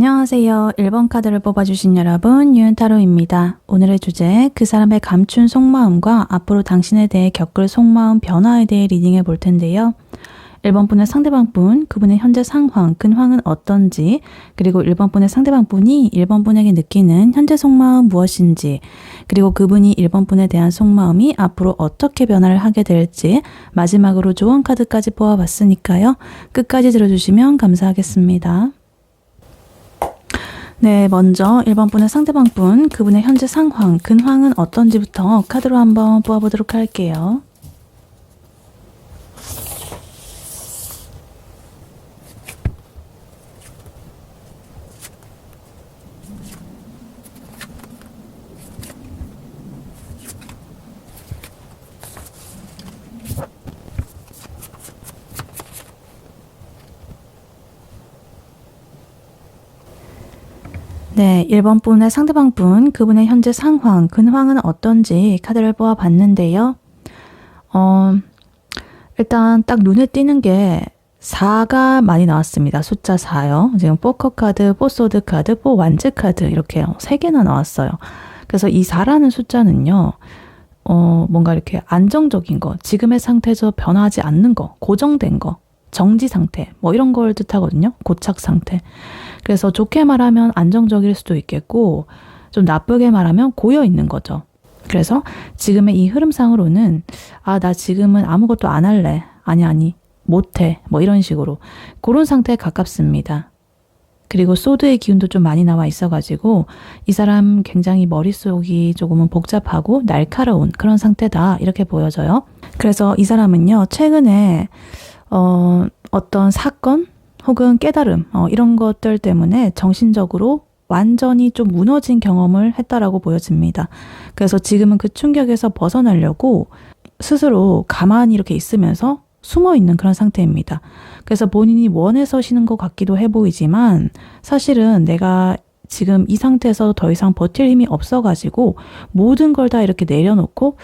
안녕하세요. 1번 카드를 뽑아주신 여러분, 유은타로입니다. 오늘의 주제, 그 사람의 감춘 속마음과 앞으로 당신에 대해 겪을 속마음 변화에 대해 리딩해 볼 텐데요. 1번 분의 상대방 분, 그분의 현재 상황, 근황은 어떤지, 그리고 1번 분의 상대방 분이 1번 분에게 느끼는 현재 속마음 무엇인지, 그리고 그분이 1번 분에 대한 속마음이 앞으로 어떻게 변화를 하게 될지, 마지막으로 조언 카드까지 뽑아봤으니까요. 끝까지 들어주시면 감사하겠습니다. 네, 먼저 1번 분의 상대방 분, 그분의 현재 상황, 근황은 어떤지부터 카드로 한번 뽑아보도록 할게요. 네, 1번 분의 상대방 분, 그분의 현재 상황, 근황은 어떤지 카드를 뽑아봤는데요. 일단 딱 눈에 띄는 게 4가 많이 나왔습니다. 숫자 4요. 지금 포커 카드, 포소드 카드, 포완즈 카드 이렇게 3개나 나왔어요. 그래서 이 4라는 숫자는요. 뭔가 이렇게 안정적인 거, 지금의 상태에서 변하지 않는 거, 고정된 거, 정지 상태, 뭐 이런 걸 뜻하거든요. 고착 상태. 그래서 좋게 말하면 안정적일 수도 있겠고, 좀 나쁘게 말하면 고여 있는 거죠. 그래서 지금의 이 흐름상으로는, 나 지금은 아무것도 안 할래. 아니, 못해. 뭐 이런 식으로. 그런 상태에 가깝습니다. 그리고 소드의 기운도 좀 많이 나와 있어가지고, 이 사람 굉장히 머릿속이 조금은 복잡하고 날카로운 그런 상태다. 이렇게 보여져요. 그래서 이 사람은요, 최근에, 어떤 사건 혹은 깨달음 이런 것들 때문에 정신적으로 완전히 좀 무너진 경험을 했다라고 보여집니다. 그래서 지금은 그 충격에서 벗어나려고 스스로 가만히 이렇게 있으면서 숨어 있는 그런 상태입니다. 그래서 본인이 원해서 쉬는 것 같기도 해 보이지만 사실은 내가 지금 이 상태에서 더 이상 버틸 힘이 없어가지고 모든 걸 다 이렇게 내려놓고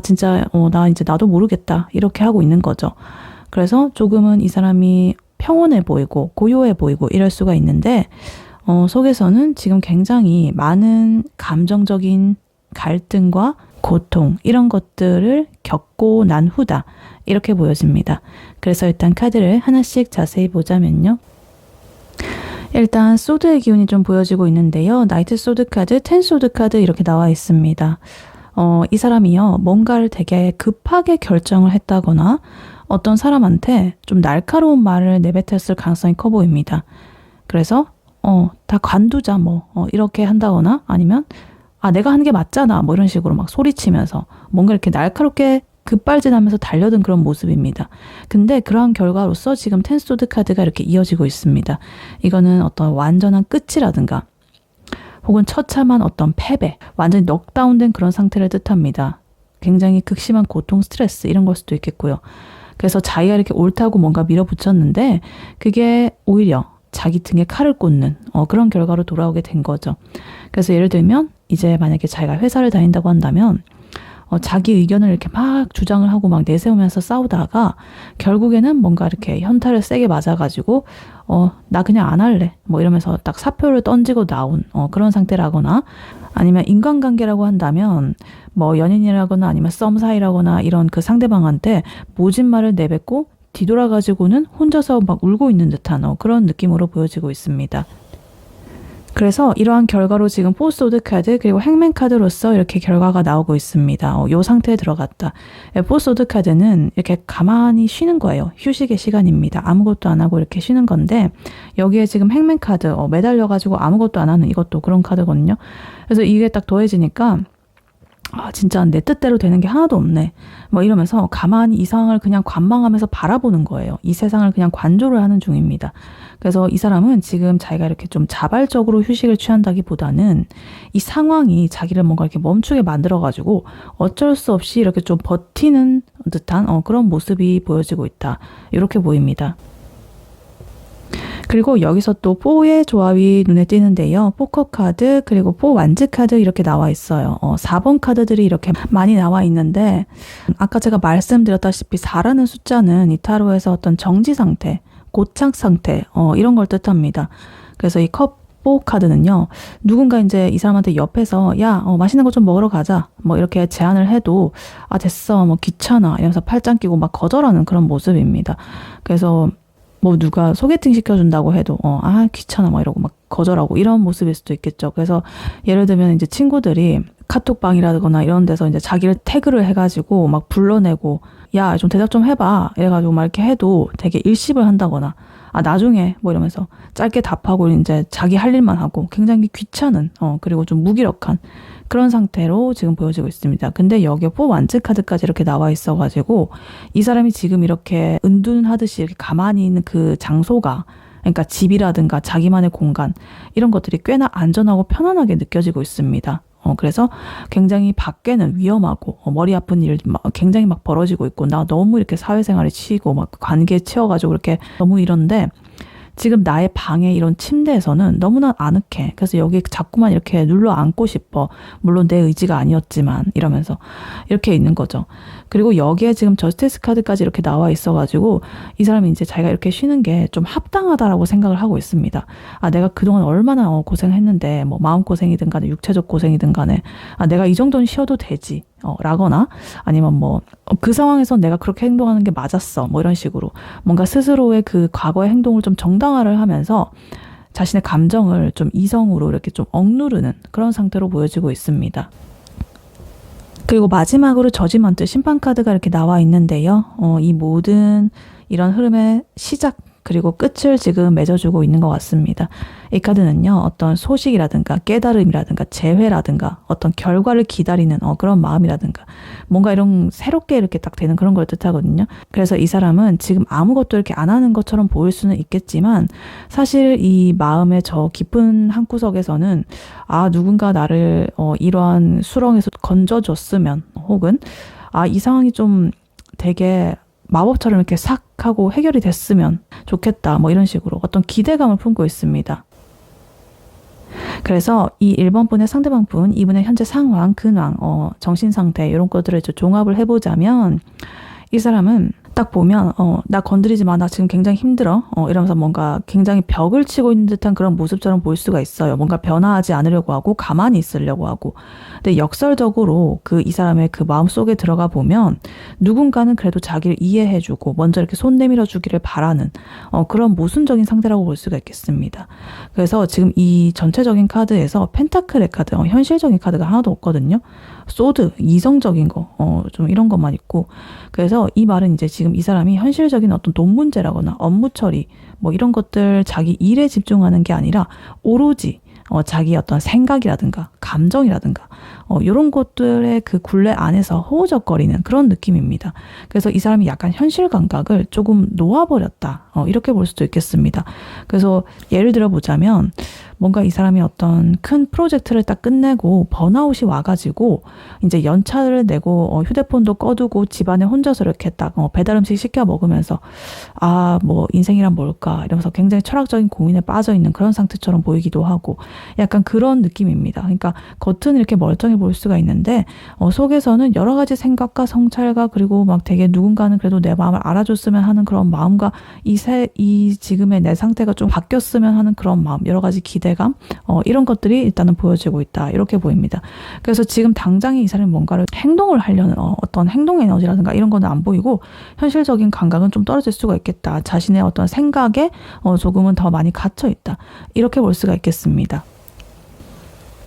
진짜 나 이제 나도 모르겠다 이렇게 하고 있는 거죠. 그래서 조금은 이 사람이 평온해 보이고 고요해 보이고 이럴 수가 있는데 속에서는 지금 굉장히 많은 감정적인 갈등과 고통 이런 것들을 겪고 난 후다 이렇게 보여집니다. 그래서 일단 카드를 하나씩 자세히 보자면요. 일단 소드의 기운이 좀 보여지고 있는데요. 나이트 소드 카드, 텐 소드 카드 이렇게 나와 있습니다. 이 사람이요. 뭔가를 되게 급하게 결정을 했다거나 어떤 사람한테 좀 날카로운 말을 내뱉었을 가능성이 커 보입니다. 그래서 다 관두자 이렇게 한다거나 아니면 내가 하는 게 맞잖아 뭐 이런 식으로 막 소리치면서 뭔가 이렇게 날카롭게 급발진하면서 달려든 그런 모습입니다. 근데 그러한 결과로서 지금 텐소드 카드가 이렇게 이어지고 있습니다. 이거는 어떤 완전한 끝이라든가 혹은 처참한 어떤 패배, 완전히 넉다운된 그런 상태를 뜻합니다. 굉장히 극심한 고통, 스트레스 이런 걸 수도 있겠고요. 그래서 자기가 이렇게 옳다고 뭔가 밀어붙였는데 그게 오히려 자기 등에 칼을 꽂는 그런 결과로 돌아오게 된 거죠. 그래서 예를 들면 이제 만약에 자기가 회사를 다닌다고 한다면 자기 의견을 이렇게 막 주장을 하고 막 내세우면서 싸우다가 결국에는 뭔가 이렇게 현타를 세게 맞아가지고 나 그냥 안 할래 뭐 이러면서 딱 사표를 던지고 나온 그런 상태라거나 아니면 인간관계라고 한다면 뭐 연인이라거나 아니면 썸 사이라거나 이런 그 상대방한테 모진 말을 내뱉고 뒤돌아가지고는 혼자서 막 울고 있는 듯한 그런 느낌으로 보여지고 있습니다. 그래서 이러한 결과로 지금 포소드 카드 그리고 행맨 카드로서 이렇게 결과가 나오고 있습니다. 이 상태에 들어갔다. 포소드 카드는 이렇게 가만히 쉬는 거예요. 휴식의 시간입니다. 아무것도 안 하고 이렇게 쉬는 건데 여기에 지금 행맨 카드 매달려가지고 아무것도 안 하는 이것도 그런 카드거든요. 그래서 이게 딱 더해지니까 진짜 내 뜻대로 되는 게 하나도 없네. 뭐 이러면서 가만히 이 상황을 그냥 관망하면서 바라보는 거예요. 이 세상을 그냥 관조를 하는 중입니다. 그래서 이 사람은 지금 자기가 이렇게 좀 자발적으로 휴식을 취한다기보다는 이 상황이 자기를 뭔가 이렇게 멈추게 만들어가지고 어쩔 수 없이 이렇게 좀 버티는 듯한 그런 모습이 보여지고 있다. 이렇게 보입니다. 그리고 여기서 또 4의 조합이 눈에 띄는데요. 포커 카드 그리고 4 완즈 카드 이렇게 나와 있어요. 4번 카드들이 이렇게 많이 나와 있는데 아까 제가 말씀드렸다시피 4라는 숫자는 이 타로에서 어떤 정지 상태, 고착 상태 이런 걸 뜻합니다. 그래서 이 컵 뽀 카드는요, 누군가 이제 이 사람한테 옆에서 야, 맛있는 거 좀 먹으러 가자 뭐 이렇게 제안을 해도 아 됐어 뭐 귀찮아 이러면서 팔짱 끼고 막 거절하는 그런 모습입니다. 그래서 뭐 누가 소개팅 시켜준다고 해도 아 귀찮아 막 이러고 막 거절하고 이런 모습일 수도 있겠죠. 그래서 예를 들면 이제 친구들이 카톡방이라거나 이런 데서 이제 자기를 태그를 해가지고 막 불러내고 야 좀 대답 좀 해봐 이래가지고 막 이렇게 해도 되게 일십을 한다거나 아 나중에 뭐 이러면서 짧게 답하고 이제 자기 할 일만 하고 굉장히 귀찮은 그리고 좀 무기력한 그런 상태로 지금 보여지고 있습니다. 근데 여기에 뽀 완즈 카드까지 이렇게 나와 있어가지고 이 사람이 지금 이렇게 은둔하듯이 이렇게 가만히 있는 그 장소가 그러니까 집이라든가 자기만의 공간 이런 것들이 꽤나 안전하고 편안하게 느껴지고 있습니다. 그래서 굉장히 밖에는 위험하고 머리 아픈 일 굉장히 막 벌어지고 있고 나 너무 이렇게 사회생활에 치이고 막 관계에 치여가지고 이렇게 너무 이런데 지금 나의 방에 이런 침대에서는 너무나 아늑해. 그래서 여기 자꾸만 이렇게 눌러 앉고 싶어. 물론 내 의지가 아니었지만 이러면서 이렇게 있는 거죠. 그리고 여기에 지금 저스티스 카드까지 이렇게 나와 있어가지고 이 사람이 이제 자기가 이렇게 쉬는 게 좀 합당하다라고 생각을 하고 있습니다. 아, 내가 그동안 얼마나 고생했는데 뭐 마음고생이든 간에 육체적 고생이든 간에 아, 내가 이 정도는 쉬어도 되지. 라거나 아니면 뭐 그 상황에서 내가 그렇게 행동하는 게 맞았어 뭐 이런 식으로 뭔가 스스로의 그 과거의 행동을 좀 정당화를 하면서 자신의 감정을 좀 이성으로 이렇게 좀 억누르는 그런 상태로 보여지고 있습니다. 그리고 마지막으로 저지먼트 심판 카드가 이렇게 나와 있는데요. 이 모든 이런 흐름의 시작 그리고 끝을 지금 맺어주고 있는 것 같습니다. 이 카드는요, 어떤 소식이라든가 깨달음이라든가 재회라든가 어떤 결과를 기다리는 그런 마음이라든가 뭔가 이런 새롭게 이렇게 딱 되는 그런 걸 뜻하거든요. 그래서 이 사람은 지금 아무것도 이렇게 안 하는 것처럼 보일 수는 있겠지만 사실 이 마음의 저 깊은 한구석에서는 아, 누군가 나를 이러한 수렁에서 건져줬으면 혹은 아, 이 상황이 좀 되게 마법처럼 이렇게 싹 하고 해결이 됐으면 좋겠다. 뭐 이런 식으로 어떤 기대감을 품고 있습니다. 그래서 이 1번 분의 상대방 분, 이분의 현재 상황, 근황, 정신 상태 이런 것들을 종합을 해보자면 이 사람은 딱 보면 나 건드리지 마. 나 지금 굉장히 힘들어. 이러면서 뭔가 굉장히 벽을 치고 있는 듯한 그런 모습처럼 보일 수가 있어요. 뭔가 변화하지 않으려고 하고 가만히 있으려고 하고. 근데 역설적으로 이 사람의 그 마음속에 들어가 보면 누군가는 그래도 자기를 이해해주고 먼저 이렇게 손 내밀어 주기를 바라는 그런 모순적인 상대라고 볼 수가 있겠습니다. 그래서 지금 이 전체적인 카드에서 펜타클의 카드, 현실적인 카드가 하나도 없거든요. 소드, 이성적인 거, 좀 이런 것만 있고. 그래서 이 말은 이제 지금 이 사람이 현실적인 어떤 돈 문제라거나 업무 처리, 뭐 이런 것들 자기 일에 집중하는 게 아니라 오로지 자기 어떤 생각이라든가 감정이라든가 이런 것들의 그 굴레 안에서 허우적거리는 그런 느낌입니다. 그래서 이 사람이 약간 현실 감각을 조금 놓아버렸다. 이렇게 볼 수도 있겠습니다. 그래서 예를 들어 보자면 뭔가 이 사람이 어떤 큰 프로젝트를 딱 끝내고 번아웃이 와가지고 이제 연차를 내고 휴대폰도 꺼두고 집안에 혼자서 이렇게 딱 배달 음식 시켜 먹으면서 아, 뭐 인생이란 뭘까 이러면서 굉장히 철학적인 고민에 빠져 있는 그런 상태처럼 보이기도 하고 약간 그런 느낌입니다. 그러니까 겉은 이렇게 멀쩡해 보일 수가 있는데 속에서는 여러 가지 생각과 성찰과 그리고 막 되게 누군가는 그래도 내 마음을 알아줬으면 하는 그런 마음과 이 지금의 내 상태가 좀 바뀌었으면 하는 그런 마음, 여러 가지 기대감, 이런 것들이 일단은 보여지고 있다. 이렇게 보입니다. 그래서 지금 당장에 이 사람이 뭔가를 행동을 하려는 어떤 행동 에너지라든가 이런 거는 안 보이고 현실적인 감각은 좀 떨어질 수가 있겠다. 자신의 어떤 생각에 조금은 더 많이 갇혀 있다. 이렇게 볼 수가 있겠습니다.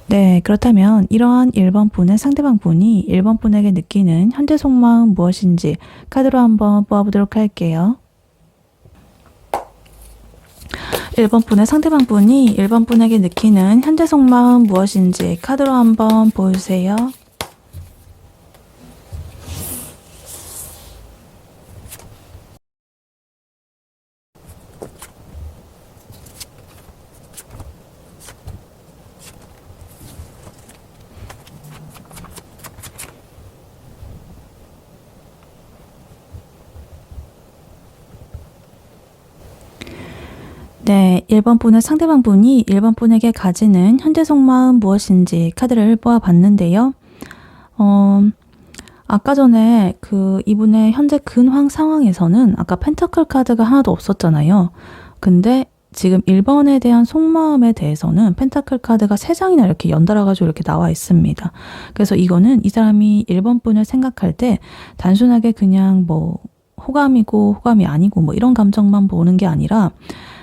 네, 그렇다면 이러한 1번 분의 상대방 분이 1번 분에게 느끼는 현재 속마음 무엇인지 카드로 한번 뽑아보도록 할게요. 1번 분의 상대방 분이 1번 분에게 느끼는 현재 속마음 무엇인지 카드로 한번 보여주세요. 네, 1번 분의 상대방 분이 1번 분에게 가지는 현재 속마음 무엇인지 카드를 뽑아봤는데요. 아까 전에 이분의 현재 근황 상황에서는 아까 펜터클 카드가 하나도 없었잖아요. 근데 지금 1번에 대한 속마음에 대해서는 펜타클 카드가 3장이나 이렇게 연달아가지고 이렇게 나와 있습니다. 그래서 이거는 이 사람이 1번 분을 생각할 때 단순하게 그냥 뭐 호감이고 호감이 아니고 뭐 이런 감정만 보는 게 아니라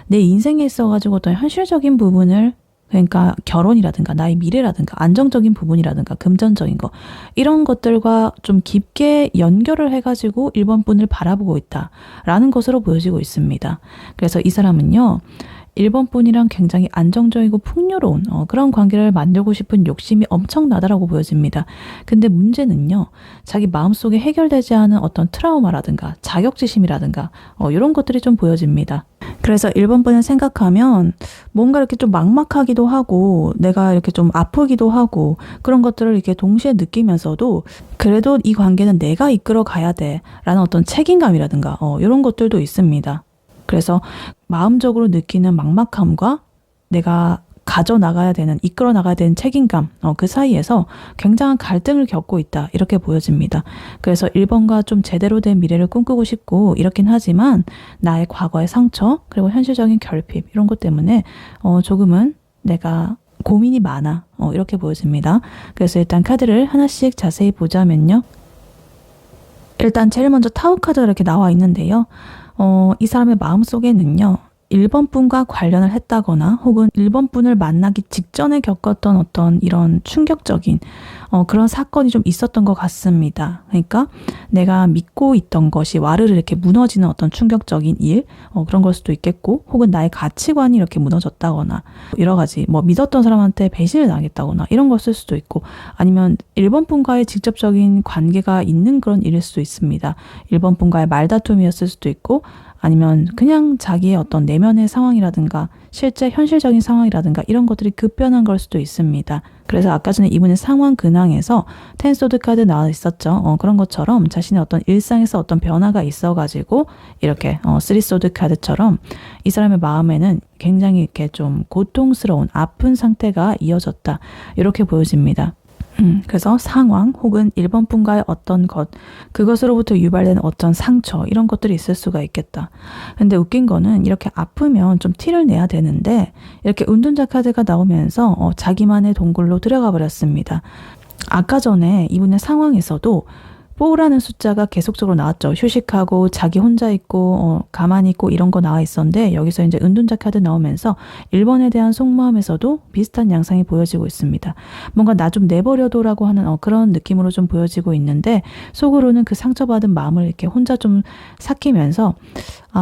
내 인생에 있어가지고 어떤 현실적인 부분을, 그러니까 결혼이라든가 나의 미래라든가 안정적인 부분이라든가 금전적인 거, 이런 것들과 좀 깊게 연결을 해가지고 1번 분을 바라보고 있다라는 것으로 보여지고 있습니다. 그래서 이 사람은요, 1번 분이랑 굉장히 안정적이고 풍요로운 그런 관계를 만들고 싶은 욕심이 엄청나다라고 보여집니다. 근데 문제는요, 자기 마음속에 해결되지 않은 어떤 트라우마라든가 자격지심이라든가 이런 것들이 좀 보여집니다. 그래서 1번 분을 생각하면 뭔가 이렇게 좀 막막하기도 하고 내가 이렇게 좀 아프기도 하고 그런 것들을 이렇게 동시에 느끼면서도 그래도 이 관계는 내가 이끌어 가야 돼 라는 어떤 책임감이라든가 이런 것들도 있습니다. 그래서 마음적으로 느끼는 막막함과 내가 가져나가야 되는, 이끌어 나가야 되는 책임감, 그 사이에서 굉장한 갈등을 겪고 있다, 이렇게 보여집니다. 그래서 1번과 좀 제대로 된 미래를 꿈꾸고 싶고 이렇긴 하지만 나의 과거의 상처, 그리고 현실적인 결핍, 이런 것 때문에 조금은 내가 고민이 많아, 이렇게 보여집니다. 그래서 일단 카드를 하나씩 자세히 보자면요, 일단 제일 먼저 타워 카드가 이렇게 나와 있는데요, 이 사람의 마음속에는요, 1번 분과 관련을 했다거나 혹은 1번 분을 만나기 직전에 겪었던 어떤 이런 충격적인 그런 사건이 좀 있었던 것 같습니다. 그러니까 내가 믿고 있던 것이 와르르 이렇게 무너지는 어떤 충격적인 일, 그런 걸 수도 있겠고, 혹은 나의 가치관이 이렇게 무너졌다거나, 여러 가지 뭐 믿었던 사람한테 배신을 당했다거나 이런 걸 쓸 수도 있고, 아니면 1번 분과의 직접적인 관계가 있는 그런 일일 수도 있습니다. 1번 분과의 말다툼이었을 수도 있고, 아니면 그냥 자기의 어떤 내면의 상황이라든가 실제 현실적인 상황이라든가 이런 것들이 급변한 걸 수도 있습니다. 그래서 아까 전에 이분의 상황 근황에서 텐소드 카드 나와 있었죠. 그런 것처럼 자신의 어떤 일상에서 어떤 변화가 있어가지고 이렇게 쓰리소드 카드처럼 이 사람의 마음에는 굉장히 이렇게 좀 고통스러운 아픈 상태가 이어졌다, 이렇게 보여집니다. 그래서 상황 혹은 1번 분과의 어떤 것, 그것으로부터 유발되는 어떤 상처, 이런 것들이 있을 수가 있겠다. 근데 웃긴 거는 이렇게 아프면 좀 티를 내야 되는데 이렇게 운둔자 카드가 나오면서 자기만의 동굴로 들어가 버렸습니다. 아까 전에 이분의 상황에서도 4라는 숫자가 계속적으로 나왔죠. 휴식하고 자기 혼자 있고 가만히 있고 이런 거 나와 있었는데, 여기서 이제 은둔자 카드 나오면서 1번에 대한 속마음에서도 비슷한 양상이 보여지고 있습니다. 뭔가 나 좀 내버려둬라고 하는 그런 느낌으로 좀 보여지고 있는데, 속으로는 그 상처받은 마음을 이렇게 혼자 좀 삭히면서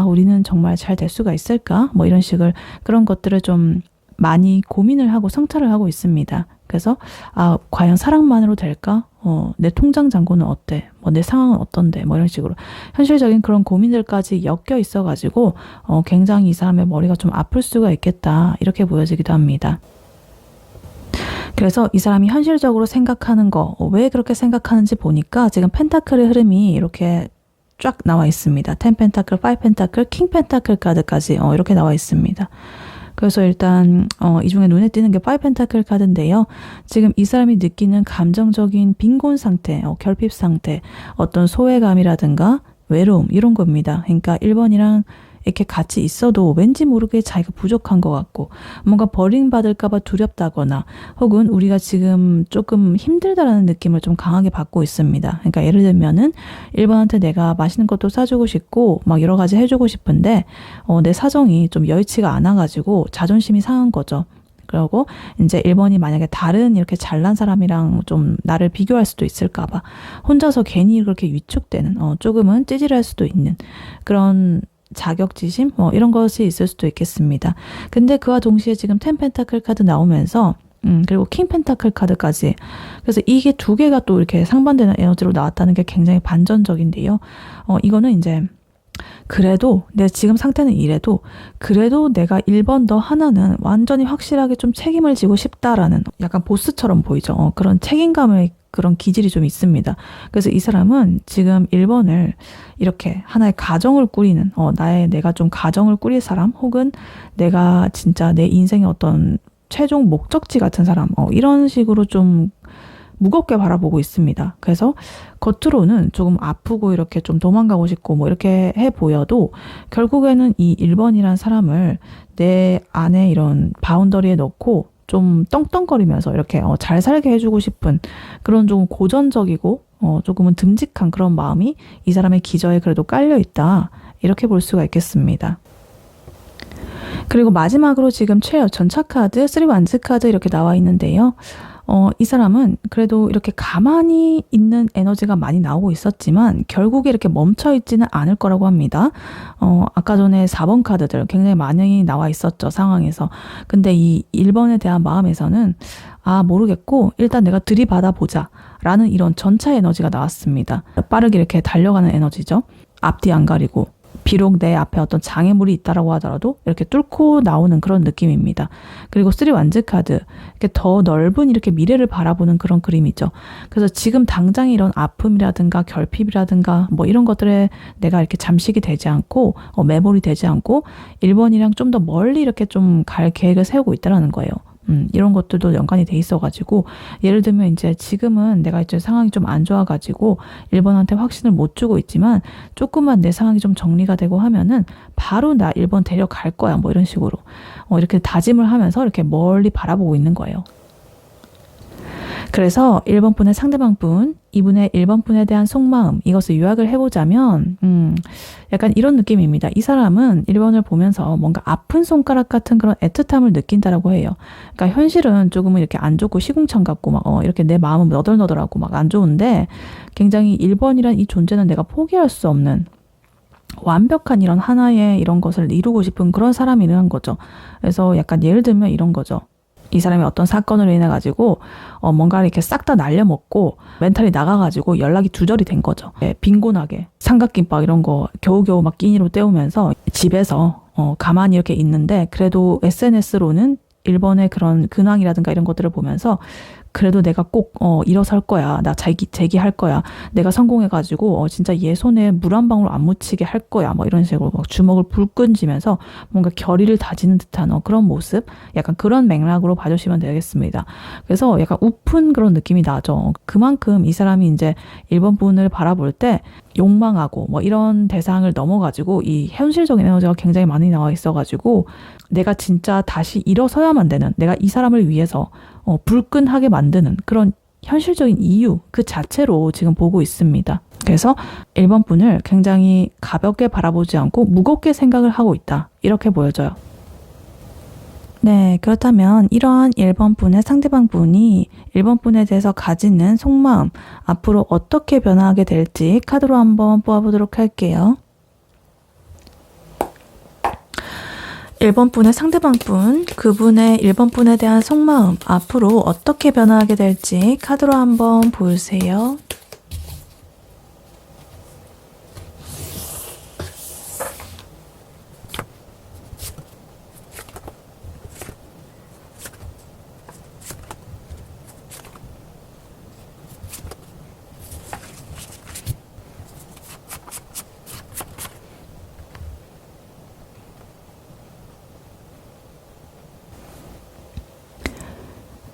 우리는 정말 잘 될 수가 있을까? 뭐 이런 식을, 그런 것들을 좀 많이 고민을 하고 성찰을 하고 있습니다. 그래서 과연 사랑만으로 될까? 내 통장 잔고는 어때? 뭐 내 상황은 어떤데? 뭐 이런 식으로 현실적인 그런 고민들까지 엮여 있어가지고 굉장히 이 사람의 머리가 좀 아플 수가 있겠다, 이렇게 보여지기도 합니다. 그래서 이 사람이 현실적으로 생각하는 거, 왜 그렇게 생각하는지 보니까 지금 펜타클의 흐름이 이렇게 쫙 나와 있습니다. 10 펜타클, 5 펜타클, 킹 펜타클 카드까지 이렇게 나와 있습니다. 그래서 일단 이 중에 눈에 띄는 게 5 펜타클 카드인데요. 지금 이 사람이 느끼는 감정적인 빈곤 상태, 결핍 상태, 어떤 소외감이라든가 외로움, 이런 겁니다. 그러니까 1번이랑 이렇게 같이 있어도 왠지 모르게 자기가 부족한 것 같고, 뭔가 버림받을까 봐 두렵다거나, 혹은 우리가 지금 조금 힘들다라는 느낌을 좀 강하게 받고 있습니다. 그러니까 예를 들면은 1번한테 내가 맛있는 것도 사주고 싶고 막 여러 가지 해주고 싶은데 내 사정이 좀 여의치가 않아가지고 자존심이 상한 거죠. 그리고 이제 1번이 만약에 다른 이렇게 잘난 사람이랑 좀 나를 비교할 수도 있을까봐 혼자서 괜히 그렇게 위축되는, 조금은 찌질할 수도 있는 그런 자격지심 이런 것이 있을 수도 있겠습니다. 근데 그와 동시에 지금 10 펜타클 카드 나오면서 그리고 킹 펜타클 카드까지, 그래서 이게 두 개가 또 이렇게 상반되는 에너지로 나왔다는 게 굉장히 반전적인데요. 이거는 이제 그래도 내 지금 상태는 이래도 그래도 내가 1번 더 하나는 완전히 확실하게 좀 책임을 지고 싶다라는 약간 보스처럼 보이죠. 그런 책임감의 그런 기질이 좀 있습니다. 그래서 이 사람은 지금 1번을 이렇게 하나의 가정을 꾸리는, 내가 좀 가정을 꾸릴 사람, 혹은 내가 진짜 내 인생의 어떤 최종 목적지 같은 사람, 이런 식으로 좀 무겁게 바라보고 있습니다. 그래서 겉으로는 조금 아프고 이렇게 좀 도망가고 싶고 뭐 이렇게 해 보여도 결국에는 이 1번이란 사람을 내 안에 이런 바운더리에 넣고 좀 떵떵거리면서 이렇게 잘 살게 해주고 싶은 그런 좀 고전적이고 조금은 듬직한 그런 마음이 이 사람의 기저에 그래도 깔려 있다. 이렇게 볼 수가 있겠습니다. 그리고 마지막으로 지금 최애 전차 카드, 3 완즈 카드 이렇게 나와 있는데요. 이 사람은 그래도 이렇게 가만히 있는 에너지가 많이 나오고 있었지만 결국에 이렇게 멈춰 있지는 않을 거라고 합니다. 아까 전에 4번 카드들 굉장히 많이 나와 있었죠, 상황에서. 근데 이 1번에 대한 마음에서는 모르겠고 일단 내가 들이받아 보자 라는 이런 전차 에너지가 나왔습니다. 빠르게 이렇게 달려가는 에너지죠. 앞뒤 안 가리고. 비록 내 앞에 어떤 장애물이 있다라고 하더라도 이렇게 뚫고 나오는 그런 느낌입니다. 그리고 3 완즈 카드, 이렇게 더 넓은 이렇게 미래를 바라보는 그런 그림이죠. 그래서 지금 당장 이런 아픔이라든가 결핍이라든가 뭐 이런 것들에 내가 이렇게 잠식이 되지 않고 매몰이 되지 않고 1번이랑 좀 더 멀리 이렇게 좀 갈 계획을 세우고 있다라는 거예요. 이런 것들도 연관이 돼 있어가지고 예를 들면 이제 지금은 내가 이제 상황이 좀 안 좋아가지고 1번한테 확신을 못 주고 있지만 조금만 내 상황이 좀 정리가 되고 하면은 바로 나 1번 데려갈 거야 뭐 이런 식으로 이렇게 다짐을 하면서 이렇게 멀리 바라보고 있는 거예요. 그래서 1번 분의 상대방 분, 이분의 1번 분에 대한 속마음, 이것을 요약을 해보자면 약간 이런 느낌입니다. 이 사람은 1번을 보면서 뭔가 아픈 손가락 같은 그런 애틋함을 느낀다라고 해요. 그러니까 현실은 조금은 이렇게 안 좋고 시궁창 같고 막 이렇게 내 마음은 너덜너덜하고 막 안 좋은데 굉장히 1번이란 이 존재는 내가 포기할 수 없는 완벽한 이런 하나의 이런 것을 이루고 싶은 그런 사람이라는 거죠. 그래서 약간 예를 들면 이런 거죠. 이 사람이 어떤 사건으로 인해 가지고 뭔가를 이렇게 싹 다 날려먹고 멘탈이 나가가지고 연락이 두절이 된 거죠. 빈곤하게 삼각김밥 이런 거 겨우겨우 막 끼니로 때우면서 집에서 가만히 이렇게 있는데 그래도 SNS로는 일본의 그런 근황이라든가 이런 것들을 보면서 그래도 내가 꼭 일어설 거야. 나 재기할 거야. 내가 성공해가지고 진짜 얘 손에 물 한 방울 안 묻히게 할 거야. 뭐 이런 식으로 막 주먹을 불끈쥐면서 뭔가 결의를 다지는 듯한 그런 모습, 약간 그런 맥락으로 봐주시면 되겠습니다. 그래서 약간 우픈 그런 느낌이 나죠. 그만큼 이 사람이 이제 일본 분을 바라볼 때 욕망하고 뭐 이런 대상을 넘어가지고 이 현실적인 에너지가 굉장히 많이 나와 있어가지고 내가 진짜 다시 일어서야만 되는, 내가 이 사람을 위해서 불끈하게 만드는 그런 현실적인 이유 그 자체로 지금 보고 있습니다. 그래서 1번 분을 굉장히 가볍게 바라보지 않고 무겁게 생각을 하고 있다. 이렇게 보여져요. 네, 그렇다면 이러한 1번 분의 상대방 분이 1번 분에 대해서 가지는 속마음, 앞으로 어떻게 변화하게 될지 카드로 한번 뽑아보도록 할게요. 1번 분의 상대방 분, 그분의 1번 분에 대한 속마음, 앞으로 어떻게 변화하게 될지 카드로 한번 보세요.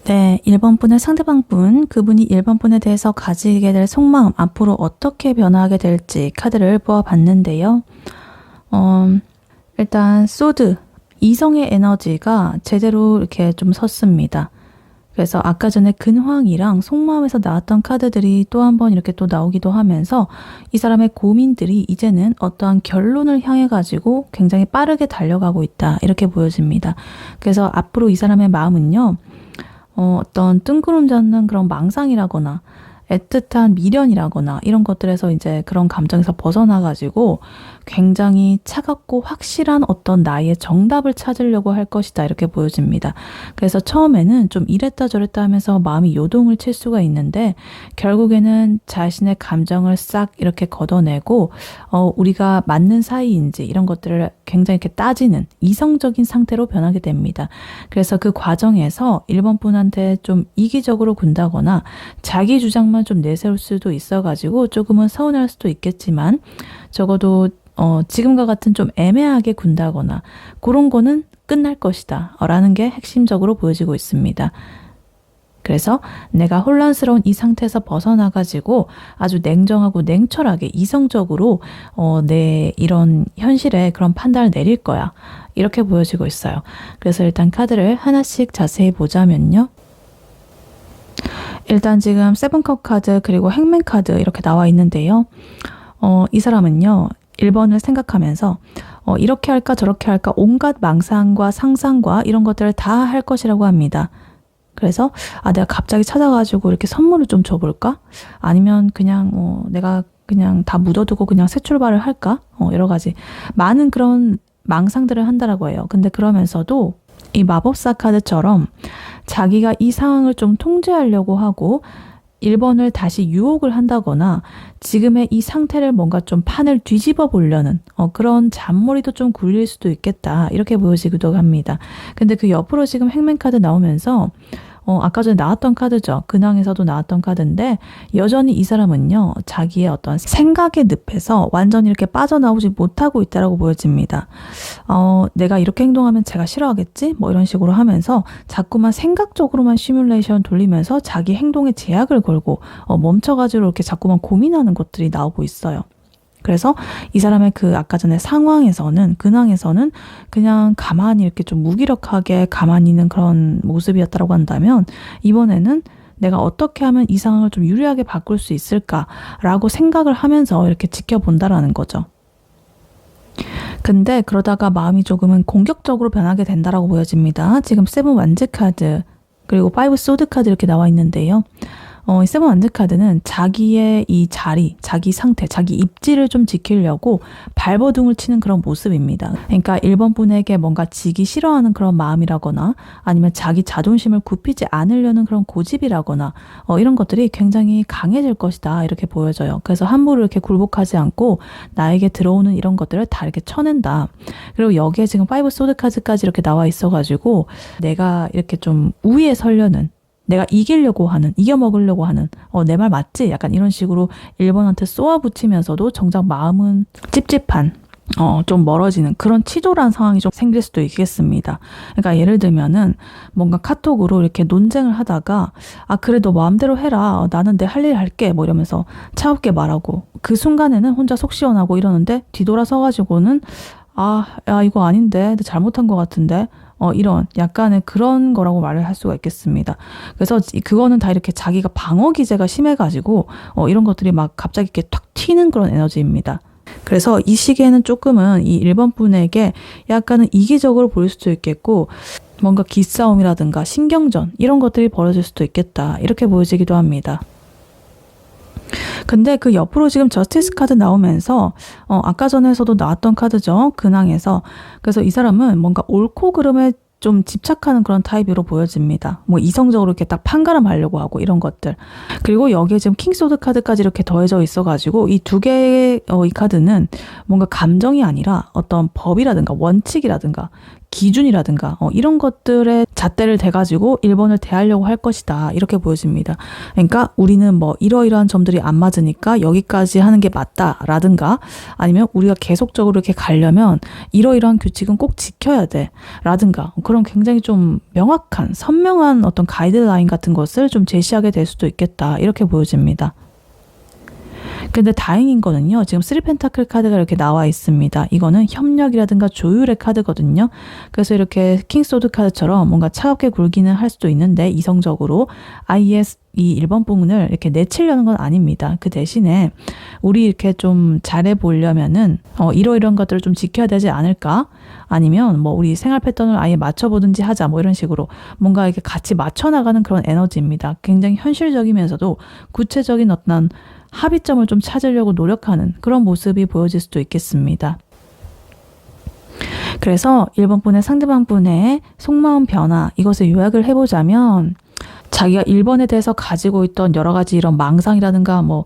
네, 1번 분의 상대방 분, 그분이 1번 분에 대해서 가지게 될 속마음, 앞으로 어떻게 변화하게 될지 카드를 뽑아봤는데요. 일단 소드, 이성의 에너지가 제대로 이렇게 좀 섰습니다. 그래서 아까 전에 근황이랑 속마음에서 나왔던 카드들이 또 한 번 이렇게 또 나오기도 하면서 이 사람의 고민들이 이제는 어떠한 결론을 향해 가지고 굉장히 빠르게 달려가고 있다. 이렇게 보여집니다. 그래서 앞으로 이 사람의 마음은요. 어떤 뜬구름 잡는 그런 망상이라거나 애틋한 미련이라거나 이런 것들에서 이제 그런 감정에서 벗어나가지고 굉장히 차갑고 확실한 어떤 나의 정답을 찾으려고 할 것이다 이렇게 보여집니다. 그래서 처음에는 좀 이랬다 저랬다 하면서 마음이 요동을 칠 수가 있는데 결국에는 자신의 감정을 싹 이렇게 걷어내고 우리가 맞는 사이인지 이런 것들을 굉장히 이렇게 따지는 이성적인 상태로 변하게 됩니다. 그래서 그 과정에서 1번 분한테 좀 이기적으로 군다거나 자기 주장만 좀 내세울 수도 있어가지고 조금은 서운할 수도 있겠지만 적어도 지금과 같은 좀 애매하게 군다거나 그런 거는 끝날 것이다 라는 게 핵심적으로 보여지고 있습니다. 그래서 내가 혼란스러운 이 상태에서 벗어나가지고 아주 냉정하고 냉철하게 이성적으로 내 이런 현실에 그런 판단을 내릴 거야. 이렇게 보여지고 있어요. 그래서 일단 카드를 하나씩 자세히 보자면요. 일단 지금 세븐컵 카드 그리고 행맨 카드 이렇게 나와 있는데요. 이 사람은요. 1번을 생각하면서 이렇게 할까 저렇게 할까 온갖 망상과 상상과 이런 것들을 다 할 것이라고 합니다. 그래서 내가 갑자기 찾아가지고 이렇게 선물을 좀 줘볼까? 아니면 그냥 내가 그냥 다 묻어두고 그냥 새 출발을 할까? 여러 가지 많은 그런 망상들을 한다라고 해요. 근데 그러면서도 이 마법사 카드처럼 자기가 이 상황을 좀 통제하려고 하고 1번을 다시 유혹을 한다거나 지금의 이 상태를 뭔가 좀 판을 뒤집어 보려는 그런 잔머리도 좀 굴릴 수도 있겠다. 이렇게 보여지기도 합니다. 근데 그 옆으로 지금 행맨 카드 나오면서 아까 전에 나왔던 카드죠. 근황에서도 나왔던 카드인데 여전히 이 사람은요. 자기의 어떤 생각의 늪에서 완전히 이렇게 빠져나오지 못하고 있다라고 보여집니다. 내가 이렇게 행동하면 제가 싫어하겠지? 뭐 이런 식으로 하면서 자꾸만 생각적으로만 시뮬레이션 돌리면서 자기 행동에 제약을 걸고 멈춰가지고 이렇게 자꾸만 고민하는 것들이 나오고 있어요. 그래서 이 사람의 그 아까 전에 상황에서는 근황에서는 그냥 가만히 이렇게 좀 무기력하게 가만히 있는 그런 모습이었다고 한다면 이번에는 내가 어떻게 하면 이 상황을 좀 유리하게 바꿀 수 있을까라고 생각을 하면서 이렇게 지켜본다라는 거죠. 근데 그러다가 마음이 조금은 공격적으로 변하게 된다라고 보여집니다. 지금 세븐 완즈 카드 그리고 파이브 소드 카드 이렇게 나와 있는데요. 이 세븐 완즈 카드는 자기의 이 자리, 자기 상태, 자기 입지를 좀 지키려고 발버둥을 치는 그런 모습입니다. 그러니까 1번 분에게 뭔가 지기 싫어하는 그런 마음이라거나 아니면 자기 자존심을 굽히지 않으려는 그런 고집이라거나 이런 것들이 굉장히 강해질 것이다 이렇게 보여져요. 그래서 함부로 이렇게 굴복하지 않고 나에게 들어오는 이런 것들을 다 이렇게 쳐낸다. 그리고 여기에 지금 파이브 소드 카드까지 이렇게 나와 있어가지고 내가 이렇게 좀 우위에 서려는 내가 이기려고 하는, 이겨먹으려고 하는, 내 말 맞지? 약간 이런 식으로 1번한테 쏘아붙이면서도 정작 마음은 찝찝한, 좀 멀어지는 그런 치졸한 상황이 좀 생길 수도 있겠습니다. 그러니까 예를 들면은 뭔가 카톡으로 이렇게 논쟁을 하다가 그래 너 마음대로 해라. 나는 내 할 일 할게. 뭐 이러면서 차갑게 말하고 그 순간에는 혼자 속 시원하고 이러는데 뒤돌아서 가지고는 야 이거 아닌데 내 잘못한 것 같은데 이런 약간의 그런 거라고 말을 할 수가 있겠습니다. 그래서 그거는 다 이렇게 자기가 방어 기제가 심해가지고 이런 것들이 막 갑자기 이렇게 탁 튀는 그런 에너지입니다. 그래서 이 시기에는 조금은 이 1번 분에게 약간은 이기적으로 보일 수도 있겠고 뭔가 기싸움이라든가 신경전 이런 것들이 벌어질 수도 있겠다. 이렇게 보여지기도 합니다. 근데 그 옆으로 지금 저스티스 카드 나오면서 아까 전에서도 나왔던 카드죠. 근황에서. 그래서 이 사람은 뭔가 옳고 그름에 좀 집착하는 그런 타입으로 보여집니다. 뭐 이성적으로 이렇게 딱 판가름하려고 하고 이런 것들. 그리고 여기에 지금 킹소드 카드까지 이렇게 더해져 있어가지고 이 두 개의 이 카드는 뭔가 감정이 아니라 어떤 법이라든가 원칙이라든가 기준이라든가 이런 것들에 잣대를 대가지고 1번을 대하려고 할 것이다. 이렇게 보여집니다. 그러니까 우리는 뭐 이러이러한 점들이 안 맞으니까 여기까지 하는 게 맞다라든가 아니면 우리가 계속적으로 이렇게 가려면 이러이러한 규칙은 꼭 지켜야 돼. 라든가 그런 굉장히 좀 명확한 선명한 어떤 가이드라인 같은 것을 좀 제시하게 될 수도 있겠다. 이렇게 보여집니다. 근데 다행인 거는요. 지금 3펜타클 카드가 이렇게 나와 있습니다. 이거는 협력이라든가 조율의 카드거든요. 그래서 이렇게 킹소드 카드처럼 뭔가 차갑게 굴기는 할 수도 있는데 이성적으로 IS 이 1번 부분을 이렇게 내치려는 건 아닙니다. 그 대신에 우리 이렇게 좀 잘해보려면은 이러이러한 것들을 좀 지켜야 되지 않을까? 아니면 뭐 우리 생활 패턴을 아예 맞춰보든지 하자 뭐 이런 식으로 뭔가 이렇게 같이 맞춰나가는 그런 에너지입니다. 굉장히 현실적이면서도 구체적인 어떤 합의점을 좀 찾으려고 노력하는 그런 모습이 보여질 수도 있겠습니다. 그래서 1번 분의 상대방 분의 속마음 변화 이것을 요약을 해보자면 자기가 1번에 대해서 가지고 있던 여러 가지 이런 망상이라든가 뭐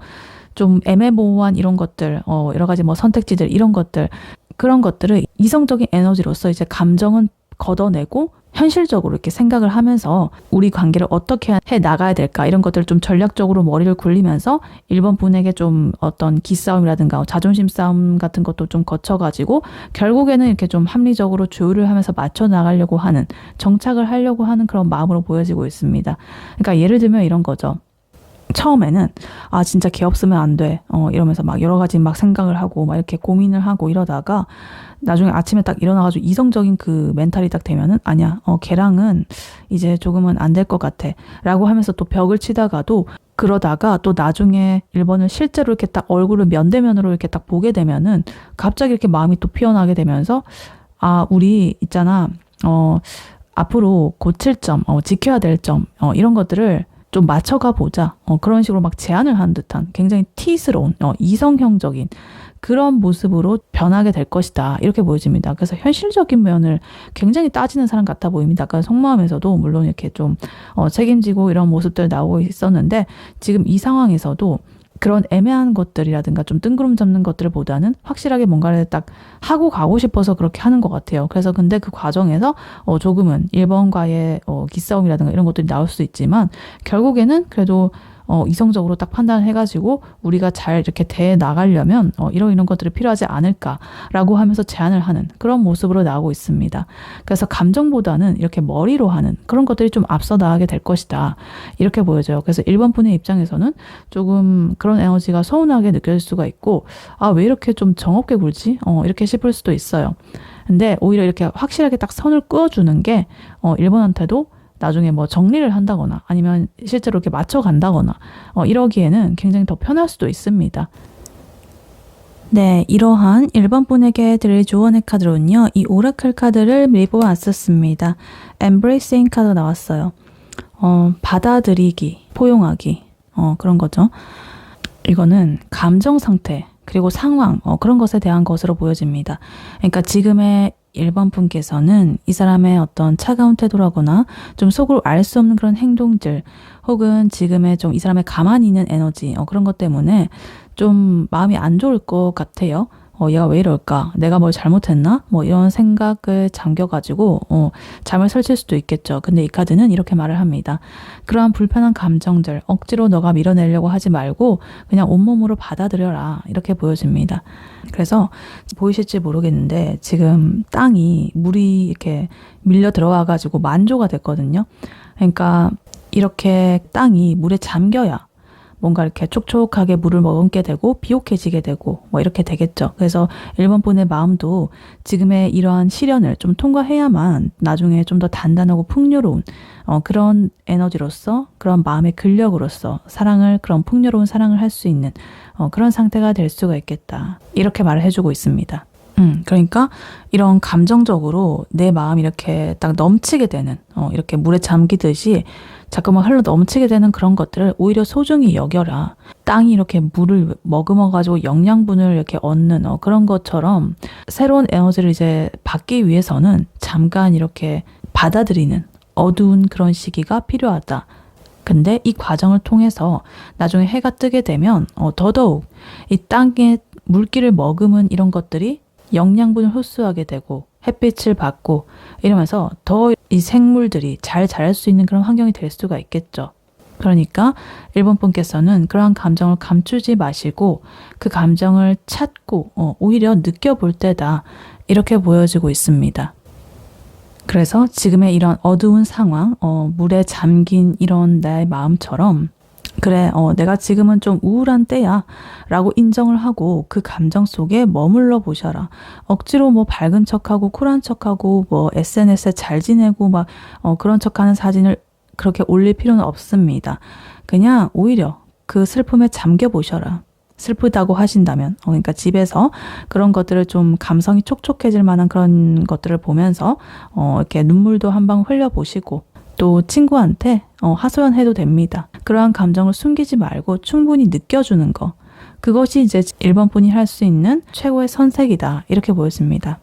좀 애매모호한 이런 것들 여러 가지 뭐 선택지들 이런 것들 그런 것들을 이성적인 에너지로서 이제 감정은 걷어내고 현실적으로 이렇게 생각을 하면서 우리 관계를 어떻게 해 나가야 될까 이런 것들을 좀 전략적으로 머리를 굴리면서 1번 분에게 좀 어떤 기싸움이라든가 자존심 싸움 같은 것도 좀 거쳐가지고 결국에는 이렇게 좀 합리적으로 조율을 하면서 맞춰 나가려고 하는, 정착을 하려고 하는 그런 마음으로 보여지고 있습니다. 그러니까 예를 들면 이런 거죠. 처음에는 진짜 걔 없으면 안 돼. 이러면서 막 여러 가지 막 생각을 하고 막 이렇게 고민을 하고 이러다가 나중에 아침에 딱 일어나가지고 이성적인 그 멘탈이 딱 되면은 아니야. 걔랑은 이제 조금은 안 될 것 같아. 라고 하면서 또 벽을 치다가도 그러다가 또 나중에 1번을 실제로 이렇게 딱 얼굴을 면대면으로 이렇게 딱 보게 되면은 갑자기 이렇게 마음이 또 피어나게 되면서 우리 있잖아. 앞으로 고칠 점, 지켜야 될 점, 이런 것들을 좀 맞춰가 보자. 그런 식으로 막 제안을 하는 듯한 굉장히 티스러운, 이성형적인 그런 모습으로 변하게 될 것이다. 이렇게 보여집니다. 그래서 현실적인 면을 굉장히 따지는 사람 같아 보입니다. 아까 속마음에서도 물론 이렇게 좀 책임지고 이런 모습들 나오고 있었는데 지금 이 상황에서도 그런 애매한 것들이라든가 좀 뜬구름 잡는 것들보다는 확실하게 뭔가를 딱 하고 가고 싶어서 그렇게 하는 것 같아요. 그래서 근데 그 과정에서 조금은 1번과의 기싸움이라든가 이런 것들이 나올 수 있지만 결국에는 그래도 이성적으로 딱 판단을 해가지고 우리가 잘 이렇게 대해 나가려면 이런 것들이 필요하지 않을까라고 하면서 제안을 하는 그런 모습으로 나오고 있습니다. 그래서 감정보다는 이렇게 머리로 하는 그런 것들이 좀 앞서 나가게 될 것이다. 이렇게 보여져요. 그래서 1번 분의 입장에서는 조금 그런 에너지가 서운하게 느껴질 수가 있고 왜 이렇게 좀 정없게 굴지? 이렇게 싶을 수도 있어요. 근데 오히려 이렇게 확실하게 딱 선을 그어주는 게 1번한테도 나중에 뭐 정리를 한다거나 아니면 실제로 이렇게 맞춰간다거나 이러기에는 굉장히 더 편할 수도 있습니다. 네, 이러한 1번 분에게 드릴 조언의 카드로는요. 이 오라클 카드를 미리 뽑아왔었습니다. Embracing 카드가 나왔어요. 받아들이기, 포용하기 그런 거죠. 이거는 감정 상태 그리고 상황 그런 것에 대한 것으로 보여집니다. 그러니까 지금의 1번 분께서는 이 사람의 어떤 차가운 태도라거나 좀 속으로 알 수 없는 그런 행동들 혹은 지금의 좀 이 사람의 가만히 있는 에너지 그런 것 때문에 좀 마음이 안 좋을 것 같아요. 얘가 왜 이럴까? 내가 뭘 잘못했나? 뭐 이런 생각을 잠겨가지고 잠을 설칠 수도 있겠죠. 근데 이 카드는 이렇게 말을 합니다. 그러한 불편한 감정들 억지로 너가 밀어내려고 하지 말고 그냥 온몸으로 받아들여라. 이렇게 보여집니다. 그래서 보이실지 모르겠는데 지금 땅이 물이 이렇게 밀려 들어와가지고 만조가 됐거든요. 그러니까 이렇게 땅이 물에 잠겨야 뭔가 이렇게 촉촉하게 물을 머금게 되고 비옥해지게 되고 뭐 이렇게 되겠죠. 그래서 1번 분의 마음도 지금의 이러한 시련을 좀 통과해야만 나중에 좀 더 단단하고 풍요로운 그런 에너지로서 그런 마음의 근력으로서 사랑을 그런 풍요로운 사랑을 할 수 있는 그런 상태가 될 수가 있겠다. 이렇게 말을 해주고 있습니다. 그러니까 이런 감정적으로 내 마음이 이렇게 딱 넘치게 되는 이렇게 물에 잠기듯이 자꾸만 흘러 넘치게 되는 그런 것들을 오히려 소중히 여겨라. 땅이 이렇게 물을 머금어가지고 영양분을 이렇게 얻는 그런 것처럼 새로운 에너지를 이제 받기 위해서는 잠깐 이렇게 받아들이는 어두운 그런 시기가 필요하다. 근데 이 과정을 통해서 나중에 해가 뜨게 되면 더더욱 이 땅에 물기를 머금은 이런 것들이 영양분을 흡수하게 되고 햇빛을 받고 이러면서 더 이 생물들이 잘 자랄 수 있는 그런 환경이 될 수가 있겠죠. 그러니까 1번 분께서는 그러한 감정을 감추지 마시고 그 감정을 찾고 오히려 느껴볼 때다. 이렇게 보여지고 있습니다. 그래서 지금의 이런 어두운 상황, 물에 잠긴 이런 나의 마음처럼 그래, 내가 지금은 좀 우울한 때야 라고 인정을 하고 그 감정 속에 머물러 보셔라. 억지로 뭐 밝은 척하고 쿨한 척하고 뭐 SNS에 잘 지내고 막 그런 척하는 사진을 그렇게 올릴 필요는 없습니다. 그냥 오히려 그 슬픔에 잠겨 보셔라. 슬프다고 하신다면 그러니까 집에서 그런 것들을 좀 감성이 촉촉해질 만한 그런 것들을 보면서 이렇게 눈물도 한 방 흘려보시고 또 친구한테 하소연해도 됩니다. 그러한 감정을 숨기지 말고 충분히 느껴주는 거. 그것이 이제 1번 분이 할 수 있는 최고의 선택이다. 이렇게 보여집니다.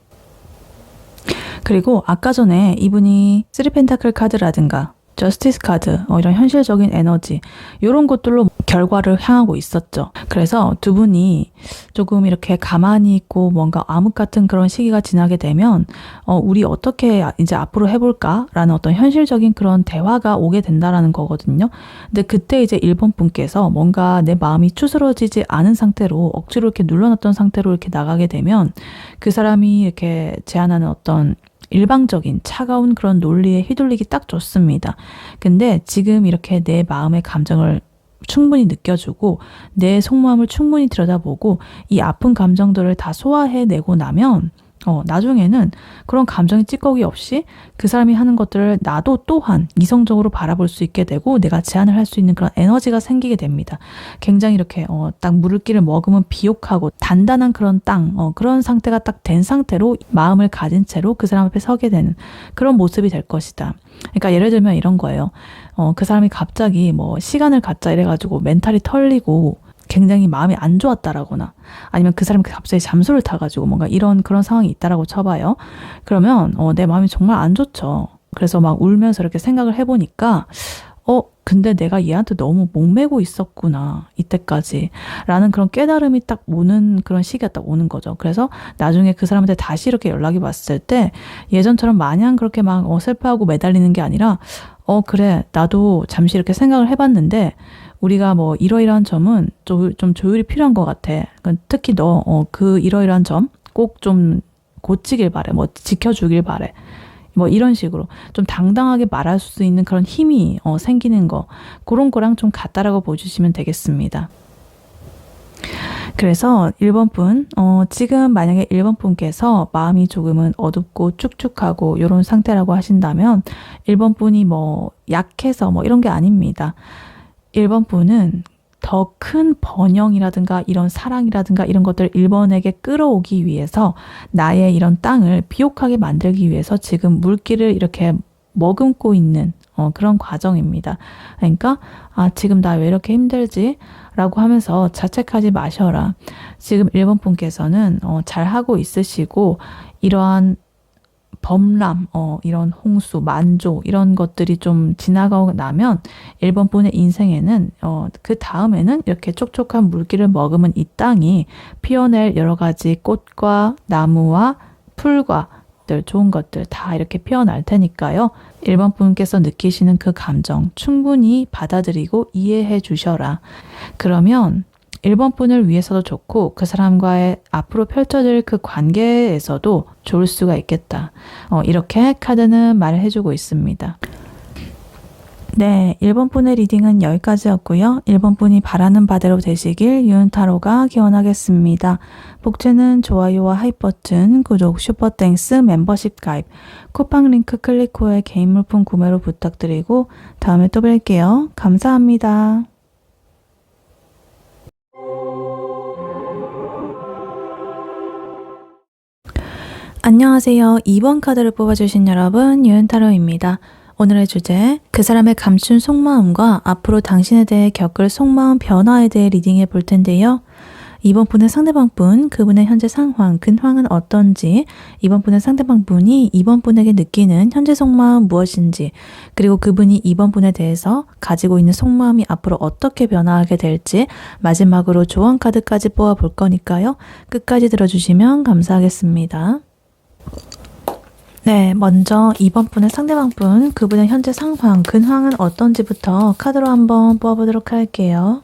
그리고 아까 전에 이분이 3펜타클 카드라든가 저스티스 카드, 이런 현실적인 에너지, 이런 것들로 결과를 향하고 있었죠. 그래서 두 분이 조금 이렇게 가만히 있고 뭔가 암흑 같은 그런 시기가 지나게 되면 우리 어떻게 이제 앞으로 해볼까라는 어떤 현실적인 그런 대화가 오게 된다라는 거거든요. 근데 그때 이제 1번 분께서 뭔가 내 마음이 추스러지지 않은 상태로 억지로 이렇게 눌러놨던 상태로 이렇게 나가게 되면 그 사람이 이렇게 제안하는 어떤 일방적인 차가운 그런 논리에 휘둘리기 딱 좋습니다. 근데 지금 이렇게 내 마음의 감정을 충분히 느껴주고 내 속마음을 충분히 들여다보고 이 아픈 감정들을 다 소화해내고 나면 나중에는 그런 감정의 찌꺼기 없이 그 사람이 하는 것들을 나도 또한 이성적으로 바라볼 수 있게 되고 내가 제안을 할 수 있는 그런 에너지가 생기게 됩니다. 굉장히 이렇게 딱 물기를 머금은 비옥하고 단단한 그런 땅, 그런 상태가 딱 된 상태로 마음을 가진 채로 그 사람 앞에 서게 되는 그런 모습이 될 것이다. 그러니까 예를 들면 이런 거예요. 그 사람이 갑자기 뭐 시간을 갖자 이래가지고 멘탈이 털리고 굉장히 마음이 안 좋았다라거나 아니면 그 사람이 갑자기 잠수를 타가지고 뭔가 이런 그런 상황이 있다라고 쳐봐요. 그러면 내 마음이 정말 안 좋죠. 그래서 막 울면서 이렇게 생각을 해보니까 근데 내가 얘한테 너무 목매고 있었구나 이때까지 라는 그런 깨달음이 딱 오는 그런 시기가 딱 오는 거죠. 그래서 나중에 그 사람한테 다시 이렇게 연락이 왔을 때 예전처럼 마냥 그렇게 막 슬퍼하고 매달리는 게 아니라 그래 나도 잠시 이렇게 생각을 해봤는데 우리가 뭐 이러이러한 점은 좀 조율이 필요한 것 같아. 특히 너 그 이러이러한 점 꼭 좀 고치길 바래. 뭐 지켜주길 바래. 뭐 이런 식으로 좀 당당하게 말할 수 있는 그런 힘이 생기는 거 그런 거랑 좀 같다라고 보여주시면 되겠습니다. 그래서 1번 분, 지금 만약에 1번 분께서 마음이 조금은 어둡고 축축하고 이런 상태라고 하신다면 1번 분이 뭐 약해서 뭐 이런 게 아닙니다. 1번 분은 더 큰 번영이라든가 이런 사랑이라든가 이런 것들을 1번에게 끌어오기 위해서 나의 이런 땅을 비옥하게 만들기 위해서 지금 물기를 이렇게 머금고 있는 그런 과정입니다. 그러니까 지금 나 왜 이렇게 힘들지? 라고 하면서 자책하지 마셔라. 지금 1번 분께서는 잘하고 있으시고 이러한 범람, 이런 홍수, 만조 이런 것들이 좀 지나가고 나면 1번 분의 인생에는 그 다음에는 이렇게 촉촉한 물기를 머금은 이 땅이 피어낼 여러 가지 꽃과 나무와 풀과 좋은 것들 다 이렇게 피어날 테니까요. 1번 분께서 느끼시는 그 감정 충분히 받아들이고 이해해 주셔라. 그러면 1번 분을 위해서도 좋고 그 사람과의 앞으로 펼쳐질 그 관계에서도 좋을 수가 있겠다. 이렇게 카드는 말을 해주고 있습니다. 네, 1번 분의 리딩은 여기까지였고요. 1번 분이 바라는 바대로 되시길 유은타로가 기원하겠습니다. 복제는 좋아요와 하이 버튼, 구독, 슈퍼땡스, 멤버십 가입, 쿠팡 링크 클릭 후에 개인 물품 구매로 부탁드리고 다음에 또 뵐게요. 감사합니다. 안녕하세요. 2번 카드를 뽑아주신 여러분, 유은타로입니다. 오늘의 주제, 그 사람의 감춘 속마음과 앞으로 당신에 대해 겪을 속마음 변화에 대해 리딩해 볼 텐데요. 이번 분의 상대방 분, 그분의 현재 상황, 근황은 어떤지, 이번 분의 상대방 분이 이번 분에게 느끼는 현재 속마음 무엇인지, 그리고 그분이 이번 분에 대해서 가지고 있는 속마음이 앞으로 어떻게 변화하게 될지 마지막으로 조언 카드까지 뽑아 볼 거니까요. 끝까지 들어주시면 감사하겠습니다. 네, 먼저 2번 분의 상대방 분, 그분의 현재 상황, 근황은 어떤지부터 카드로 한번 뽑아보도록 할게요.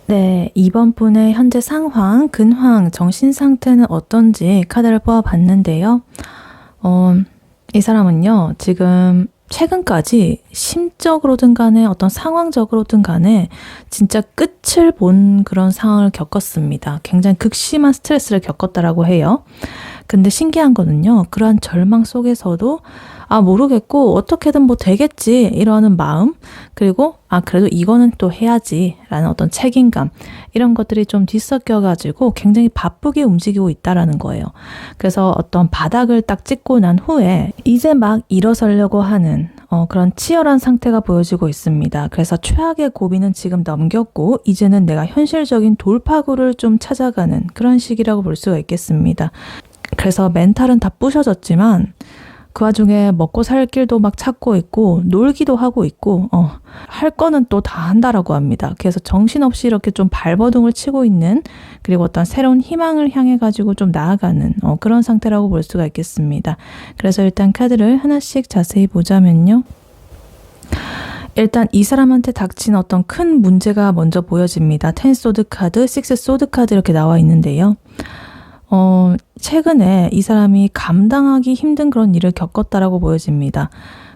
네, 2번 분의 현재 상황, 근황, 정신 상태는 어떤지 카드를 뽑아봤는데요. 이 사람은요, 지금 최근까지 심적으로든 간에 어떤 상황적으로든 간에 진짜 끝을 본 그런 상황을 겪었습니다. 굉장히 극심한 스트레스를 겪었다라고 해요. 근데 신기한 거는요, 그러한 절망 속에서도 아, 모르겠고 어떻게든 뭐 되겠지 이러는 마음, 그리고 아, 그래도 이거는 또 해야지 라는 어떤 책임감, 이런 것들이 좀 뒤섞여 가지고 굉장히 바쁘게 움직이고 있다라는 거예요. 그래서 어떤 바닥을 딱 찍고 난 후에 이제 막 일어서려고 하는 그런 치열한 상태가 보여지고 있습니다. 그래서 최악의 고비는 지금 넘겼고 이제는 내가 현실적인 돌파구를 좀 찾아가는 그런 시기라고 볼 수가 있겠습니다. 그래서 멘탈은 다 부셔졌지만 그 와중에 먹고 살 길도 막 찾고 있고 놀기도 하고 있고 할 거는 또 다 한다라고 합니다. 그래서 정신없이 이렇게 좀 발버둥을 치고 있는, 그리고 어떤 새로운 희망을 향해 가지고 좀 나아가는 그런 상태라고 볼 수가 있겠습니다. 그래서 일단 카드를 하나씩 자세히 보자면요. 일단 이 사람한테 닥친 어떤 큰 문제가 먼저 보여집니다. 10 소드 카드, 6 소드 카드 이렇게 나와 있는데요. 최근에 이 사람이 감당하기 힘든 그런 일을 겪었다라고 보여집니다.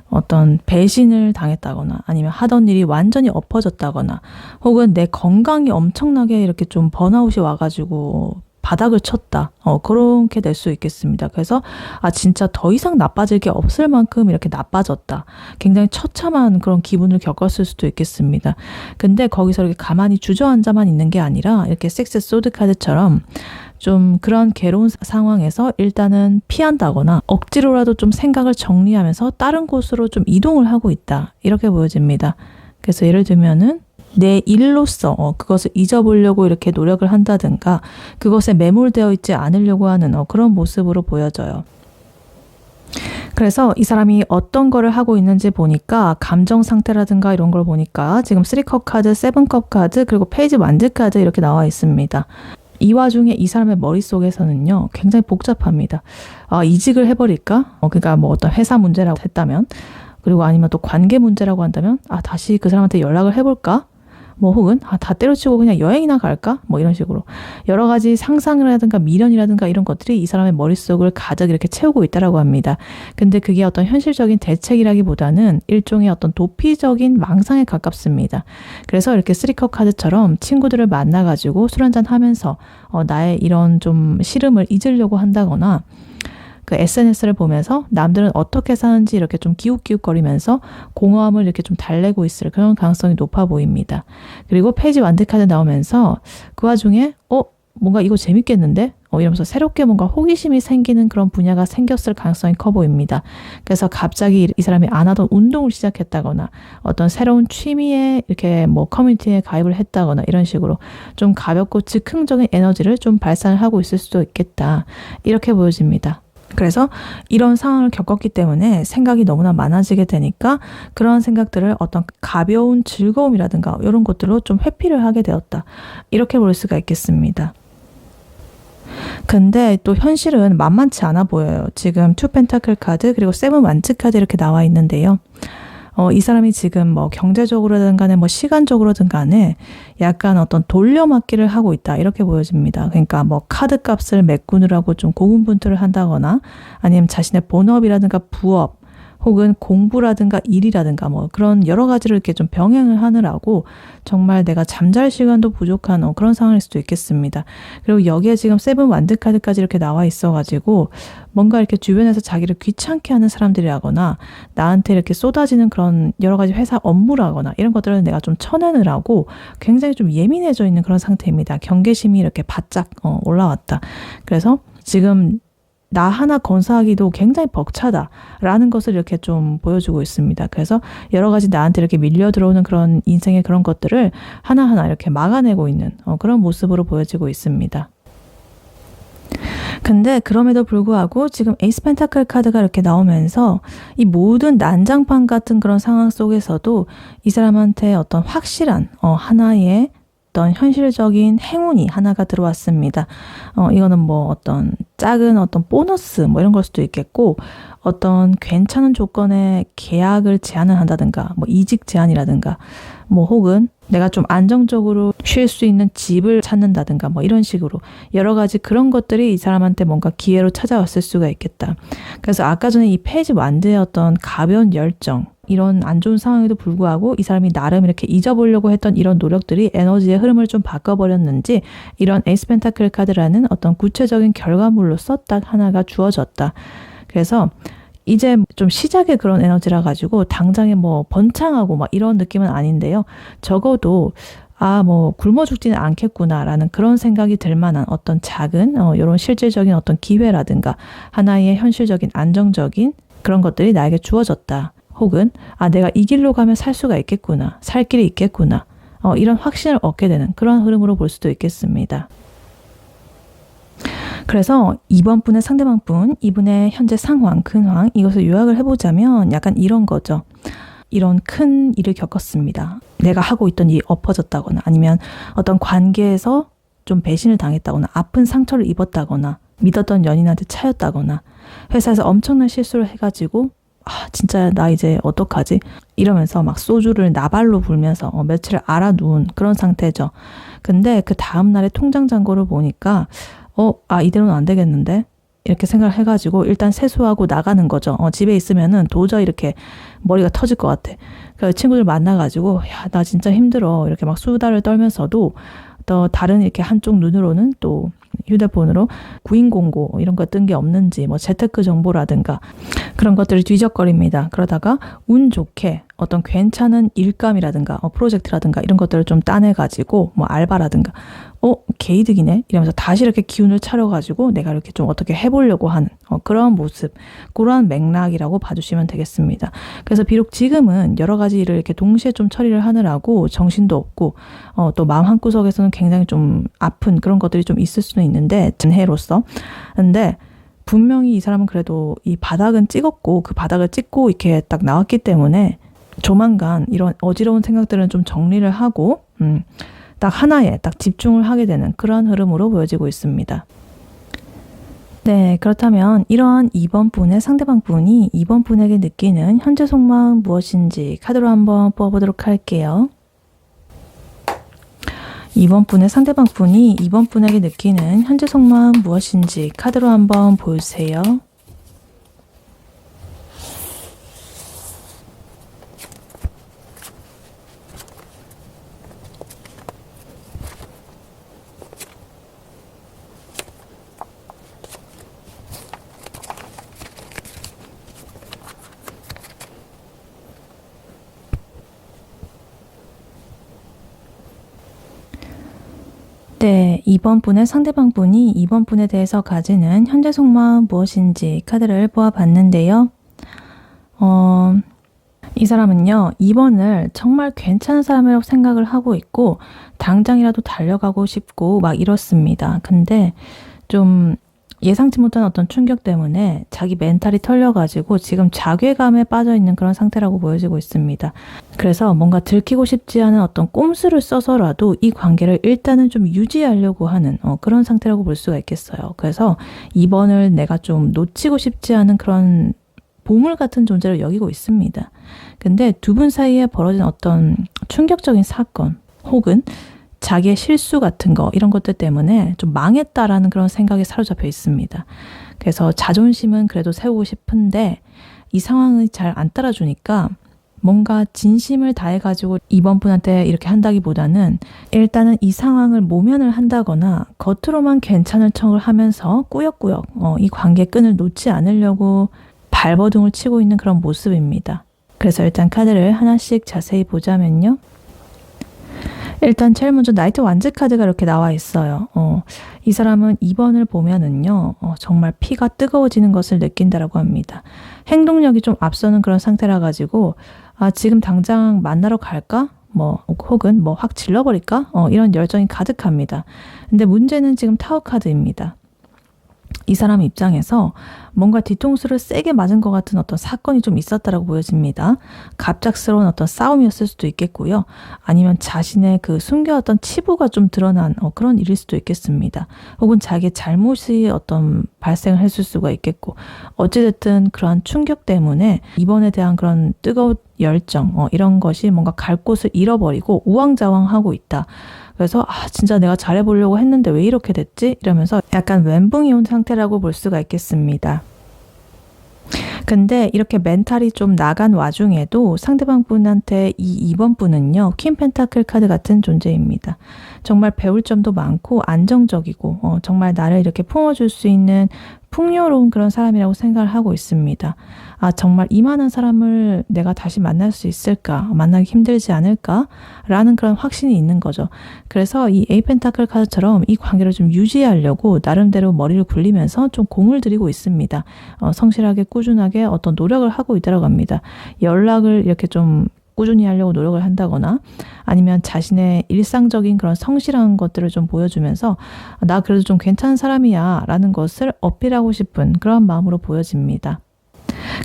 어떤 배신을 당했다거나 아니면 하던 일이 완전히 엎어졌다거나 혹은 내 건강이 엄청나게 이렇게 좀 번아웃이 와가지고 바닥을 쳤다. 그렇게 될 수 있겠습니다. 그래서 아, 진짜 더 이상 나빠질 게 없을 만큼 이렇게 나빠졌다. 굉장히 처참한 그런 기분을 겪었을 수도 있겠습니다. 근데 거기서 이렇게 가만히 주저앉아만 있는 게 아니라 이렇게 6 소드 카드처럼 좀 그런 괴로운 상황에서 일단은 피한다거나 억지로라도 좀 생각을 정리하면서 다른 곳으로 좀 이동을 하고 있다. 이렇게 보여집니다. 그래서 예를 들면은 내 일로서 그것을 잊어보려고 이렇게 노력을 한다든가 그것에 매몰되어 있지 않으려고 하는 그런 모습으로 보여져요. 그래서 이 사람이 어떤 거를 하고 있는지 보니까 감정 상태라든가 이런 걸 보니까 지금 3컵 카드, 7컵 카드, 그리고 페이지 완즈 카드 이렇게 나와 있습니다. 이 와중에 이 사람의 머릿속에서는요, 굉장히 복잡합니다. 아, 이직을 해버릴까? 그러니까 뭐 어떤 회사 문제라고 했다면, 그리고 아니면 또 관계 문제라고 한다면, 아, 다시 그 사람한테 연락을 해볼까? 뭐 혹은 다 때려치고 그냥 여행이나 갈까? 뭐 이런 식으로 여러 가지 상상이라든가 미련이라든가 이런 것들이 이 사람의 머릿속을 가득 이렇게 채우고 있다라고 합니다. 근데 그게 어떤 현실적인 대책이라기보다는 일종의 어떤 도피적인 망상에 가깝습니다. 그래서 이렇게 3컵 카드처럼 친구들을 만나가지고 술 한잔 하면서 나의 이런 좀 시름을 잊으려고 한다거나 그 SNS를 보면서 남들은 어떻게 사는지 이렇게 좀 기웃기웃거리면서 공허함을 이렇게 좀 달래고 있을 그런 가능성이 높아 보입니다. 그리고 페이지 완드 카드 나오면서 그 와중에 뭔가 이거 재밌겠는데? 이러면서 새롭게 뭔가 호기심이 생기는 그런 분야가 생겼을 가능성이 커 보입니다. 그래서 갑자기 이 사람이 안 하던 운동을 시작했다거나 어떤 새로운 취미에 이렇게 뭐 커뮤니티에 가입을 했다거나 이런 식으로 좀 가볍고 즉흥적인 에너지를 좀 발산을 하고 있을 수도 있겠다. 이렇게 보여집니다. 그래서 이런 상황을 겪었기 때문에 생각이 너무나 많아지게 되니까 그런 생각들을 어떤 가벼운 즐거움이라든가 이런 것들로 좀 회피를 하게 되었다. 이렇게 볼 수가 있겠습니다. 근데 또 현실은 만만치 않아 보여요. 지금 2 펜타클 카드 그리고 7 완즈 카드 이렇게 나와 있는데요. 이 사람이 지금 뭐 경제적으로든 간에 뭐 시간적으로든 간에 약간 어떤 돌려막기를 하고 있다 이렇게 보여집니다. 그러니까 뭐 카드 값을 메꾸느라고 좀 고군분투를 한다거나 아니면 자신의 본업이라든가 부업 혹은 공부라든가 일이라든가 뭐 그런 여러 가지를 이렇게 좀 병행을 하느라고 정말 내가 잠잘 시간도 부족한 그런 상황일 수도 있겠습니다. 그리고 여기에 지금 7 완드 카드까지 이렇게 나와 있어가지고 뭔가 이렇게 주변에서 자기를 귀찮게 하는 사람들이라거나 나한테 이렇게 쏟아지는 그런 여러 가지 회사 업무라거나 이런 것들을 내가 좀 쳐내느라고 굉장히 좀 예민해져 있는 그런 상태입니다. 경계심이 이렇게 바짝 올라왔다. 그래서 지금 나 하나 건사하기도 굉장히 벅차다라는 것을 이렇게 좀 보여주고 있습니다. 그래서 여러 가지 나한테 이렇게 밀려 들어오는 그런 인생의 그런 것들을 하나하나 이렇게 막아내고 있는 그런 모습으로 보여지고 있습니다. 근데 그럼에도 불구하고 지금 에이스 펜타클 카드가 이렇게 나오면서 이 모든 난장판 같은 그런 상황 속에서도 이 사람한테 어떤 확실한 하나의 어떤 현실적인 행운이 하나가 들어왔습니다. 이거는 뭐 어떤 작은 어떤 보너스 뭐 이런 걸 수도 있겠고 어떤 괜찮은 조건의 계약을 제안을 한다든가 뭐 이직 제안이라든가 뭐 혹은 내가 좀 안정적으로 쉴 수 있는 집을 찾는다든가 뭐 이런 식으로 여러 가지 그런 것들이 이 사람한테 뭔가 기회로 찾아왔을 수가 있겠다. 그래서 아까 전에 이 페이지 완드의 어떤 가벼운 열정 이런 안 좋은 상황에도 불구하고 이 사람이 나름 이렇게 잊어보려고 했던 이런 노력들이 에너지의 흐름을 좀 바꿔버렸는지 이런 에이스 펜타클 카드라는 어떤 구체적인 결과물로서 딱 하나가 주어졌다. 그래서 이제 좀 시작의 그런 에너지라 가지고 당장에 뭐 번창하고 막 이런 느낌은 아닌데요. 적어도 뭐 굶어 죽지는 않겠구나라는 그런 생각이 들 만한 어떤 작은 이런 실질적인 어떤 기회라든가 하나의 현실적인 안정적인 그런 것들이 나에게 주어졌다. 혹은 내가 이 길로 가면 살 수가 있겠구나. 살 길이 있겠구나. 이런 확신을 얻게 되는 그런 흐름으로 볼 수도 있겠습니다. 그래서 2번 분의 상대방 분, 이분의 현재 상황, 근황 이것을 요약을 해보자면 약간 이런 거죠. 이런 큰 일을 겪었습니다. 내가 하고 있던 일이 엎어졌다거나 아니면 어떤 관계에서 좀 배신을 당했다거나 아픈 상처를 입었다거나 믿었던 연인한테 차였다거나 회사에서 엄청난 실수를 해가지고 진짜 나 이제 어떡하지? 이러면서 막 소주를 나발로 불면서 며칠을 알아누운 그런 상태죠. 근데 그 다음날에 통장 잔고를 보니까 이대로는 안 되겠는데? 이렇게 생각을 해가지고 일단 세수하고 나가는 거죠. 집에 있으면은 도저히 이렇게 머리가 터질 것 같아. 그래서 친구들 만나가지고 나 진짜 힘들어. 이렇게 막 수다를 떨면서도 또 다른 이렇게 한쪽 눈으로는 또 휴대폰으로 구인 공고 이런 거 뜬 게 없는지 뭐 재테크 정보라든가 그런 것들을 뒤적거립니다. 그러다가 운 좋게 어떤 괜찮은 일감이라든가 프로젝트라든가 이런 것들을 좀 따내가지고 뭐 알바라든가 개이득이네 이러면서 다시 이렇게 기운을 차려가지고 내가 이렇게 좀 어떻게 해보려고 하는 그런 모습, 그런 맥락이라고 봐주시면 되겠습니다. 그래서 비록 지금은 여러 가지 일을 이렇게 동시에 좀 처리를 하느라고 정신도 없고 또 마음 한구석에서는 굉장히 좀 아픈 그런 것들이 좀 있을 수는 있는데 전해로서 근데 분명히 이 사람은 그래도 이 바닥은 찍었고 그 바닥을 찍고 이렇게 딱 나왔기 때문에 조만간 이런 어지러운 생각들은 좀 정리를 하고 딱 하나에 딱 집중을 하게 되는 그런 흐름으로 보여지고 있습니다. 네, 그렇다면 이러한 2번 분의 상대방 분이 2번 분에게 느끼는 현재 속마음 무엇인지 카드로 한번 뽑아보도록 할게요. 2번 분의 상대방 분이 2번 분에게 느끼는 현재 속마음 무엇인지 카드로 한번 보여주세요. 네, 2번 분의 상대방 분이 2번 분에 대해서 가지는 현재 속마음 무엇인지 카드를 뽑아봤는데요. 이 사람은요, 2번을 정말 괜찮은 사람이라고 생각을 하고 있고 당장이라도 달려가고 싶고 막 이렇습니다. 근데 좀 예상치 못한 어떤 충격 때문에 자기 멘탈이 털려가지고 지금 자괴감에 빠져있는 그런 상태라고 보여지고 있습니다. 그래서 뭔가 들키고 싶지 않은 어떤 꼼수를 써서라도 이 관계를 일단은 좀 유지하려고 하는 그런 상태라고 볼 수가 있겠어요. 그래서 2번을 내가 좀 놓치고 싶지 않은 그런 보물 같은 존재로 여기고 있습니다. 근데 두 분 사이에 벌어진 어떤 충격적인 사건 혹은 자기의 실수 같은 거 이런 것들 때문에 좀 망했다라는 그런 생각에 사로잡혀 있습니다. 그래서 자존심은 그래도 세우고 싶은데 이 상황이 잘 안 따라주니까 뭔가 진심을 다해가지고 2번 분한테 이렇게 한다기보다는 일단은 이 상황을 모면을 한다거나 겉으로만 괜찮을 척을 하면서 꾸역꾸역 이 관계 끈을 놓지 않으려고 발버둥을 치고 있는 그런 모습입니다. 그래서 일단 카드를 하나씩 자세히 보자면요. 일단 제일 먼저 나이트 완즈 카드가 이렇게 나와 있어요. 이 사람은 2번을 보면은요, 정말 피가 뜨거워지는 것을 느낀다라고 합니다. 행동력이 좀 앞서는 그런 상태라 가지고, 지금 당장 만나러 갈까? 혹은 확 질러버릴까? 이런 열정이 가득합니다. 근데 문제는 지금 타워 카드입니다. 이 사람 입장에서 뭔가 뒤통수를 세게 맞은 것 같은 어떤 사건이 좀 있었다라고 보여집니다. 갑작스러운 어떤 싸움이었을 수도 있겠고요. 아니면 자신의 그 숨겨왔던 치부가 좀 드러난 그런 일일 수도 있겠습니다. 혹은 자기의 잘못이 어떤 발생을 했을 수가 있겠고 어찌됐든 그러한 충격 때문에 이번에 대한 그런 뜨거운 열정 이런 것이 뭔가 갈 곳을 잃어버리고 우왕좌왕하고 있다. 그래서 진짜 내가 잘해보려고 했는데 왜 이렇게 됐지? 이러면서 약간 멘붕이 온 상태라고 볼 수가 있겠습니다. 근데 이렇게 멘탈이 좀 나간 와중에도 상대방 분한테 이 2번 분은요. 퀸 펜타클 카드 같은 존재입니다. 정말 배울 점도 많고 안정적이고 정말 나를 이렇게 품어줄 수 있는 풍요로운 그런 사람이라고 생각을 하고 있습니다. 아, 정말 이만한 사람을 내가 다시 만날 수 있을까? 만나기 힘들지 않을까? 라는 그런 확신이 있는 거죠. 그래서 이 에이펜타클 카드처럼 이 관계를 좀 유지하려고 나름대로 머리를 굴리면서 좀 공을 들이고 있습니다. 성실하게 꾸준하게 어떤 노력을 하고 있다고 합니다. 연락을 이렇게 좀 꾸준히 하려고 노력을 한다거나 아니면 자신의 일상적인 그런 성실한 것들을 좀 보여주면서 나 그래도 좀 괜찮은 사람이야 라는 것을 어필하고 싶은 그런 마음으로 보여집니다.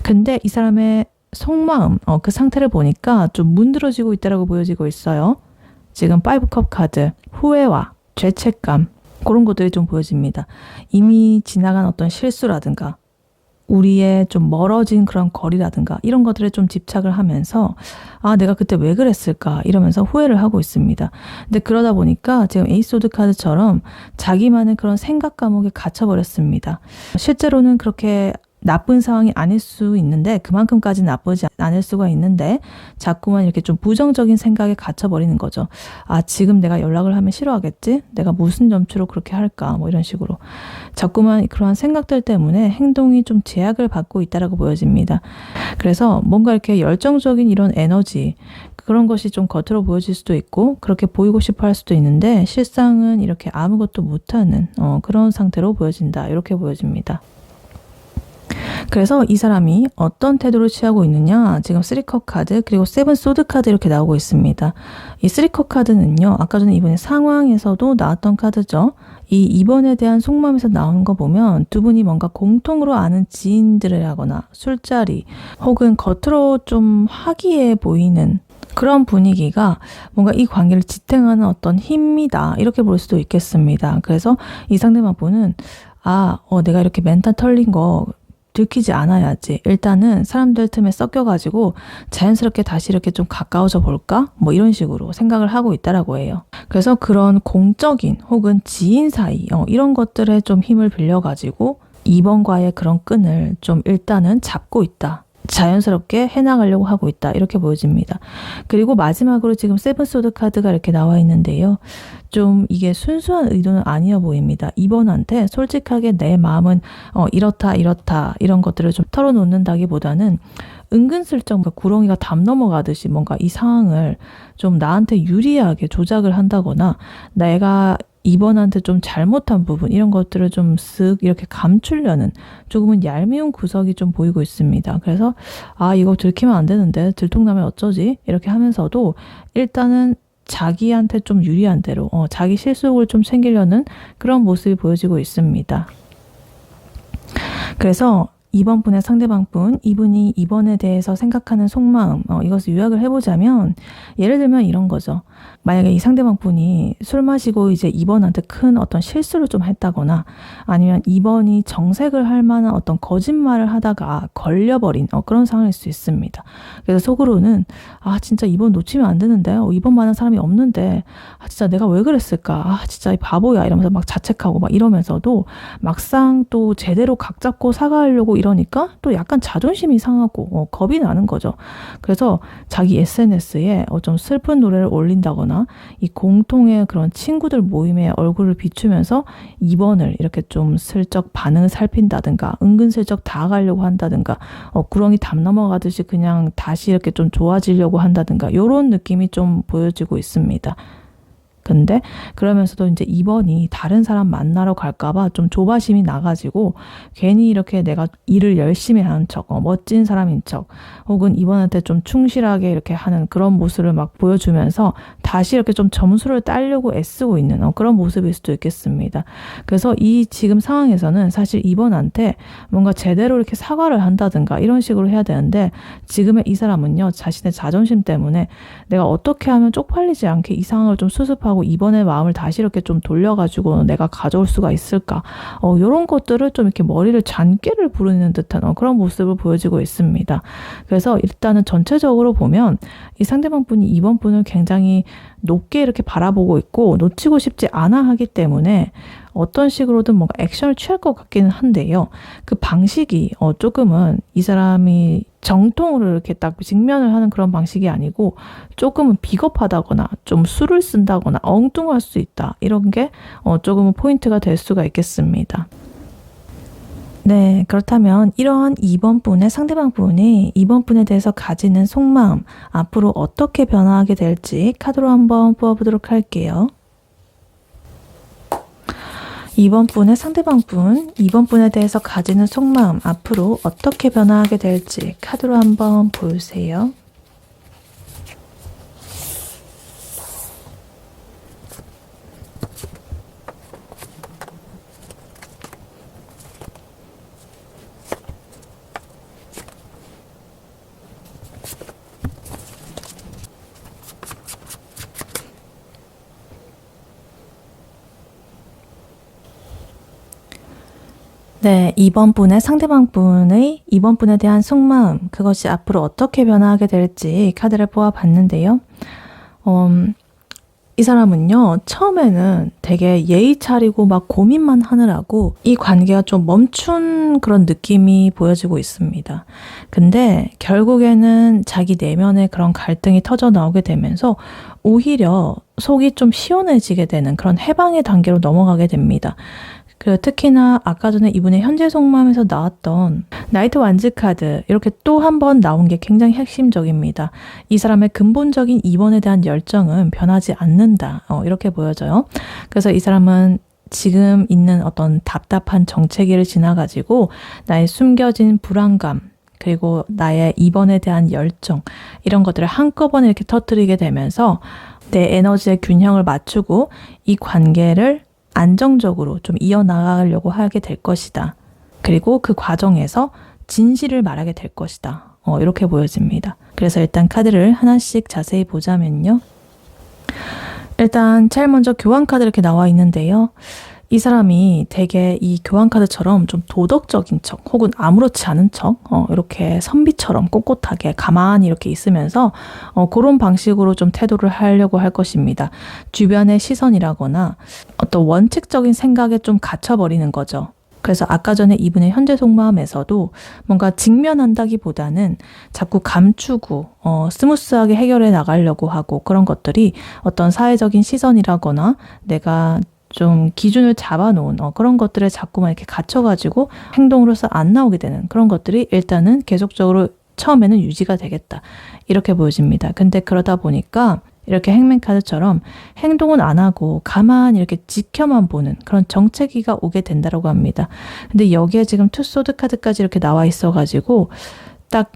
근데 이 사람의 속마음, 그 상태를 보니까 좀 문드러지고 있다고 보여지고 있어요. 지금 5컵 카드, 후회와 죄책감 그런 것들이 좀 보여집니다. 이미 지나간 어떤 실수라든가 우리의 좀 멀어진 그런 거리라든가 이런 것들에 좀 집착을 하면서 아, 내가 그때 왜 그랬을까 이러면서 후회를 하고 있습니다. 근데 그러다 보니까 지금 에이스 오드 카드처럼 자기만의 그런 생각 감옥에 갇혀버렸습니다. 실제로는 그렇게 나쁜 상황이 아닐 수 있는데 그만큼까지 나쁘지 않을 수가 있는데 자꾸만 이렇게 좀 부정적인 생각에 갇혀버리는 거죠. 아, 지금 내가 연락을 하면 싫어하겠지? 내가 무슨 점수로 그렇게 할까? 뭐 이런 식으로 자꾸만 그러한 생각들 때문에 행동이 좀 제약을 받고 있다라고 보여집니다. 그래서 뭔가 이렇게 열정적인 이런 에너지 그런 것이 좀 겉으로 보여질 수도 있고 그렇게 보이고 싶어 할 수도 있는데 실상은 이렇게 아무것도 못하는 그런 상태로 보여진다. 이렇게 보여집니다. 그래서 이 사람이 어떤 태도를 취하고 있느냐 지금 3컵 카드 그리고 7 소드 카드 이렇게 나오고 있습니다. 이 3컵 카드는요 아까 전에 이번에 상황에서도 나왔던 카드죠. 이 2번에 대한 속마음에서 나오는 거 보면 두 분이 뭔가 공통으로 아는 지인들이라거나 술자리 혹은 겉으로 좀 화기애애 보이는 그런 분위기가 뭔가 이 관계를 지탱하는 어떤 힘이다 이렇게 볼 수도 있겠습니다. 그래서 이 상대방 분은 내가 이렇게 멘탈 털린 거 들키지 않아야지. 일단은 사람들 틈에 섞여가지고 자연스럽게 다시 이렇게 좀 가까워져 볼까? 뭐 이런 식으로 생각을 하고 있다라고 해요. 그래서 그런 공적인 혹은 지인 사이 이런 것들에 좀 힘을 빌려가지고 2번과의 그런 끈을 좀 일단은 잡고 있다. 자연스럽게 해나가려고 하고 있다. 이렇게 보여집니다. 그리고 마지막으로 지금 7 소드 카드가 이렇게 나와 있는데요. 좀 이게 순수한 의도는 아니어 보입니다. 2번한테 솔직하게 내 마음은 이렇다 이런 것들을 좀 털어놓는다기보다는 은근슬쩍 구렁이가 담 넘어가듯이 뭔가 이 상황을 좀 나한테 유리하게 조작을 한다거나 내가 2번한테 좀 잘못한 부분 이런 것들을 좀 쓱 이렇게 감추려는 조금은 얄미운 구석이 좀 보이고 있습니다. 그래서 이거 들키면 안 되는데 들통나면 어쩌지? 이렇게 하면서도 일단은 자기한테 좀 유리한 대로 자기 실속을 좀 챙기려는 그런 모습이 보여지고 있습니다. 그래서 2번 분의 상대방 분, 이분이 2번에 대해서 생각하는 속마음, 이것을 요약을 해보자면 예를 들면 이런 거죠. 만약에 이 상대방 분이 술 마시고 이제 2번한테 큰 어떤 실수를 좀 했다거나 아니면 2번이 정색을 할 만한 어떤 거짓말을 하다가 걸려버린 그런 상황일 수 있습니다. 그래서 속으로는 진짜 2번 놓치면 안 되는데 2번만한 사람이 없는데 진짜 내가 왜 그랬을까? 진짜 이 바보야 이러면서 막 자책하고 막 이러면서도 막상 또 제대로 각 잡고 사과하려고 이러니까 또 약간 자존심이 상하고 겁이 나는 거죠. 그래서 자기 SNS에 좀 슬픈 노래를 올린다거나 이 공통의 그런 친구들 모임에 얼굴을 비추면서 2번을 이렇게 좀 슬쩍 반응을 살핀다든가 은근슬쩍 다가가려고 한다든가 구렁이 담 넘어가듯이 그냥 다시 이렇게 좀 좋아지려고 한다든가 이런 느낌이 좀 보여지고 있습니다. 근데 그러면서도 이제 2번이 다른 사람 만나러 갈까봐 좀 조바심이 나가지고 괜히 이렇게 내가 일을 열심히 하는 척, 멋진 사람인 척, 혹은 2번한테 좀 충실하게 이렇게 하는 그런 모습을 막 보여주면서 다시 이렇게 좀 점수를 따려고 애쓰고 있는 그런 모습일 수도 있겠습니다. 그래서 이 지금 상황에서는 사실 2번한테 뭔가 제대로 이렇게 사과를 한다든가 이런 식으로 해야 되는데 지금의 이 사람은요, 자신의 자존심 때문에 내가 어떻게 하면 쪽팔리지 않게 이 상황을 좀 수습하고 이번에 마음을 다시 이렇게 좀 돌려가지고 내가 가져올 수가 있을까? 이런 것들을 좀 이렇게 머리를 잔꾀를 부르는 듯한 그런 모습을 보여지고 있습니다. 그래서 일단은 전체적으로 보면 이 상대방 분이 이번 분을 굉장히 높게 이렇게 바라보고 있고 놓치고 싶지 않아 하기 때문에 어떤 식으로든 뭔가 액션을 취할 것 같기는 한데요. 그 방식이 조금은 이 사람이 정통으로 이렇게 딱 직면을 하는 그런 방식이 아니고 조금은 비겁하다거나 좀 수를 쓴다거나 엉뚱할 수 있다. 이런 게 조금은 포인트가 될 수가 있겠습니다. 네, 그렇다면 이런 2번 분의 상대방 분이 2번 분에 대해서 가지는 속마음, 앞으로 어떻게 변화하게 될지 카드로 한번 뽑아보도록 할게요. 2번 분의 상대방 분, 2번 분에 대해서 가지는 속마음, 앞으로 어떻게 변화하게 될지 카드로 한번 보세요. 네, 2번 분의 상대방 분의 2번 분에 대한 속마음, 그것이 앞으로 어떻게 변화하게 될지 카드를 뽑아봤는데요. 이 사람은요, 처음에는 되게 예의 차리고 막 고민만 하느라고 이 관계가 좀 멈춘 그런 느낌이 보여지고 있습니다. 근데 결국에는 자기 내면의 그런 갈등이 터져 나오게 되면서 오히려 속이 좀 시원해지게 되는 그런 해방의 단계로 넘어가게 됩니다. 특히나 아까 전에 이분의 현재 속마음에서 나왔던 나이트 완즈 카드, 이렇게 또 한 번 나온 게 굉장히 핵심적입니다. 이 사람의 근본적인 2번에 대한 열정은 변하지 않는다. 이렇게 보여져요. 그래서 이 사람은 지금 있는 어떤 답답한 정체기를 지나가지고 나의 숨겨진 불안감, 그리고 나의 2번에 대한 열정, 이런 것들을 한꺼번에 이렇게 터뜨리게 되면서 내 에너지의 균형을 맞추고 이 관계를 안정적으로 좀 이어나가려고 하게 될 것이다. 그리고 그 과정에서 진실을 말하게 될 것이다. 이렇게 보여집니다. 그래서 일단 카드를 하나씩 자세히 보자면요. 일단 제일 먼저 교환 카드 이렇게 나와 있는데요. 이 사람이 되게 이 교환 카드처럼 좀 도덕적인 척 혹은 아무렇지 않은 척 이렇게 선비처럼 꼿꼿하게 가만히 이렇게 있으면서 그런 방식으로 좀 태도를 하려고 할 것입니다. 주변의 시선이라거나 어떤 원칙적인 생각에 좀 갇혀버리는 거죠. 그래서 아까 전에 이분의 현재 속마음에서도 뭔가 직면한다기보다는 자꾸 감추고 스무스하게 해결해 나가려고 하고, 그런 것들이 어떤 사회적인 시선이라거나 내가 좀 기준을 잡아놓은 그런 것들에 자꾸만 이렇게 갇혀가지고 행동으로서 안 나오게 되는 그런 것들이 일단은 계속적으로 처음에는 유지가 되겠다, 이렇게 보여집니다. 근데 그러다 보니까 이렇게 행맨카드처럼 행동은 안 하고 가만히 이렇게 지켜만 보는 그런 정체기가 오게 된다고 합니다. 근데 여기에 지금 투소드 카드까지 이렇게 나와 있어가지고 딱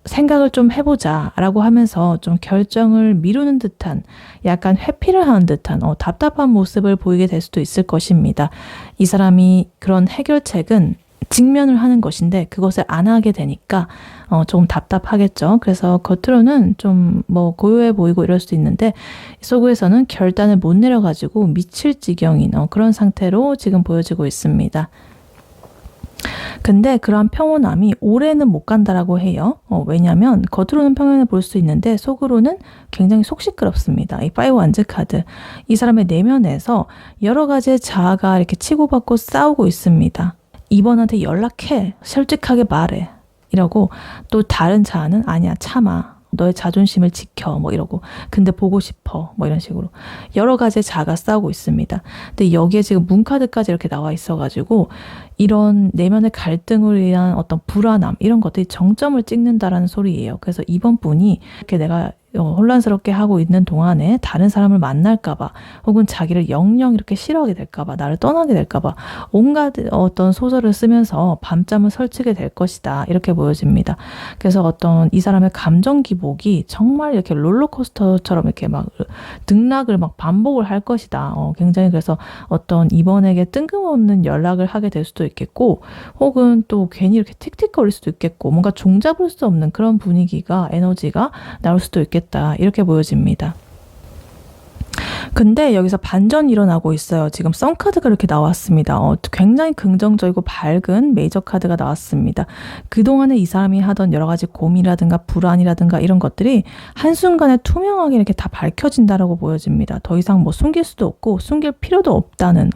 생각을 좀 해보자 라고 하면서 좀 결정을 미루는 듯한, 약간 회피를 하는 듯한 답답한 모습을 보이게 될 수도 있을 것입니다. 이 사람이 그런 해결책은 직면을 하는 것인데 그것을 안 하게 되니까 조금 답답하겠죠. 그래서 겉으로는 좀 뭐 고요해 보이고 이럴 수도 있는데 속에서는 결단을 못 내려가지고 미칠 지경인 그런 상태로 지금 보여지고 있습니다. 근데 그러한 평온함이 오래는 못 간다라고 해요. 왜냐하면 겉으로는 평온해 보일 수 있는데 속으로는 굉장히 속 시끄럽습니다. 이 파이브 완즈 카드, 이 사람의 내면에서 여러 가지의 자아가 이렇게 치고받고 싸우고 있습니다. 이번한테 연락해, 솔직하게 말해 이러고, 또 다른 자아는 아니야, 참아, 너의 자존심을 지켜 뭐 이러고, 근데 보고 싶어 뭐 이런 식으로 여러 가지의 자아가 싸우고 있습니다. 근데 여기에 지금 문카드까지 이렇게 나와 있어가지고 이런 내면의 갈등을 위한 어떤 불안함, 이런 것들이 정점을 찍는다라는 소리예요. 그래서 이번 분이 이렇게 내가 혼란스럽게 하고 있는 동안에 다른 사람을 만날까봐, 혹은 자기를 영영 이렇게 싫어하게 될까봐, 나를 떠나게 될까봐 온갖 어떤 소설을 쓰면서 밤잠을 설치게 될 것이다, 이렇게 보여집니다. 그래서 어떤 이 사람의 감정 기복이 정말 이렇게 롤러코스터처럼 이렇게 막 등락을 막 반복을 할 것이다. 굉장히, 그래서 어떤 이번에게 뜬금없는 연락을 하게 될 수도 있겠고, 혹은 또 괜히 이렇게 틱틱거릴 수도 있겠고, 뭔가 종잡을 수 없는 그런 분위기가, 에너지가 나올 수도 있겠다, 이렇게 보여집니다. 근데 여기서 반전이 일어나고 있어요. 지금 썬카드가 이렇게 나왔습니다. 굉장히 긍정적이고 밝은 메이저 카드가 나왔습니다. 그동안에 이 사람이 하던 여러 가지 고민이라든가 불안이라든가 이런 것들이 한순간에 투명하게 이렇게 다 밝혀진다라고 보여집니다. 더 이상 뭐 숨길 수도 없고 숨길 필요도 없다는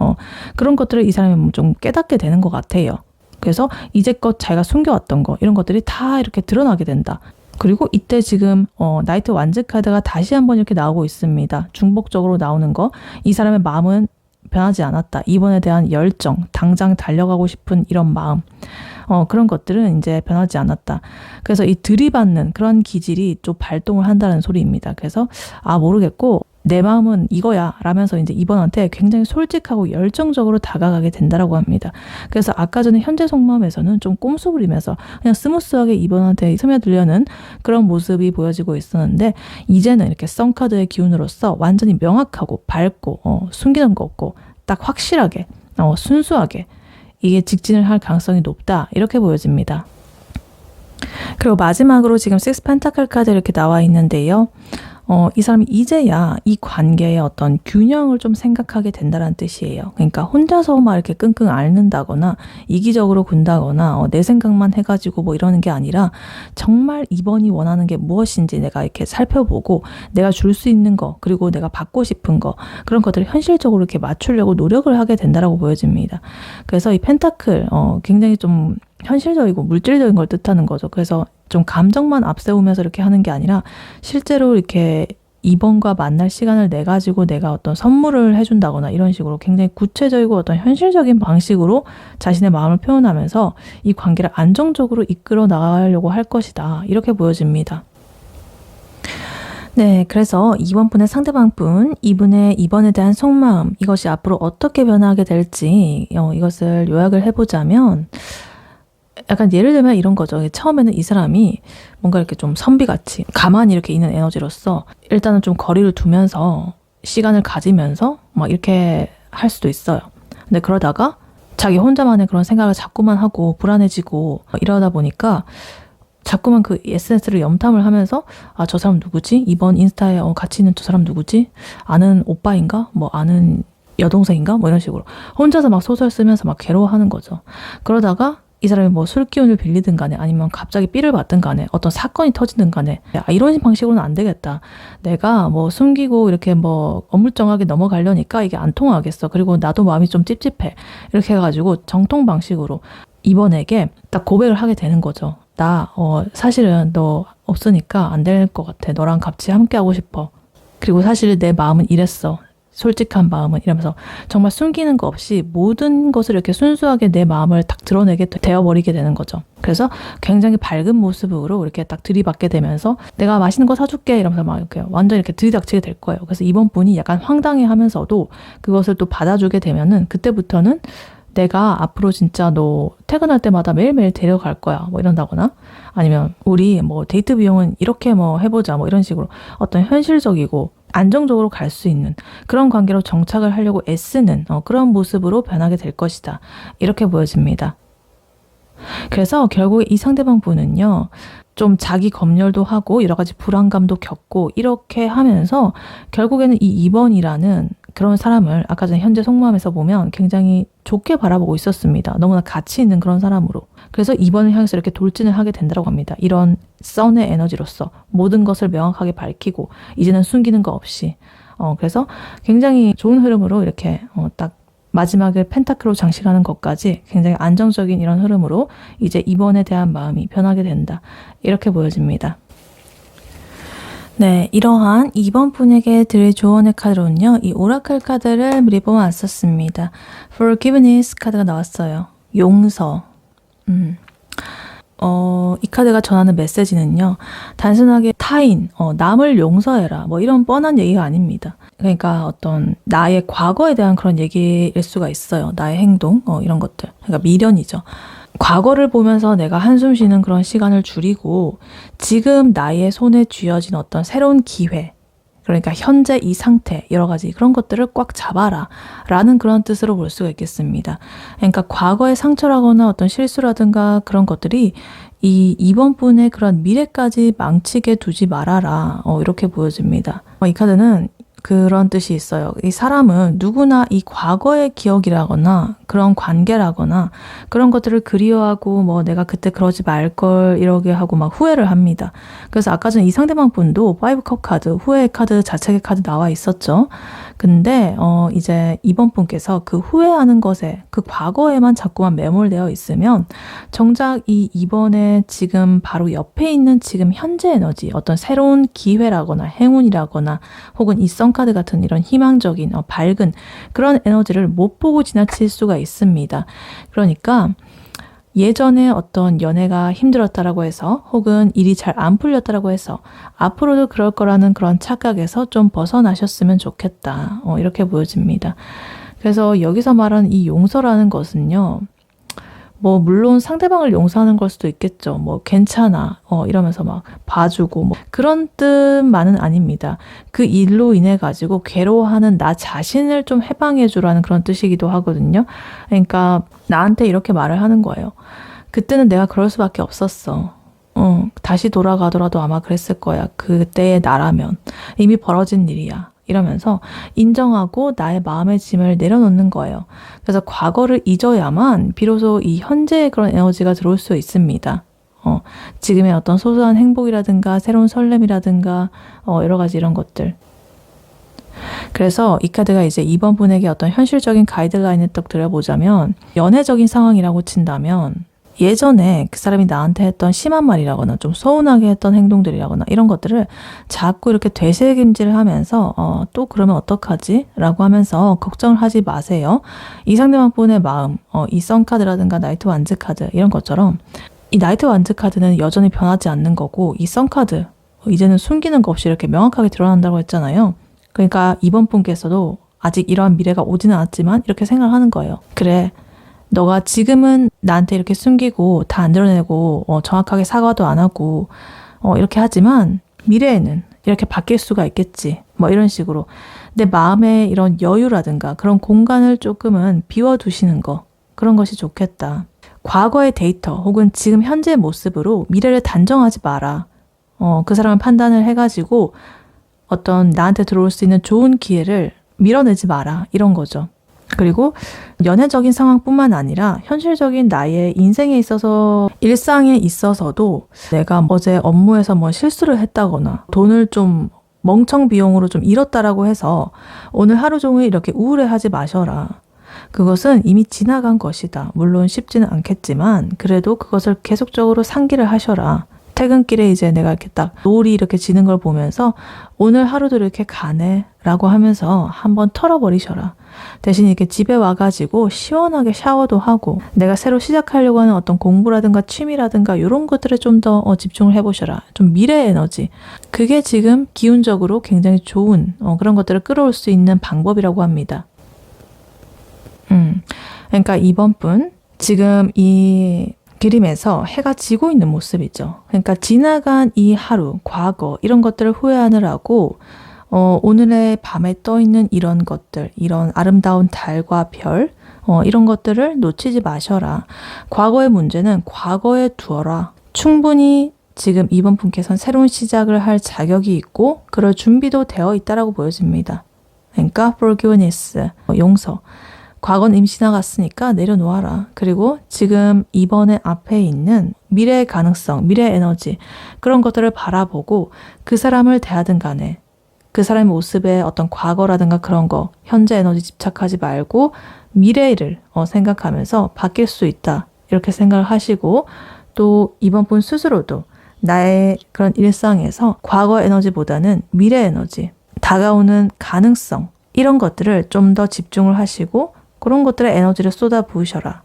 그런 것들을 이 사람이 좀 깨닫게 되는 것 같아요. 그래서 이제껏 자기가 숨겨왔던 거, 이런 것들이 다 이렇게 드러나게 된다. 그리고 이때 지금 나이트 완즈 카드가 다시 한번 이렇게 나오고 있습니다. 중복적으로 나오는 거. 이 사람의 마음은 변하지 않았다. 2번에 대한 열정, 당장 달려가고 싶은 이런 마음, 그런 것들은 이제 변하지 않았다. 그래서 이 들이받는 그런 기질이 좀 발동을 한다는 소리입니다. 그래서 모르겠고 내 마음은 이거야 라면서 이제 2번한테 굉장히 솔직하고 열정적으로 다가가게 된다라고 합니다. 그래서 아까 전에 현재 속마음에서는 좀 꼼수 부리면서 그냥 스무스하게 2번한테 스며들려는 그런 모습이 보여지고 있었는데, 이제는 이렇게 썬카드의 기운으로서 완전히 명확하고 밝고 숨기는 거 없고 딱 확실하게 순수하게 이게 직진을 할 가능성이 높다, 이렇게 보여집니다. 그리고 마지막으로 지금 6 펜타클 카드 이렇게 나와 있는데요. 이 사람이 이제야 이 관계의 어떤 균형을 좀 생각하게 된다는 뜻이에요. 그러니까 혼자서 막 이렇게 끙끙 앓는다거나 이기적으로 군다거나 내 생각만 해가지고 뭐 이러는 게 아니라 정말 이번이 원하는 게 무엇인지 내가 이렇게 살펴보고 내가 줄 수 있는 거, 그리고 내가 받고 싶은 거, 그런 것들을 현실적으로 이렇게 맞추려고 노력을 하게 된다라고 보여집니다. 그래서 이 펜타클 굉장히 좀 현실적이고 물질적인 걸 뜻하는 거죠. 그래서 좀 감정만 앞세우면서 이렇게 하는 게 아니라 실제로 이렇게 2번과 만날 시간을 내 가지고 내가 어떤 선물을 해준다거나 이런 식으로 굉장히 구체적이고 어떤 현실적인 방식으로 자신의 마음을 표현하면서 이 관계를 안정적으로 이끌어 나가려고 할 것이다, 이렇게 보여집니다. 네, 그래서 2번 분의 상대방 분, 이분의 2번에 대한 속마음, 이것이 앞으로 어떻게 변화하게 될지 이것을 요약을 해보자면, 약간 예를 들면 이런 거죠. 처음에는 이 사람이 뭔가 이렇게 좀 선비같이 가만히 이렇게 있는 에너지로서 일단은 좀 거리를 두면서 시간을 가지면서 막 이렇게 할 수도 있어요. 근데 그러다가 자기 혼자만의 그런 생각을 자꾸만 하고 불안해지고 이러다 보니까 자꾸만 그 SNS를 염탐을 하면서 저 사람 누구지? 이번 인스타에 같이 있는 저 사람 누구지? 아는 오빠인가? 뭐 아는 여동생인가? 뭐 이런 식으로 혼자서 막 소설 쓰면서 막 괴로워하는 거죠. 그러다가 이 사람이 뭐 술 기운을 빌리든 간에 아니면 갑자기 삐를 받든 간에 어떤 사건이 터지든 간에 이런 방식으로는 안 되겠다. 내가 뭐 숨기고 이렇게 뭐 어물쩡하게 넘어가려니까 이게 안 통하겠어. 그리고 나도 마음이 좀 찝찝해. 이렇게 해가지고 정통 방식으로 이번에게 딱 고백을 하게 되는 거죠. 나 사실은 너 없으니까 안 될 것 같아. 너랑 같이 함께 하고 싶어. 그리고 사실 내 마음은 이랬어. 솔직한 마음은, 이러면서 정말 숨기는 거 없이 모든 것을 이렇게 순수하게 내 마음을 딱 드러내게 되어버리게 되는 거죠. 그래서 굉장히 밝은 모습으로 이렇게 딱 들이받게 되면서 내가 맛있는 거 사줄게 이러면서 막 이렇게 완전 이렇게 들이닥치게 될 거예요. 그래서 이번 분이 약간 황당해 하면서도 그것을 또 받아주게 되면은 그때부터는 내가 앞으로 진짜 너 퇴근할 때마다 매일매일 데려갈 거야 뭐 이런다거나, 아니면 우리 뭐 데이트 비용은 이렇게 뭐 해보자 뭐 이런 식으로 어떤 현실적이고 안정적으로 갈 수 있는 그런 관계로 정착을 하려고 애쓰는 그런 모습으로 변하게 될 것이다, 이렇게 보여집니다. 그래서 결국에 이 상대방 분은요, 좀 자기 검열도 하고 여러 가지 불안감도 겪고 이렇게 하면서 결국에는 이 2번이라는 그런 사람을 아까 전에 현재 속마음에서 보면 굉장히 좋게 바라보고 있었습니다. 너무나 가치 있는 그런 사람으로. 그래서 2번을 향해서 이렇게 돌진을 하게 된다고 합니다. 이런 썬의 에너지로서 모든 것을 명확하게 밝히고 이제는 숨기는 거 없이 그래서 굉장히 좋은 흐름으로 이렇게 딱 마지막에 펜타클로 장식하는 것까지 굉장히 안정적인 이런 흐름으로 이제 2번에 대한 마음이 변하게 된다, 이렇게 보여집니다. 네, 이러한 2번 분에게 드릴 조언의 카드로는요, 이 오라클 카드를 미리 뽑아왔었습니다. Forgiveness 카드가 나왔어요. 용서. 이 카드가 전하는 메시지는요, 단순하게 타인, 남을 용서해라, 뭐 이런 뻔한 얘기가 아닙니다. 그러니까 어떤 나의 과거에 대한 그런 얘기일 수가 있어요. 나의 행동, 이런 것들. 그러니까 미련이죠. 과거를 보면서 내가 한숨 쉬는 그런 시간을 줄이고 지금 나의 손에 쥐어진 어떤 새로운 기회, 그러니까 현재 이 상태, 여러 가지 그런 것들을 꽉 잡아라 라는 그런 뜻으로 볼 수가 있겠습니다. 그러니까 과거의 상처라거나 어떤 실수라든가 그런 것들이 이 2번 분의 그런 미래까지 망치게 두지 말아라, 이렇게 보여집니다. 이 카드는 그런 뜻이 있어요. 이 사람은 누구나 이 과거의 기억이라거나 그런 관계라거나 그런 것들을 그리워하고 뭐 내가 그때 그러지 말걸 이러게 하고 막 후회를 합니다. 그래서 아까 전에 이 상대방 분도 5컵 카드, 후회 카드, 자책의 카드 나와 있었죠. 근데 이제 2번 분께서 그 후회하는 것에, 그 과거에만 자꾸만 매몰되어 있으면 정작 이 2번의 지금 바로 옆에 있는 지금 현재 에너지, 어떤 새로운 기회라거나 행운이라거나 혹은 이 선카드 같은 이런 희망적인 밝은 그런 에너지를 못 보고 지나칠 수가 있습니다. 그러니까 예전에 어떤 연애가 힘들었다라고 해서 혹은 일이 잘 안 풀렸다라고 해서 앞으로도 그럴 거라는 그런 착각에서 좀 벗어나셨으면 좋겠다. 이렇게 보여집니다. 그래서 여기서 말하는 이 용서라는 것은요. 뭐 물론 상대방을 용서하는 걸 수도 있겠죠. 뭐 괜찮아 이러면서 막 봐주고 뭐 그런 뜻만은 아닙니다. 그 일로 인해 가지고 괴로워하는 나 자신을 좀 해방해 주라는 그런 뜻이기도 하거든요. 그러니까 나한테 이렇게 말을 하는 거예요. 그때는 내가 그럴 수밖에 없었어. 다시 돌아가더라도 아마 그랬을 거야. 그때의 나라면 이미 벌어진 일이야. 이러면서 인정하고 나의 마음의 짐을 내려놓는 거예요. 그래서 과거를 잊어야만 비로소 이 현재의 그런 에너지가 들어올 수 있습니다. 지금의 어떤 소소한 행복이라든가 새로운 설렘이라든가 여러 가지 이런 것들. 그래서 이 카드가 이제 이번 분에게 어떤 현실적인 가이드라인을 딱 드려보자면 연애적인 상황이라고 친다면 예전에 그 사람이 나한테 했던 심한 말이라거나 좀 서운하게 했던 행동들이라거나 이런 것들을 자꾸 이렇게 되새김질을 하면서 또 그러면 어떡하지? 라고 하면서 걱정을 하지 마세요. 이 상대방 분의 마음, 이 선카드라든가 나이트 완즈 카드 이런 것처럼 이 나이트 완즈 카드는 여전히 변하지 않는 거고 이 선카드 이제는 숨기는 거 없이 이렇게 명확하게 드러난다고 했잖아요. 그러니까 이번 분께서도 아직 이러한 미래가 오지는 않았지만 이렇게 생각하는 거예요. 그래. 너가 지금은 나한테 이렇게 숨기고 다 안 드러내고 정확하게 사과도 안 하고 이렇게 하지만 미래에는 이렇게 바뀔 수가 있겠지. 뭐 이런 식으로 내 마음의 이런 여유라든가 그런 공간을 조금은 비워두시는 거 그런 것이 좋겠다. 과거의 데이터 혹은 지금 현재의 모습으로 미래를 단정하지 마라. 그 사람을 판단을 해가지고 어떤 나한테 들어올 수 있는 좋은 기회를 밀어내지 마라. 이런 거죠. 그리고 연애적인 상황뿐만 아니라 현실적인 나의 인생에 있어서 일상에 있어서도 내가 어제 업무에서 뭐 실수를 했다거나 돈을 좀 멍청 비용으로 좀 잃었다라고 해서 오늘 하루 종일 이렇게 우울해하지 마셔라. 그것은 이미 지나간 것이다. 물론 쉽지는 않겠지만 그래도 그것을 계속적으로 상기를 하셔라. 퇴근길에 이제 내가 이렇게 딱 노을이 이렇게 지는 걸 보면서 오늘 하루도 이렇게 가네 라고 하면서 한번 털어버리셔라. 대신 이렇게 집에 와가지고 시원하게 샤워도 하고 내가 새로 시작하려고 하는 어떤 공부라든가 취미라든가 이런 것들에 좀 더 집중을 해보셔라. 좀 미래 에너지. 그게 지금 기운적으로 굉장히 좋은 그런 것들을 끌어올 수 있는 방법이라고 합니다. 그러니까 이번 분 지금 이 그림에서 해가 지고 있는 모습이죠. 그러니까 지나간 이 하루, 과거 이런 것들을 후회하느라고 오늘의 밤에 떠 있는 이런 것들, 이런 아름다운 달과 별 이런 것들을 놓치지 마셔라. 과거의 문제는 과거에 두어라. 충분히 지금 이번 분께서는 새로운 시작을 할 자격이 있고 그럴 준비도 되어 있다라고 보여집니다. 그러니까 forgiveness, 용서. 과거는 이미 지나갔으니까 내려놓아라. 그리고 지금 이번에 앞에 있는 미래의 가능성, 미래의 에너지 그런 것들을 바라보고 그 사람을 대하든 간에 그 사람의 모습에 어떤 과거라든가 그런 거 현재 에너지 집착하지 말고 미래를 생각하면서 바뀔 수 있다. 이렇게 생각을 하시고 또 이번 분 스스로도 나의 그런 일상에서 과거 에너지보다는 미래 에너지, 다가오는 가능성 이런 것들을 좀 더 집중을 하시고 그런 것들에 에너지를 쏟아 부으셔라.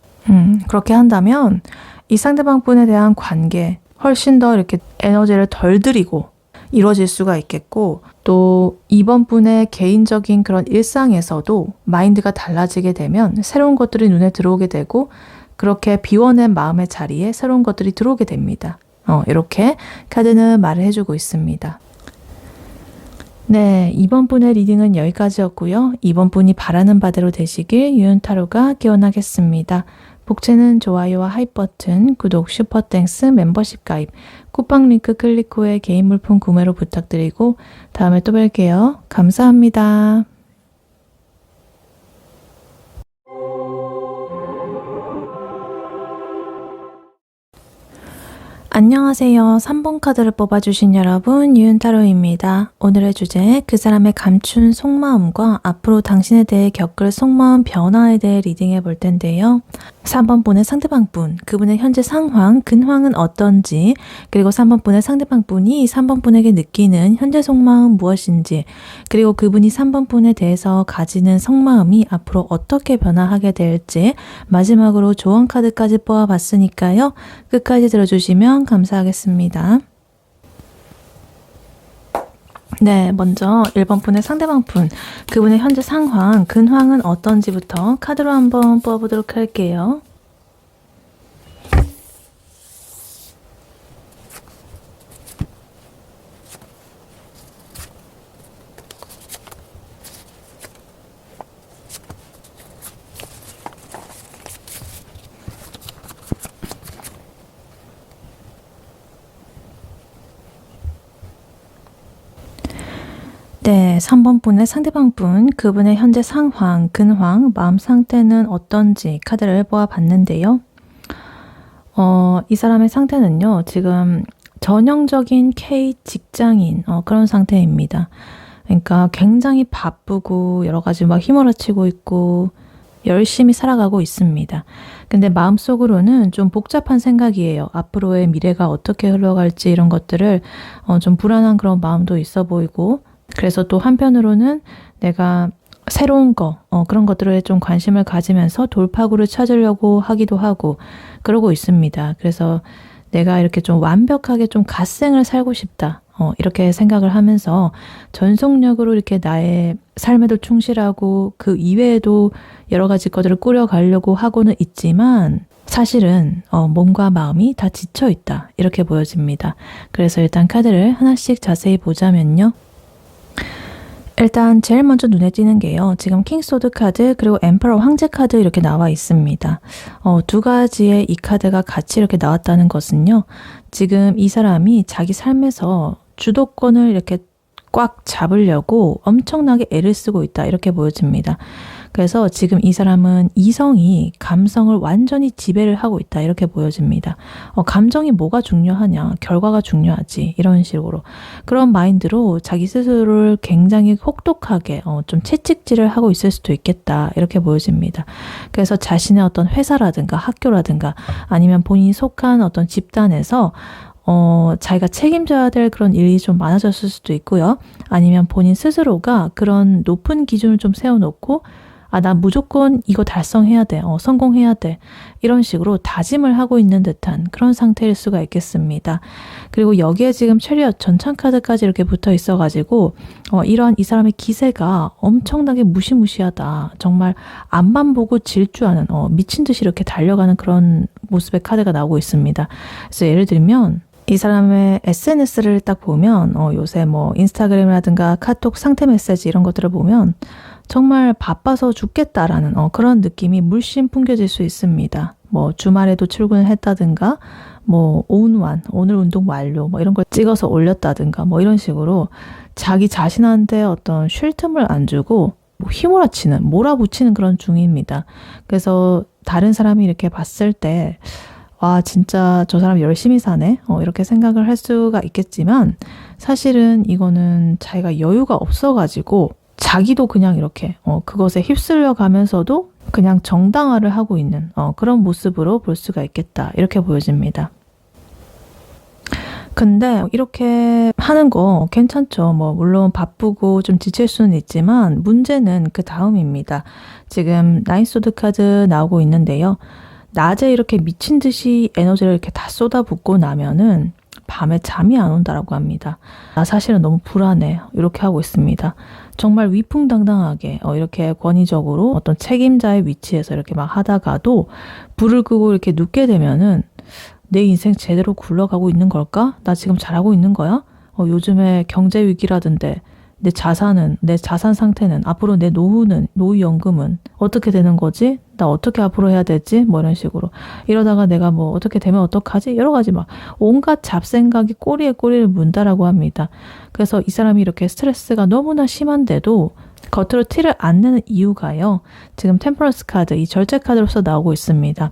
그렇게 한다면 이 상대방 분에 대한 관계 훨씬 더 이렇게 에너지를 덜 들이고 이루어질 수가 있겠고 또 이번 분의 개인적인 그런 일상에서도 마인드가 달라지게 되면 새로운 것들이 눈에 들어오게 되고 그렇게 비워낸 마음의 자리에 새로운 것들이 들어오게 됩니다. 이렇게 카드는 말을 해주고 있습니다. 네, 이번 분의 리딩은 여기까지였고요. 이번 분이 바라는 바대로 되시길 유은타로가 기원하겠습니다. 복채는 좋아요와 하이 버튼, 구독, 슈퍼땡스, 멤버십 가입, 쿠팡 링크 클릭 후에 개인 물품 구매로 부탁드리고 다음에 또 뵐게요. 감사합니다. 안녕하세요. 3번 카드를 뽑아주신 여러분, 유은타로입니다. 오늘의 주제, 그 사람의 감춘 속마음과 앞으로 당신에 대해 겪을 속마음 변화에 대해 리딩해 볼 텐데요. 3번 분의 상대방 분, 그분의 현재 상황, 근황은 어떤지, 그리고 3번 분의 상대방 분이 3번 분에게 느끼는 현재 속마음 무엇인지, 그리고 그분이 3번 분에 대해서 가지는 속마음이 앞으로 어떻게 변화하게 될지, 마지막으로 조언 카드까지 뽑아봤으니까요. 끝까지 들어주시면 감사하겠습니다. 네, 먼저 1번 분의 상대방 분, 그분의 현재 상황, 근황은 어떤지부터 카드로 한번 뽑아보도록 할게요. 네, 3번 분의 상대방 분, 그분의 현재 상황, 근황, 마음 상태는 어떤지 카드를 뽑아봤는데요. 이 사람의 상태는요, 지금 전형적인 K 직장인, 그런 상태입니다. 그러니까 굉장히 바쁘고 여러 가지 막 휘몰아치고 있고 열심히 살아가고 있습니다. 근데 마음속으로는 좀 복잡한 생각이에요. 앞으로의 미래가 어떻게 흘러갈지 이런 것들을 좀 불안한 그런 마음도 있어 보이고, 그래서 또 한편으로는 내가 새로운 그런 것들에 좀 관심을 가지면서 돌파구를 찾으려고 하기도 하고 그러고 있습니다. 그래서 내가 이렇게 좀 완벽하게 좀 갓생을 살고 싶다. 이렇게 생각을 하면서 전속력으로 이렇게 나의 삶에도 충실하고 그 이외에도 여러 가지 것들을 꾸려가려고 하고는 있지만 사실은 몸과 마음이 다 지쳐 있다. 이렇게 보여집니다. 그래서 일단 카드를 하나씩 자세히 보자면요. 일단 제일 먼저 눈에 띄는 게요. 지금 킹소드 카드 그리고 엠퍼러 황제 카드 이렇게 나와 있습니다. 두 가지의 이 카드가 같이 이렇게 나왔다는 것은요. 지금 이 사람이 자기 삶에서 주도권을 이렇게 꽉 잡으려고 엄청나게 애를 쓰고 있다. 이렇게 보여집니다. 그래서 지금 이 사람은 이성이 감성을 완전히 지배를 하고 있다. 이렇게 보여집니다. 감정이 뭐가 중요하냐? 결과가 중요하지. 이런 식으로. 그런 마인드로 자기 스스로를 굉장히 혹독하게 좀 채찍질을 하고 있을 수도 있겠다. 이렇게 보여집니다. 그래서 자신의 어떤 회사라든가 학교라든가 아니면 본인이 속한 어떤 집단에서 자기가 책임져야 될 그런 일이 좀 많아졌을 수도 있고요. 아니면 본인 스스로가 그런 높은 기준을 좀 세워놓고 난 무조건 이거 달성해야 돼. 성공해야 돼. 이런 식으로 다짐을 하고 있는 듯한 그런 상태일 수가 있겠습니다. 그리고 여기에 지금 체리엇 전창 카드까지 이렇게 붙어 있어가지고 이러한 이 사람의 기세가 엄청나게 무시무시하다. 정말 앞만 보고 질주하는 미친 듯이 이렇게 달려가는 그런 모습의 카드가 나오고 있습니다. 그래서 예를 들면 이 사람의 SNS를 딱 보면 요새 뭐 인스타그램이라든가 카톡 상태 메시지 이런 것들을 보면 정말 바빠서 죽겠다라는 그런 느낌이 물씬 풍겨질 수 있습니다. 뭐 주말에도 출근을 했다든가 뭐 오운완, 오늘 운동 완료 뭐 이런 걸 찍어서 올렸다든가 뭐 이런 식으로 자기 자신한테 어떤 쉴 틈을 안 주고 뭐 휘몰아치는, 몰아붙이는 그런 중입니다. 그래서 다른 사람이 이렇게 봤을 때 와, 진짜 저 사람 열심히 사네? 이렇게 생각을 할 수가 있겠지만 사실은 이거는 자기가 여유가 없어가지고 자기도 그냥 이렇게 그것에 휩쓸려 가면서도 그냥 정당화를 하고 있는 그런 모습으로 볼 수가 있겠다. 이렇게 보여집니다. 근데 이렇게 하는 거 괜찮죠. 뭐 물론 바쁘고 좀 지칠 수는 있지만 문제는 그 다음입니다. 지금 나인소드 카드 나오고 있는데요. 낮에 이렇게 미친 듯이 에너지를 이렇게 다 쏟아붓고 나면은 밤에 잠이 안 온다라고 합니다. 나 사실은 너무 불안해. 이렇게 하고 있습니다. 정말 위풍당당하게 이렇게 권위적으로 어떤 책임자의 위치에서 이렇게 막 하다가도 불을 끄고 이렇게 눕게 되면은 내 인생 제대로 굴러가고 있는 걸까? 나 지금 잘하고 있는 거야? 요즘에 경제 위기라던데 내 자산은, 내 자산 상태는, 앞으로 내 노후는, 노후연금은 어떻게 되는 거지? 나 어떻게 앞으로 해야 되지? 뭐 이런 식으로. 이러다가 내가 뭐 어떻게 되면 어떡하지? 여러 가지 막 온갖 잡생각이 꼬리에 꼬리를 문다라고 합니다. 그래서 이 사람이 이렇게 스트레스가 너무나 심한데도 겉으로 티를 안 내는 이유가요. 지금 템퍼런스 카드, 이 절제 카드로서 나오고 있습니다.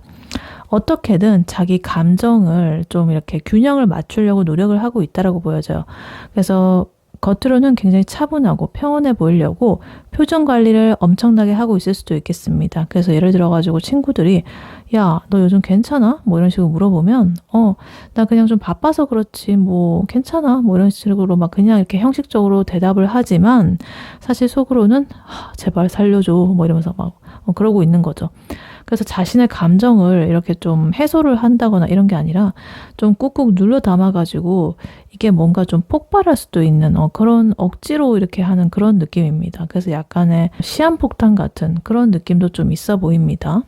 어떻게든 자기 감정을 좀 이렇게 균형을 맞추려고 노력을 하고 있다라고 보여져요. 그래서 겉으로는 굉장히 차분하고 평온해 보이려고 표정 관리를 엄청나게 하고 있을 수도 있겠습니다. 그래서 예를 들어가지고 친구들이 야, 너 요즘 괜찮아? 뭐 이런 식으로 물어보면 나 그냥 좀 바빠서 그렇지 뭐 괜찮아? 뭐 이런 식으로 막 그냥 이렇게 형식적으로 대답을 하지만 사실 속으로는 제발 살려줘 뭐 이러면서 막 그러고 있는 거죠. 그래서 자신의 감정을 이렇게 좀 해소를 한다거나 이런 게 아니라 좀 꾹꾹 눌러 담아가지고 이게 뭔가 좀 폭발할 수도 있는 그런 억지로 이렇게 하는 그런 느낌입니다. 그래서 약간의 시한폭탄 같은 그런 느낌도 좀 있어 보입니다.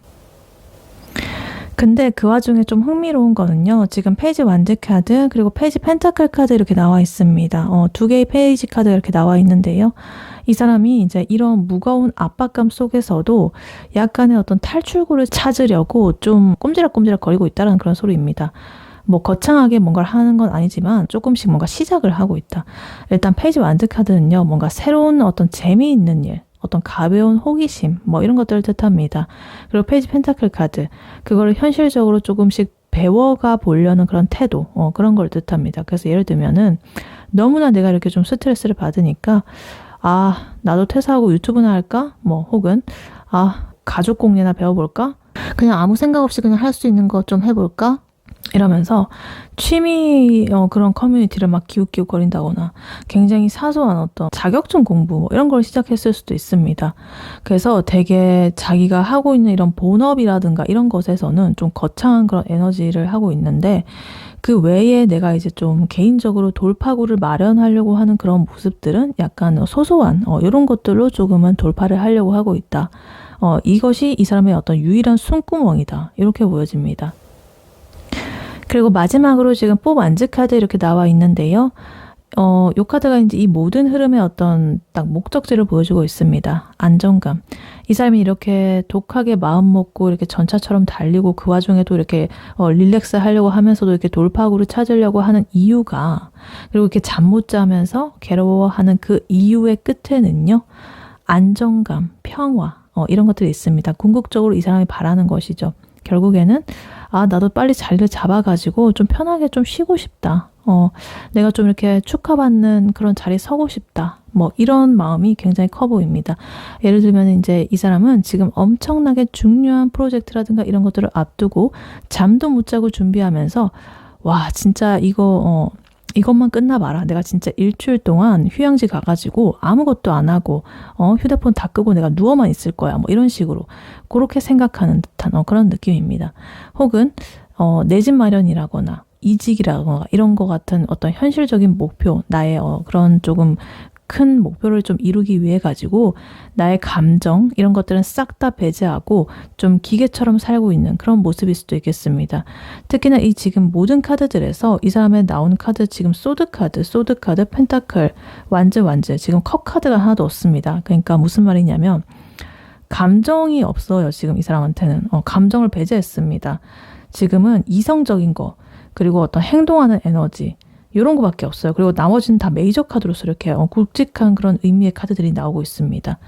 근데 그 와중에 좀 흥미로운 거는요. 지금 페이지 완즈 카드 그리고 페이지 펜타클 카드 이렇게 나와 있습니다. 두 개의 페이지 카드가 이렇게 나와 있는데요. 이 사람이 이제 이런 무거운 압박감 속에서도 약간의 어떤 탈출구를 찾으려고 좀 꼼지락꼼지락 거리고 있다는 그런 소리입니다. 뭐 거창하게 뭔가를 하는 건 아니지만 조금씩 뭔가 시작을 하고 있다. 일단 페이지 완즈 카드는요. 뭔가 새로운 어떤 재미있는 일, 어떤 가벼운 호기심 뭐 이런 것들을 뜻합니다. 그리고 페이지 펜타클 카드 그거를 현실적으로 조금씩 배워가 보려는 그런 태도 그런 걸 뜻합니다. 그래서 예를 들면은 너무나 내가 이렇게 좀 스트레스를 받으니까 나도 퇴사하고 유튜브나 할까? 뭐 혹은 가족 공예나 배워볼까? 그냥 아무 생각 없이 그냥 할 수 있는 거 좀 해볼까? 이러면서 취미 그런 커뮤니티를 막 기웃기웃거린다거나 굉장히 사소한 어떤 자격증 공부 뭐 이런 걸 시작했을 수도 있습니다. 그래서 되게 자기가 하고 있는 이런 본업이라든가 이런 것에서는 좀 거창한 그런 에너지를 하고 있는데 그 외에 내가 이제 좀 개인적으로 돌파구를 마련하려고 하는 그런 모습들은 약간 소소한 이런 것들로 조금은 돌파를 하려고 하고 있다. 이것이 이 사람의 어떤 유일한 숨구멍이다. 이렇게 보여집니다. 그리고 마지막으로 지금 뽀 완즈 카드 이렇게 나와 있는데요. 이 카드가 이제 이 모든 흐름의 어떤 딱 목적지를 보여주고 있습니다. 안정감. 이 사람이 이렇게 독하게 마음 먹고 이렇게 전차처럼 달리고 그 와중에도 이렇게 릴렉스 하려고 하면서도 이렇게 돌파구를 찾으려고 하는 이유가 그리고 이렇게 잠 못 자면서 괴로워하는 그 이유의 끝에는요. 안정감, 평화 이런 것들이 있습니다. 궁극적으로 이 사람이 바라는 것이죠. 결국에는 나도 빨리 자리를 잡아가지고 좀 편하게 좀 쉬고 싶다. 내가 좀 이렇게 축하받는 그런 자리에 서고 싶다. 뭐 이런 마음이 굉장히 커 보입니다. 예를 들면 이제 이 사람은 지금 엄청나게 중요한 프로젝트라든가 이런 것들을 앞두고 잠도 못 자고 준비하면서 와 진짜 이것만 끝나봐라. 내가 진짜 일주일 동안 휴양지 가가지고 아무것도 안 하고 휴대폰 다 끄고 내가 누워만 있을 거야. 뭐 이런 식으로 그렇게 생각하는 듯한 그런 느낌입니다. 혹은 내 집 마련이라거나 이직이라거나 이런 거 같은 어떤 현실적인 목표, 나의 그런 조금 큰 목표를 좀 이루기 위해 가지고 나의 감정 이런 것들은 싹 다 배제하고 좀 기계처럼 살고 있는 그런 모습일 수도 있겠습니다. 특히나 이 지금 모든 카드들에서 이 사람의 나온 카드 지금 소드 카드, 펜타클, 완즈 지금 컵 카드가 하나도 없습니다. 그러니까 무슨 말이냐면 감정이 없어요. 지금 이 사람한테는 감정을 배제했습니다. 지금은 이성적인 거 그리고 어떤 행동하는 에너지 이런 거밖에 없어요. 그리고 나머지는 다 메이저 카드로서 이렇게 굵직한 그런 의미의 카드들이 나오고 있습니다.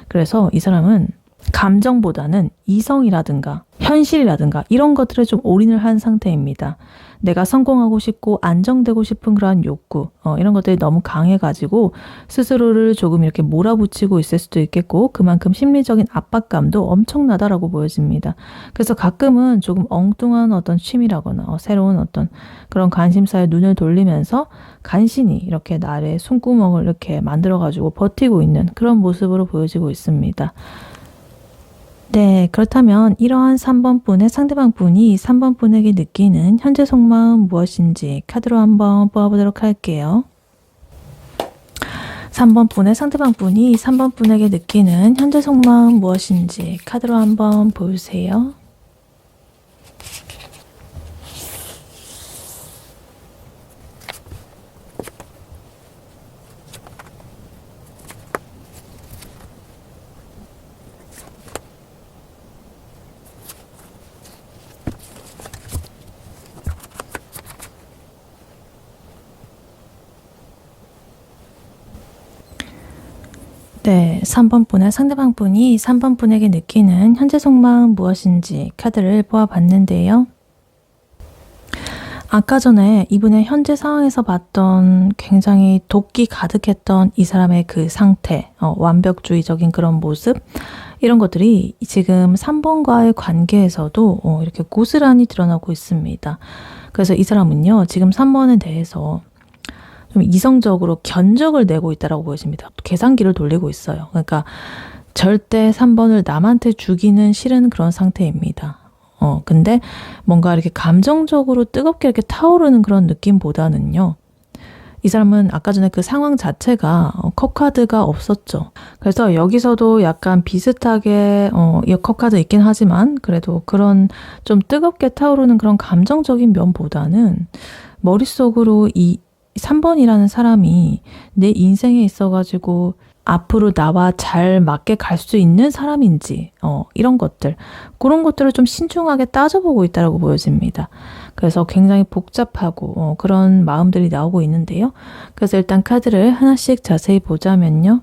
그래서 이 사람은 감정보다는 이성이라든가 현실이라든가 이런 것들에 좀 올인을 한 상태입니다. 내가 성공하고 싶고 안정되고 싶은 그러한 욕구 이런 것들이 너무 강해가지고 스스로를 조금 이렇게 몰아붙이고 있을 수도 있겠고 그만큼 심리적인 압박감도 엄청나다라고 보여집니다. 그래서 가끔은 조금 엉뚱한 어떤 취미라거나 새로운 어떤 그런 관심사에 눈을 돌리면서 간신히 이렇게 나의 숨구멍을 이렇게 만들어가지고 버티고 있는 그런 모습으로 보여지고 있습니다. 네, 그렇다면 이러한 3번 분의 상대방 분이 3번 분에게 느끼는 현재 속마음 무엇인지 카드로 한번 뽑아보도록 할게요. 3번 분의 상대방 분이 3번 분에게 느끼는 현재 속마음 무엇인지 카드로 한번 보세요. 네, 3번 분의 상대방 분이 3번 분에게 느끼는 현재 속마음 무엇인지 카드를 뽑아봤는데요. 아까 전에 이분의 현재 상황에서 봤던 굉장히 도끼 가득했던 이 사람의 그 상태, 완벽주의적인 그런 모습, 이런 것들이 지금 3번과의 관계에서도 이렇게 고스란히 드러나고 있습니다. 그래서 이 사람은요, 지금 3번에 대해서 좀 이성적으로 견적을 내고 있다고 보여집니다. 계산기를 돌리고 있어요. 그러니까 절대 3번을 남한테 주기는 싫은 그런 상태입니다. 근데 뭔가 이렇게 감정적으로 뜨겁게 이렇게 타오르는 그런 느낌보다는요, 이 사람은 아까 전에 그 상황 자체가 컵카드가 없었죠. 그래서 여기서도 약간 비슷하게 이 컵카드 있긴 하지만 그래도 그런 좀 뜨겁게 타오르는 그런 감정적인 면보다는 머릿속으로 이 3번이라는 사람이 내 인생에 있어가지고 앞으로 나와 잘 맞게 갈 수 있는 사람인지 이런 것들, 그런 것들을 좀 신중하게 따져보고 있다고 보여집니다. 그래서 굉장히 복잡하고 그런 마음들이 나오고 있는데요. 그래서 일단 카드를 하나씩 자세히 보자면요.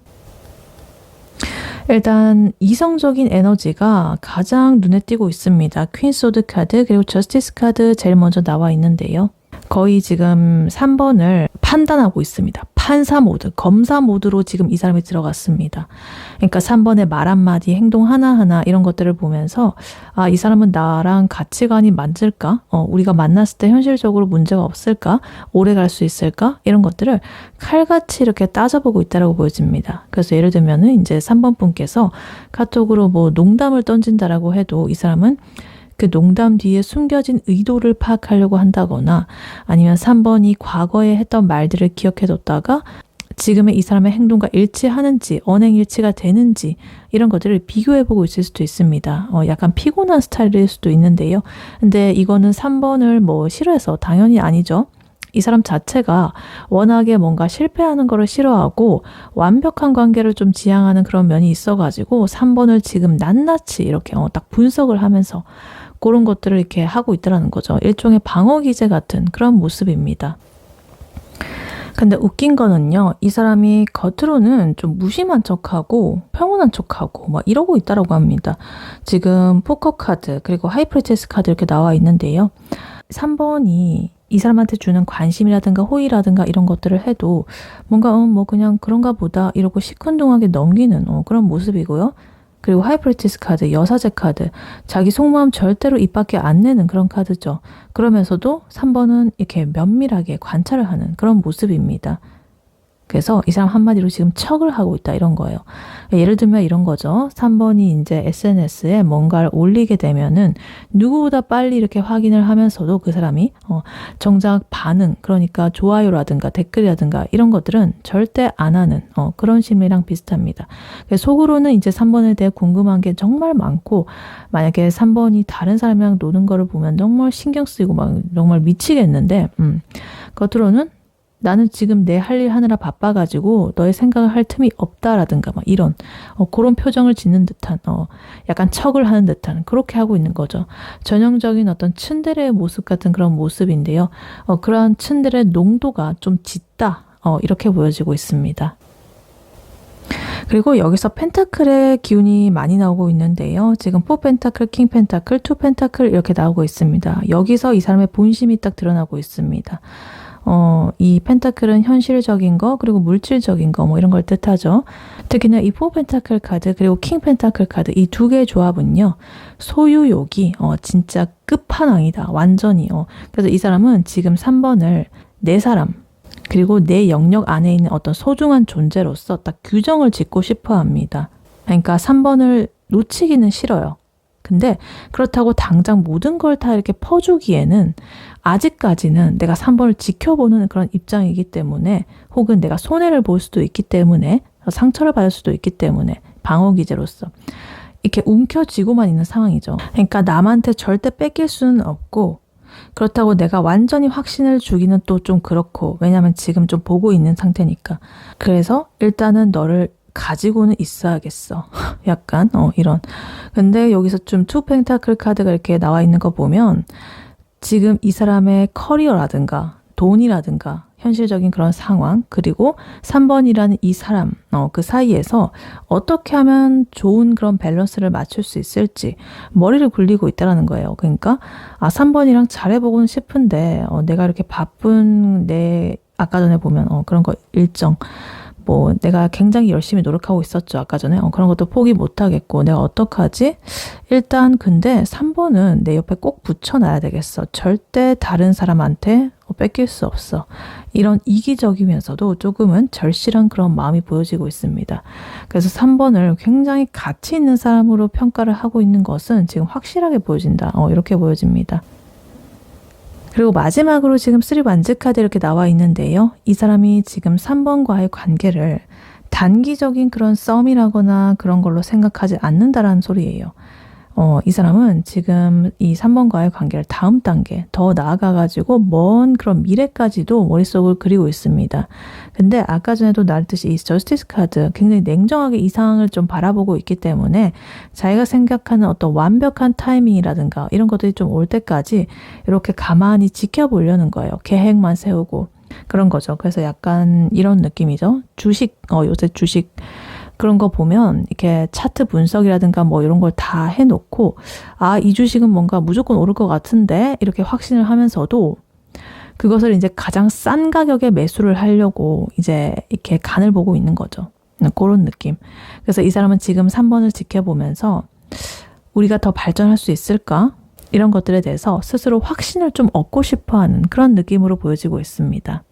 일단 이성적인 에너지가 가장 눈에 띄고 있습니다. 퀸 소드 카드 그리고 저스티스 카드 제일 먼저 나와 있는데요. 거의 지금 3번을 판단하고 있습니다. 판사 모드, 검사 모드로 지금 이 사람이 들어갔습니다. 그러니까 3번의 말 한마디, 행동 하나하나 이런 것들을 보면서 아, 이 사람은 나랑 가치관이 맞을까? 우리가 만났을 때 현실적으로 문제가 없을까? 오래 갈 수 있을까? 이런 것들을 칼같이 이렇게 따져보고 있다고 보여집니다. 그래서 예를 들면은 이제 3번 분께서 카톡으로 뭐 농담을 던진다라고 해도 이 사람은 그 농담 뒤에 숨겨진 의도를 파악하려고 한다거나 아니면 3번이 과거에 했던 말들을 기억해뒀다가 지금의 이 사람의 행동과 일치하는지 언행일치가 되는지 이런 것들을 비교해보고 있을 수도 있습니다. 약간 피곤한 스타일일 수도 있는데요. 근데 이거는 3번을 뭐 싫어해서 당연히 아니죠. 이 사람 자체가 워낙에 뭔가 실패하는 거를 싫어하고 완벽한 관계를 좀 지향하는 그런 면이 있어가지고 3번을 지금 낱낱이 이렇게 딱 분석을 하면서 그런 것들을 이렇게 하고 있다는 거죠. 일종의 방어 기제 같은 그런 모습입니다. 근데 웃긴 거는요, 이 사람이 겉으로는 좀 무심한 척하고 평온한 척하고 막 이러고 있다고 합니다. 지금 포커 카드 그리고 하이프리티스 카드 이렇게 나와 있는데요. 3번이 이 사람한테 주는 관심이라든가 호의라든가 이런 것들을 해도 뭔가 뭐 그냥 그런가 보다 이러고 시큰둥하게 넘기는 그런 모습이고요. 그리고 하이프리티스 카드, 여사제 카드, 자기 속마음 절대로 입 밖에 안 내는 그런 카드죠. 그러면서도 3번은 이렇게 면밀하게 관찰을 하는 그런 모습입니다. 그래서 이 사람 한마디로 지금 척을 하고 있다 이런 거예요. 예를 들면 이런 거죠. 3번이 이제 SNS에 뭔가를 올리게 되면은 누구보다 빨리 이렇게 확인을 하면서도 그 사람이 정작 반응, 그러니까 좋아요라든가 댓글이라든가 이런 것들은 절대 안 하는 그런 심리랑 비슷합니다. 속으로는 이제 3번에 대해 궁금한 게 정말 많고 만약에 3번이 다른 사람이랑 노는 거를 보면 정말 신경 쓰이고 막 정말 미치겠는데 겉으로는 나는 지금 내 할 일 하느라 바빠가지고 너의 생각을 할 틈이 없다라든가 막 이런 그런 표정을 짓는 듯한 약간 척을 하는 듯한 그렇게 하고 있는 거죠. 전형적인 어떤 츤데레의 모습 같은 그런 모습인데요. 그러한 츤데레의 농도가 좀 짙다 이렇게 보여지고 있습니다. 그리고 여기서 펜타클의 기운이 많이 나오고 있는데요. 지금 4 펜타클, 킹 펜타클, 2 펜타클 이렇게 나오고 있습니다. 여기서 이 사람의 본심이 딱 드러나고 있습니다. 이 펜타클은 현실적인 거 그리고 물질적인 거 뭐 이런 걸 뜻하죠. 특히나 이 4 펜타클 카드 그리고 킹 펜타클 카드 이 두 개의 조합은요. 소유욕이 진짜 끝판왕이다. 완전히. 그래서 이 사람은 지금 3번을 내 사람 그리고 내 영역 안에 있는 어떤 소중한 존재로서 딱 규정을 짓고 싶어 합니다. 그러니까 3번을 놓치기는 싫어요. 근데 그렇다고 당장 모든 걸 다 이렇게 퍼주기에는 아직까지는 내가 3번을 지켜보는 그런 입장이기 때문에 혹은 내가 손해를 볼 수도 있기 때문에 상처를 받을 수도 있기 때문에 방어 기제로서 이렇게 움켜쥐고만 있는 상황이죠. 그러니까 남한테 절대 뺏길 수는 없고 그렇다고 내가 완전히 확신을 주기는 또 좀 그렇고 왜냐면 지금 좀 보고 있는 상태니까 그래서 일단은 너를 가지고는 있어야겠어. 약간 이런. 근데 여기서 좀 2 펜타클 카드가 이렇게 나와 있는 거 보면 지금 이 사람의 커리어라든가 돈이라든가 현실적인 그런 상황, 그리고 3번이라는 이 사람, 그 사이에서 어떻게 하면 좋은 그런 밸런스를 맞출 수 있을지 머리를 굴리고 있다는 거예요. 그러니까 3번이랑 잘해보고는 싶은데 내가 이렇게 바쁜 아까 전에 보면 그런 거 일정, 뭐 내가 굉장히 열심히 노력하고 있었죠. 아까 전에 그런 것도 포기 못하겠고 내가 어떡하지? 일단 근데 3번은 내 옆에 꼭 붙여놔야 되겠어. 절대 다른 사람한테 뺏길 수 없어. 이런 이기적이면서도 조금은 절실한 그런 마음이 보여지고 있습니다. 그래서 3번을 굉장히 가치 있는 사람으로 평가를 하고 있는 것은 지금 확실하게 보여진다. 이렇게 보여집니다. 그리고 마지막으로 지금 3 완즈 카드 이렇게 나와 있는데요. 이 사람이 지금 3번과의 관계를 단기적인 그런 썸이라거나 그런 걸로 생각하지 않는다라는 소리예요. 이 사람은 지금 이 3번과의 관계를 다음 단계 더 나아가가지고 먼 그런 미래까지도 머릿속을 그리고 있습니다. 근데 아까 전에도 나왔듯이 이 저스티스 카드 굉장히 냉정하게 이 상황을 좀 바라보고 있기 때문에 자기가 생각하는 어떤 완벽한 타이밍이라든가 이런 것들이 좀 올 때까지 이렇게 가만히 지켜보려는 거예요. 계획만 세우고 그런 거죠. 그래서 약간 이런 느낌이죠. 주식, 요새 주식 그런 거 보면 이렇게 차트 분석이라든가 뭐 이런 걸 다 해놓고 이 주식은 뭔가 무조건 오를 것 같은데 이렇게 확신을 하면서도 그것을 이제 가장 싼 가격에 매수를 하려고 이제 이렇게 간을 보고 있는 거죠. 그런 느낌. 그래서 이 사람은 지금 3번을 지켜보면서 우리가 더 발전할 수 있을까? 이런 것들에 대해서 스스로 확신을 좀 얻고 싶어하는 그런 느낌으로 보여지고 있습니다.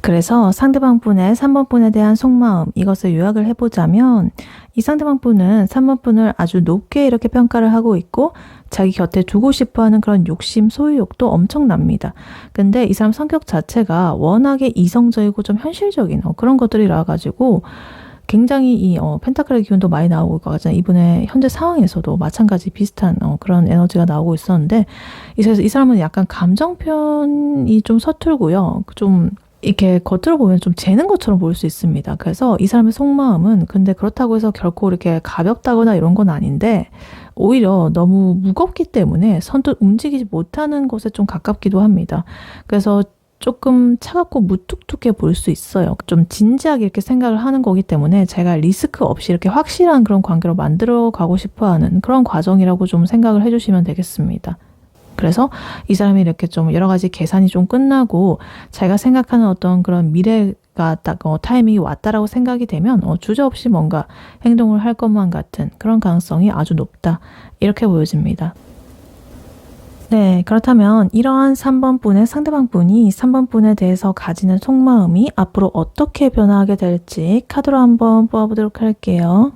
그래서 상대방 분의 3번 분에 대한 속마음 이것을 요약을 해보자면 이 상대방 분은 3번 분을 아주 높게 이렇게 평가를 하고 있고 자기 곁에 두고 싶어하는 그런 욕심, 소유욕도 엄청납니다. 근데 이 사람 성격 자체가 워낙에 이성적이고 좀 현실적인 그런 것들이라 가지고 굉장히 이 펜타클의 기운도 많이 나오고 있거든요. 이분의 현재 상황에서도 마찬가지 비슷한 그런 에너지가 나오고 있었는데 그래서 이 사람은 약간 감정 표현이 좀 서툴고요. 좀 이렇게 겉으로 보면 좀 재는 것처럼 보일 수 있습니다. 그래서 이 사람의 속마음은 근데 그렇다고 해서 결코 이렇게 가볍다거나 이런 건 아닌데 오히려 너무 무겁기 때문에 선뜻 움직이지 못하는 것에 좀 가깝기도 합니다. 그래서 조금 차갑고 무뚝뚝해 보일 수 있어요. 좀 진지하게 이렇게 생각을 하는 거기 때문에 제가 리스크 없이 이렇게 확실한 그런 관계로 만들어 가고 싶어 하는 그런 과정이라고 좀 생각을 해주시면 되겠습니다. 그래서 이 사람이 이렇게 좀 여러 가지 계산이 좀 끝나고 자기가 생각하는 어떤 그런 미래가 딱 타이밍이 왔다라고 생각이 되면 주저없이 뭔가 행동을 할 것만 같은 그런 가능성이 아주 높다. 이렇게 보여집니다. 네, 그렇다면 이러한 3번 분의 상대방 분이 3번 분에 대해서 가지는 속마음이 앞으로 어떻게 변화하게 될지 카드로 한번 뽑아보도록 할게요.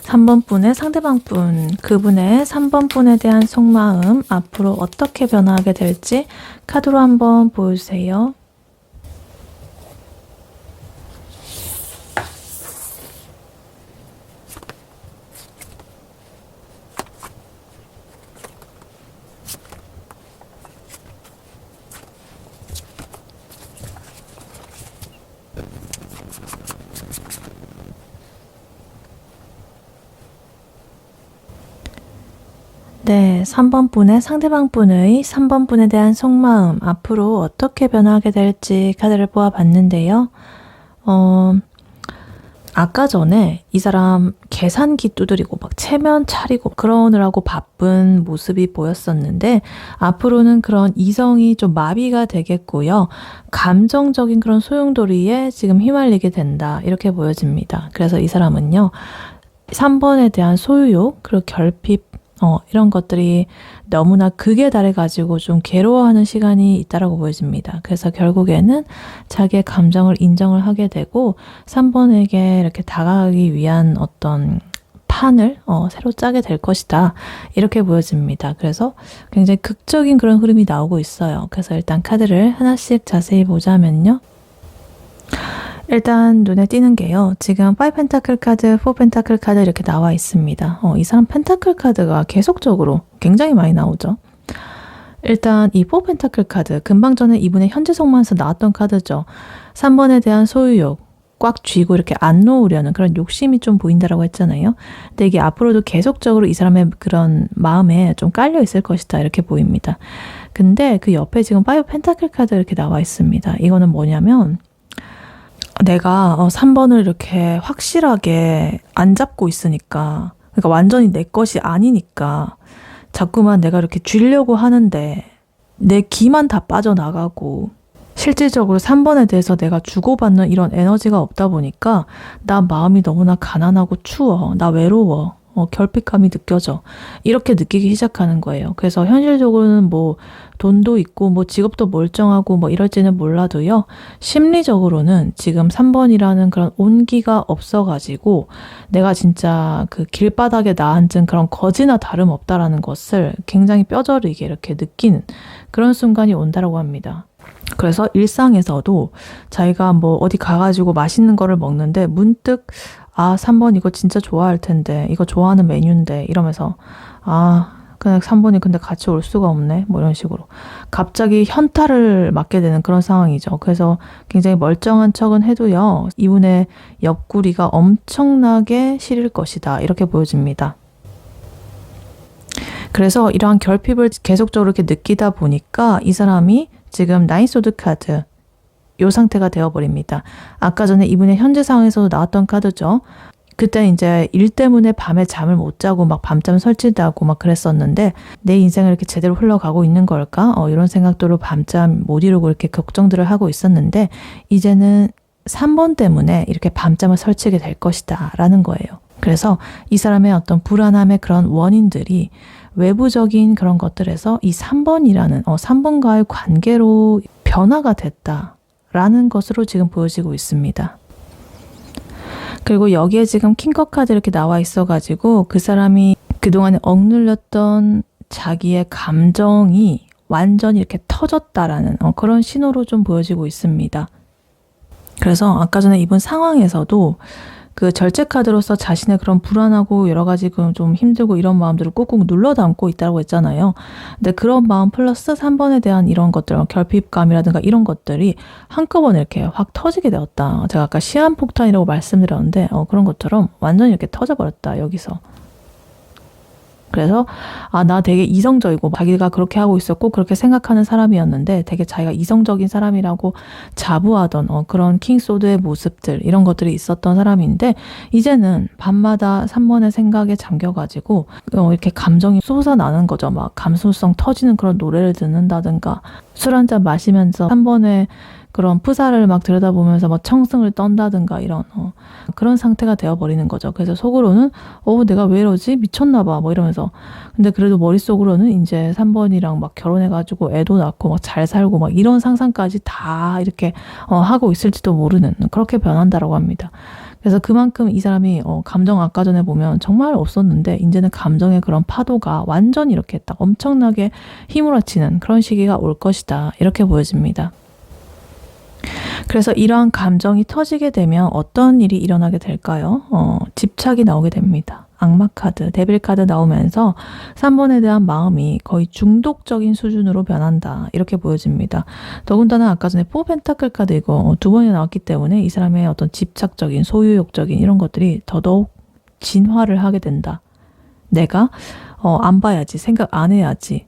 3번 분의 상대방 분, 그분의 3번 분에 대한 속마음 앞으로 어떻게 변화하게 될지 카드로 한번 보여주세요. 네, 3번 분의 상대방 분의 3번 분에 대한 속마음 앞으로 어떻게 변화하게 될지 카드를 뽑아봤는데요. 아까 전에 이 사람 계산기 두드리고 막 체면 차리고 그러느라고 바쁜 모습이 보였었는데 앞으로는 그런 이성이 좀 마비가 되겠고요. 감정적인 그런 소용돌이에 지금 휘말리게 된다. 이렇게 보여집니다. 그래서 이 사람은요. 3번에 대한 소유욕 그리고 결핍 이런 것들이 너무나 극에 달해가지고 좀 괴로워하는 시간이 있다라고 보여집니다. 그래서 결국에는 자기의 감정을 인정을 하게 되고 3번에게 이렇게 다가가기 위한 어떤 판을 새로 짜게 될 것이다. 이렇게 보여집니다. 그래서 굉장히 극적인 그런 흐름이 나오고 있어요. 그래서 일단 카드를 하나씩 자세히 보자면요. 일단 눈에 띄는 게요. 지금 5 펜타클 카드, 4 펜타클 카드 이렇게 나와 있습니다. 이 사람 펜타클 카드가 계속적으로 굉장히 많이 나오죠. 일단 이 4 펜타클 카드, 금방 전에 이분의 현재 속마음에서 나왔던 카드죠. 3번에 대한 소유욕, 꽉 쥐고 이렇게 안 놓으려는 그런 욕심이 좀 보인다라고 했잖아요. 근데 이게 앞으로도 계속적으로 이 사람의 그런 마음에 좀 깔려 있을 것이다 이렇게 보입니다. 근데 그 옆에 지금 5 펜타클 카드 이렇게 나와 있습니다. 이거는 뭐냐면 내가 3번을 이렇게 확실하게 안 잡고 있으니까, 그러니까 완전히 내 것이 아니니까 자꾸만 내가 이렇게 쥐려고 하는데 내 기만 다 빠져나가고, 실질적으로 3번에 대해서 내가 주고받는 이런 에너지가 없다 보니까 나 마음이 너무나 가난하고 추워, 나 외로워, 결핍감이 느껴져, 이렇게 느끼기 시작하는 거예요. 그래서 현실적으로는 뭐 돈도 있고 뭐 직업도 멀쩡하고 뭐 이럴지는 몰라도요, 심리적으로는 지금 3번이라는 그런 온기가 없어가지고 내가 진짜 그 길바닥에 나앉은 그런 거지나 다름없다라는 것을 굉장히 뼈저리게 이렇게 느끼는 그런 순간이 온다라고 합니다. 그래서 일상에서도 자기가 뭐 어디 가가지고 맛있는 거를 먹는데 문득 3번 이거 진짜 좋아할 텐데, 이거 좋아하는 메뉴인데 이러면서 그냥 3번이 근데 같이 올 수가 없네, 뭐 이런 식으로 갑자기 현타를 맞게 되는 그런 상황이죠. 그래서 굉장히 멀쩡한 척은 해도요, 이분의 옆구리가 엄청나게 시릴 것이다 이렇게 보여집니다. 그래서 이러한 결핍을 계속적으로 이렇게 느끼다 보니까 이 사람이 지금 9 소드 카드 이 상태가 되어버립니다. 아까 전에 이분의 현재 상황에서도 나왔던 카드죠. 그때 이제 일 때문에 밤에 잠을 못 자고 막 밤잠 설치도 하고 막 그랬었는데, 내 인생을 이렇게 제대로 흘러가고 있는 걸까? 이런 생각들로 밤잠 못 이루고 이렇게 걱정들을 하고 있었는데, 이제는 3번 때문에 이렇게 밤잠을 설치게 될 것이다 라는 거예요. 그래서 이 사람의 어떤 불안함의 그런 원인들이 외부적인 그런 것들에서 이 3번이라는 3번과의 관계로 변화가 됐다라는 것으로 지금 보여지고 있습니다. 그리고 여기에 지금 킹컵 카드 이렇게 나와 있어가지고 그 사람이 그동안에 억눌렸던 자기의 감정이 완전히 이렇게 터졌다라는 그런 신호로 좀 보여지고 있습니다. 그래서 아까 전에 이분 상황에서도 그 절제 카드로서 자신의 그런 불안하고 여러 가지 좀 힘들고 이런 마음들을 꾹꾹 눌러 담고 있다고 했잖아요. 근데 그런 마음 플러스 3번에 대한 이런 것들, 결핍감이라든가 이런 것들이 한꺼번에 이렇게 확 터지게 되었다. 제가 아까 시한폭탄이라고 말씀드렸는데 그런 것처럼 완전히 이렇게 터져버렸다, 여기서. 그래서 나 되게 이성적이고 자기가 그렇게 하고 있었고 그렇게 생각하는 사람이었는데 되게 자기가 이성적인 사람이라고 자부하던 그런 킹소드의 모습들, 이런 것들이 있었던 사람인데, 이제는 밤마다 3번의 생각에 잠겨가지고 이렇게 감정이 솟아나는 거죠. 막 감수성 터지는 그런 노래를 듣는다든가, 술 한잔 마시면서 3번의 그런 프사를 막 들여다보면서 막 청승을 떤다든가 이런 그런 상태가 되어버리는 거죠. 그래서 속으로는 내가 왜 이러지? 미쳤나 봐 뭐 이러면서, 근데 그래도 머릿속으로는 이제 3번이랑 막 결혼해가지고 애도 낳고 막 잘 살고 막 이런 상상까지 다 이렇게 하고 있을지도 모르는, 그렇게 변한다라고 합니다. 그래서 그만큼 이 사람이 감정, 아까 전에 보면 정말 없었는데 이제는 감정의 그런 파도가 완전히 이렇게 딱 엄청나게 휘몰아치는 그런 시기가 올 것이다 이렇게 보여집니다. 그래서 이러한 감정이 터지게 되면 어떤 일이 일어나게 될까요? 집착이 나오게 됩니다. 악마 카드, 데빌 카드 나오면서 3번에 대한 마음이 거의 중독적인 수준으로 변한다 이렇게 보여집니다. 더군다나 아까 전에 4 펜타클 카드 이거 2번이 나왔기 때문에 이 사람의 어떤 집착적인, 소유욕적인 이런 것들이 더더욱 진화를 하게 된다. 내가 안 봐야지, 생각 안 해야지,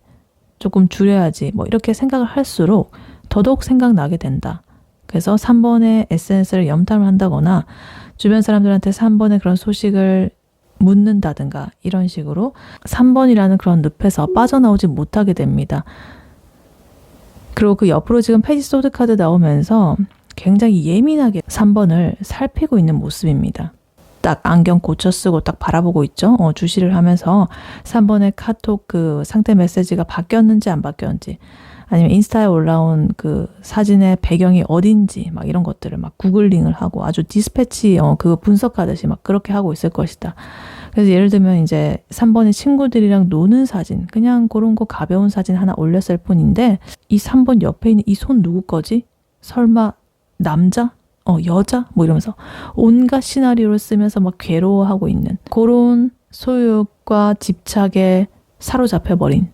조금 줄여야지 뭐 이렇게 생각을 할수록 더더욱 생각나게 된다. 그래서 3번의 SNS를 염탐을 한다거나 주변 사람들한테 3번의 그런 소식을 묻는다든가 이런 식으로 3번이라는 그런 늪에서 빠져나오지 못하게 됩니다. 그리고 그 옆으로 지금 페이지 소드 카드 나오면서 굉장히 예민하게 3번을 살피고 있는 모습입니다. 딱 안경 고쳐 쓰고 딱 바라보고 있죠. 주시를 하면서 3번의 카톡 그 상태 메시지가 바뀌었는지 안 바뀌었는지, 아니면 인스타에 올라온 그 사진의 배경이 어딘지 막 이런 것들을 막 구글링을 하고 아주 디스패치 그거 분석하듯이 막 그렇게 하고 있을 것이다. 그래서 예를 들면 이제 3번의 친구들이랑 노는 사진, 그냥 그런 거 가벼운 사진 하나 올렸을 뿐인데, 이 3번 옆에 있는 이 손 누구 거지? 설마 남자? 여자? 뭐 이러면서 온갖 시나리오를 쓰면서 막 괴로워하고 있는 그런 소유욕과 집착에 사로잡혀버린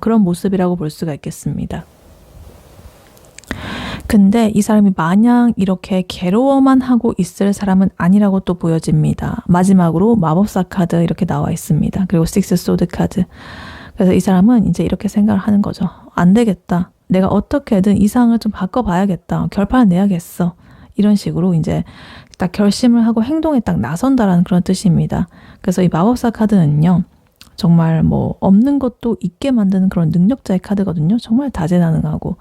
그런 모습이라고 볼 수가 있겠습니다. 근데 이 사람이 마냥 이렇게 괴로워만 하고 있을 사람은 아니라고 또 보여집니다. 마지막으로 마법사 카드 이렇게 나와 있습니다. 그리고 식스 소드 카드. 그래서 이 사람은 이제 이렇게 생각을 하는 거죠. 안 되겠다. 내가 어떻게든 이 상황을 좀 바꿔봐야겠다. 결판을 내야겠어. 이런 식으로 이제 딱 결심을 하고 행동에 딱 나선다라는 그런 뜻입니다. 그래서 이 마법사 카드는요. 정말 뭐 없는 것도 있게 만드는 그런 능력자의 카드거든요. 정말 다재다능하고.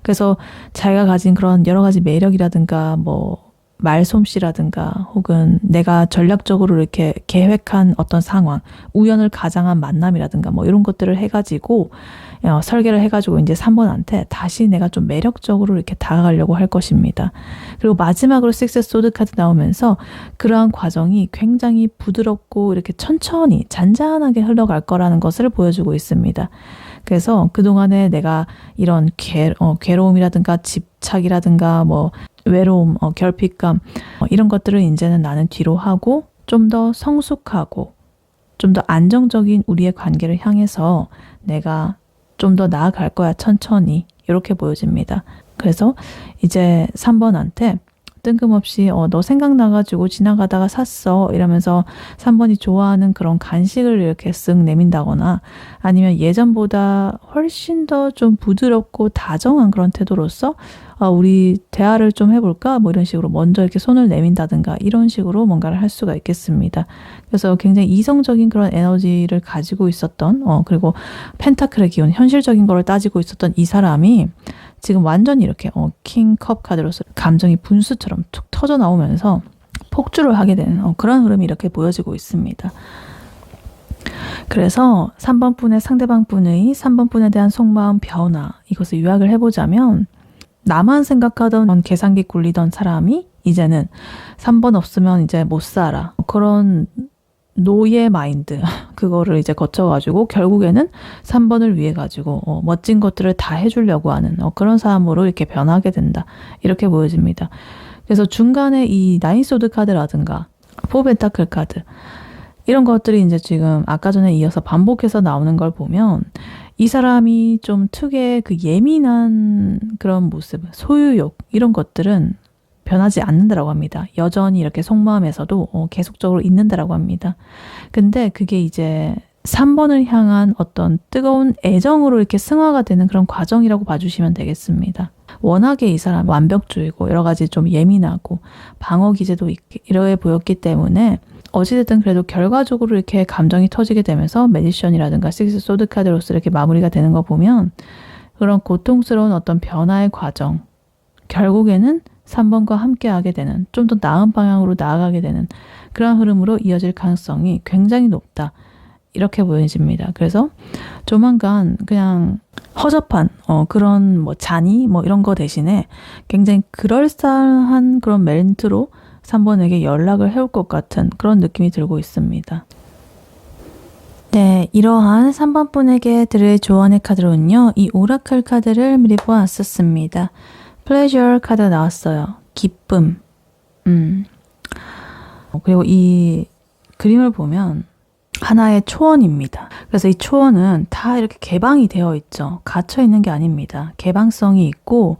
그래서 자기가 가진 그런 여러 가지 매력이라든가 뭐 말솜씨라든가 혹은 내가 전략적으로 이렇게 계획한 어떤 상황, 우연을 가장한 만남이라든가 뭐 이런 것들을 해가지고 설계를 해가지고 이제 3번한테 다시 내가 좀 매력적으로 이렇게 다가가려고 할 것입니다. 그리고 마지막으로 식스 소드 카드 나오면서 그러한 과정이 굉장히 부드럽고 이렇게 천천히 잔잔하게 흘러갈 거라는 것을 보여주고 있습니다. 그래서 그동안에 내가 이런 괴로움이라든가 집착이라든가 뭐 외로움, 결핍감 이런 것들을 이제는 나는 뒤로 하고 좀 더 성숙하고 좀 더 안정적인 우리의 관계를 향해서 내가 좀 더 나아갈 거야 천천히 이렇게 보여집니다. 그래서 이제 3번한테 뜬금없이 너 생각나가지고 지나가다가 샀어 이러면서 3번이 좋아하는 그런 간식을 이렇게 쓱 내민다거나 아니면 예전보다 훨씬 더 좀 부드럽고 다정한 그런 태도로서 우리 대화를 좀 해볼까 뭐 이런 식으로 먼저 이렇게 손을 내민다든가 이런 식으로 뭔가를 할 수가 있겠습니다. 그래서 굉장히 이성적인 그런 에너지를 가지고 있었던 그리고 펜타클의 기운 현실적인 거를 따지고 있었던 이 사람이 지금 완전히 이렇게 킹컵 카드로서 감정이 분수처럼 툭 터져 나오면서 폭주를 하게 되는 그런 흐름이 이렇게 보여지고 있습니다. 그래서 3번 분의 상대방 분의 3번 분에 대한 속마음 변화 이것을 요약을 해보자면 나만 생각하던 계산기 굴리던 사람이 이제는 3번 없으면 이제 못 살아 그런 노예 마인드 그거를 이제 거쳐가지고 결국에는 3번을 위해 가지고 멋진 것들을 다 해주려고 하는 그런 사람으로 이렇게 변하게 된다 이렇게 보여집니다. 그래서 중간에 이 나인 소드 카드라든가 포 펜타클 카드 이런 것들이 이제 지금 아까 전에 이어서 반복해서 나오는 걸 보면 이 사람이 좀 특유의 그 예민한 그런 모습 소유욕 이런 것들은 변하지 않는다라고 합니다. 여전히 이렇게 속마음에서도 계속적으로 있는다라고 합니다. 근데 그게 이제 3번을 향한 어떤 뜨거운 애정으로 이렇게 승화가 되는 그런 과정이라고 봐주시면 되겠습니다. 워낙에 이 사람이 완벽주의고 여러 가지 좀 예민하고 방어 기제도 이러해 보였기 때문에 어찌됐든 그래도 결과적으로 이렇게 감정이 터지게 되면서 매지션이라든가 식스 소드 카드로서 이렇게 마무리가 되는 거 보면 그런 고통스러운 어떤 변화의 과정 결국에는 3번과 함께하게 되는 좀 더 나은 방향으로 나아가게 되는 그런 흐름으로 이어질 가능성이 굉장히 높다. 이렇게 보여집니다. 그래서 조만간 그냥 허접한 그런 뭐 잔이 뭐 이런 거 대신에 굉장히 그럴싸한 그런 멘트로 3번에게 연락을 해올 것 같은 그런 느낌이 들고 있습니다. 네, 이러한 3번 분에게 드릴 조언의 카드로는요. 이 오라클 카드를 미리 보았었습니다. 플레저러 카드 나왔어요. 기쁨. 그리고 이 그림을 보면 하나의 초원입니다. 그래서 이 초원은 다 이렇게 개방이 되어 있죠. 갇혀 있는 게 아닙니다. 개방성이 있고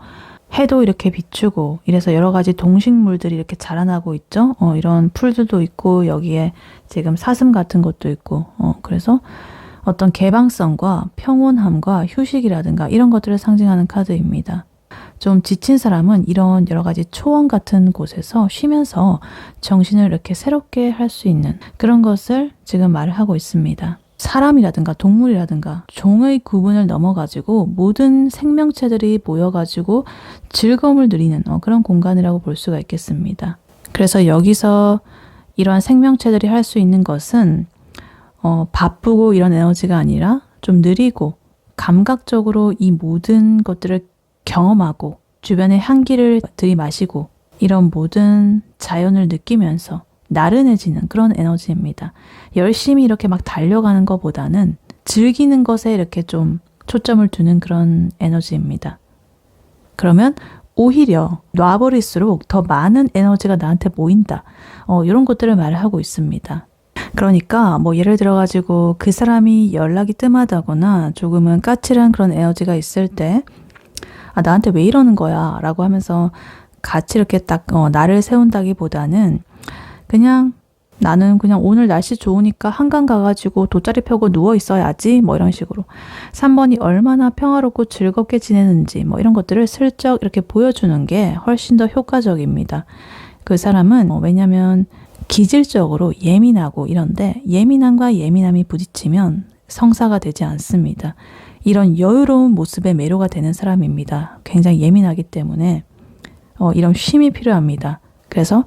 해도 이렇게 비추고 이래서 여러 가지 동식물들이 이렇게 자라나고 있죠. 이런 풀들도 있고 여기에 지금 사슴 같은 것도 있고 그래서 어떤 개방성과 평온함과 휴식이라든가 이런 것들을 상징하는 카드입니다. 좀 지친 사람은 이런 여러 가지 초원 같은 곳에서 쉬면서 정신을 이렇게 새롭게 할 수 있는 그런 것을 지금 말을 하고 있습니다. 사람이라든가 동물이라든가 종의 구분을 넘어가지고 모든 생명체들이 모여가지고 즐거움을 누리는 그런 공간이라고 볼 수가 있겠습니다. 그래서 여기서 이러한 생명체들이 할 수 있는 것은 바쁘고 이런 에너지가 아니라 좀 느리고 감각적으로 이 모든 것들을 경험하고 주변의 향기를 들이마시고 이런 모든 자연을 느끼면서 나른해지는 그런 에너지입니다. 열심히 이렇게 막 달려가는 것보다는 즐기는 것에 이렇게 좀 초점을 두는 그런 에너지입니다. 그러면 오히려 놔버릴수록 더 많은 에너지가 나한테 모인다. 이런 것들을 말을 하고 있습니다. 그러니까 뭐 예를 들어가지고 그 사람이 연락이 뜸하다거나 조금은 까칠한 그런 에너지가 있을 때 아, 나한테 왜 이러는 거야? 라고 하면서 같이 이렇게 딱 나를 세운다기보다는 그냥 나는 그냥 오늘 날씨 좋으니까 한강 가가지고 돗자리 펴고 누워 있어야지 뭐 이런 식으로 3번이 얼마나 평화롭고 즐겁게 지내는지 뭐 이런 것들을 슬쩍 이렇게 보여주는 게 훨씬 더 효과적입니다. 그 사람은 왜냐면 기질적으로 예민하고 이런데 예민함과 예민함이 부딪히면 성사가 되지 않습니다. 이런 여유로운 모습에 매료가 되는 사람입니다. 굉장히 예민하기 때문에 이런 쉼이 필요합니다. 그래서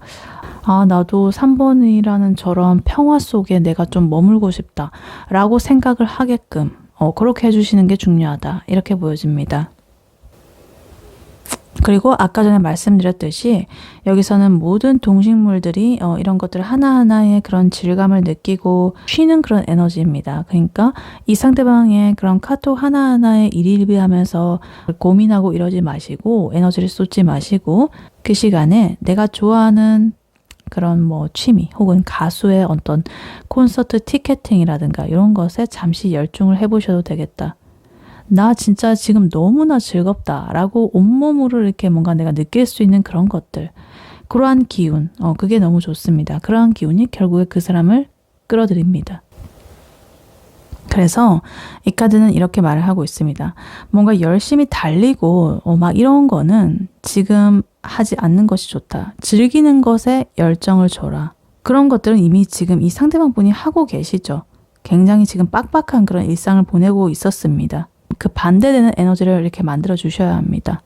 나도 3번이라는 저런 평화 속에 내가 좀 머물고 싶다 라고 생각을 하게끔 그렇게 해주시는 게 중요하다 이렇게 보여집니다. 그리고 아까 전에 말씀드렸듯이 여기서는 모든 동식물들이 이런 것들 하나하나의 그런 질감을 느끼고 쉬는 그런 에너지입니다. 그러니까 이 상대방의 그런 카톡 하나하나에 일일비하면서 고민하고 이러지 마시고 에너지를 쏟지 마시고 그 시간에 내가 좋아하는 그런 뭐 취미 혹은 가수의 어떤 콘서트 티켓팅이라든가 이런 것에 잠시 열중을 해보셔도 되겠다. 나 진짜 지금 너무나 즐겁다 라고 온몸으로 이렇게 뭔가 내가 느낄 수 있는 그런 것들, 그러한 기운, 그게 너무 좋습니다. 그러한 기운이 결국에 그 사람을 끌어들입니다. 그래서 이 카드는 이렇게 말을 하고 있습니다. 뭔가 열심히 달리고 막 이런 거는 지금 하지 않는 것이 좋다. 즐기는 것에 열정을 줘라. 그런 것들은 이미 지금 이 상대방 분이 하고 계시죠. 굉장히 지금 빡빡한 그런 일상을 보내고 있었습니다. 그 반대되는 에너지를 이렇게 만들어 주셔야 합니다.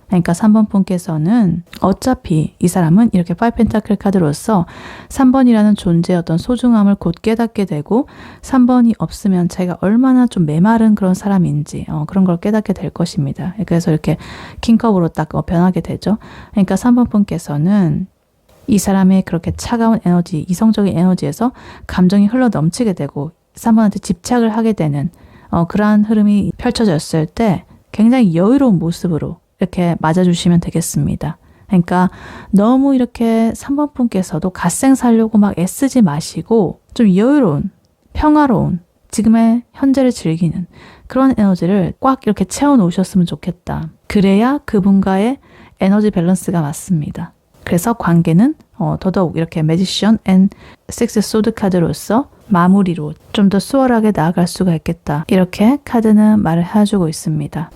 그러니까 3번 분께서는 어차피 이 사람은 이렇게 5펜타클 카드로서 3번이라는 존재의 어떤 소중함을 곧 깨닫게 되고 3번이 없으면 자기가 얼마나 좀 메마른 그런 사람인지 그런 걸 깨닫게 될 것입니다. 그래서 이렇게 킹컵으로 딱 변하게 되죠. 그러니까 3번 분께서는 이 사람의 그렇게 차가운 에너지, 이성적인 에너지에서 감정이 흘러 넘치게 되고 3번한테 집착을 하게 되는 그러한 흐름이 펼쳐졌을 때 굉장히 여유로운 모습으로 이렇게 맞아주시면 되겠습니다. 그러니까 너무 이렇게 3번 분께서도 갓생 살려고 막 애쓰지 마시고 좀 여유로운, 평화로운, 지금의 현재를 즐기는 그런 에너지를 꽉 이렇게 채워놓으셨으면 좋겠다. 그래야 그분과의 에너지 밸런스가 맞습니다. 그래서 관계는 더더욱 이렇게 매지션 앤 식스 소드 카드로서 마무리로 좀 더 수월하게 나아갈 수가 있겠다. 이렇게 카드는 말을 해주고 있습니다.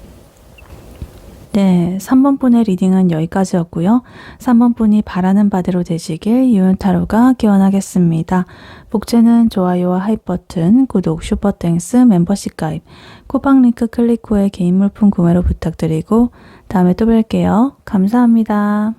네, 3번 분의 리딩은 여기까지였고요. 3번 분이 바라는 바대로 되시길 유은타로가 기원하겠습니다. 복제는 좋아요와 하이프 버튼, 구독, 슈퍼땡스, 멤버십 가입, 쿠팡 링크 클릭 후에 개인 물품 구매로 부탁드리고 다음에 또 뵐게요. 감사합니다.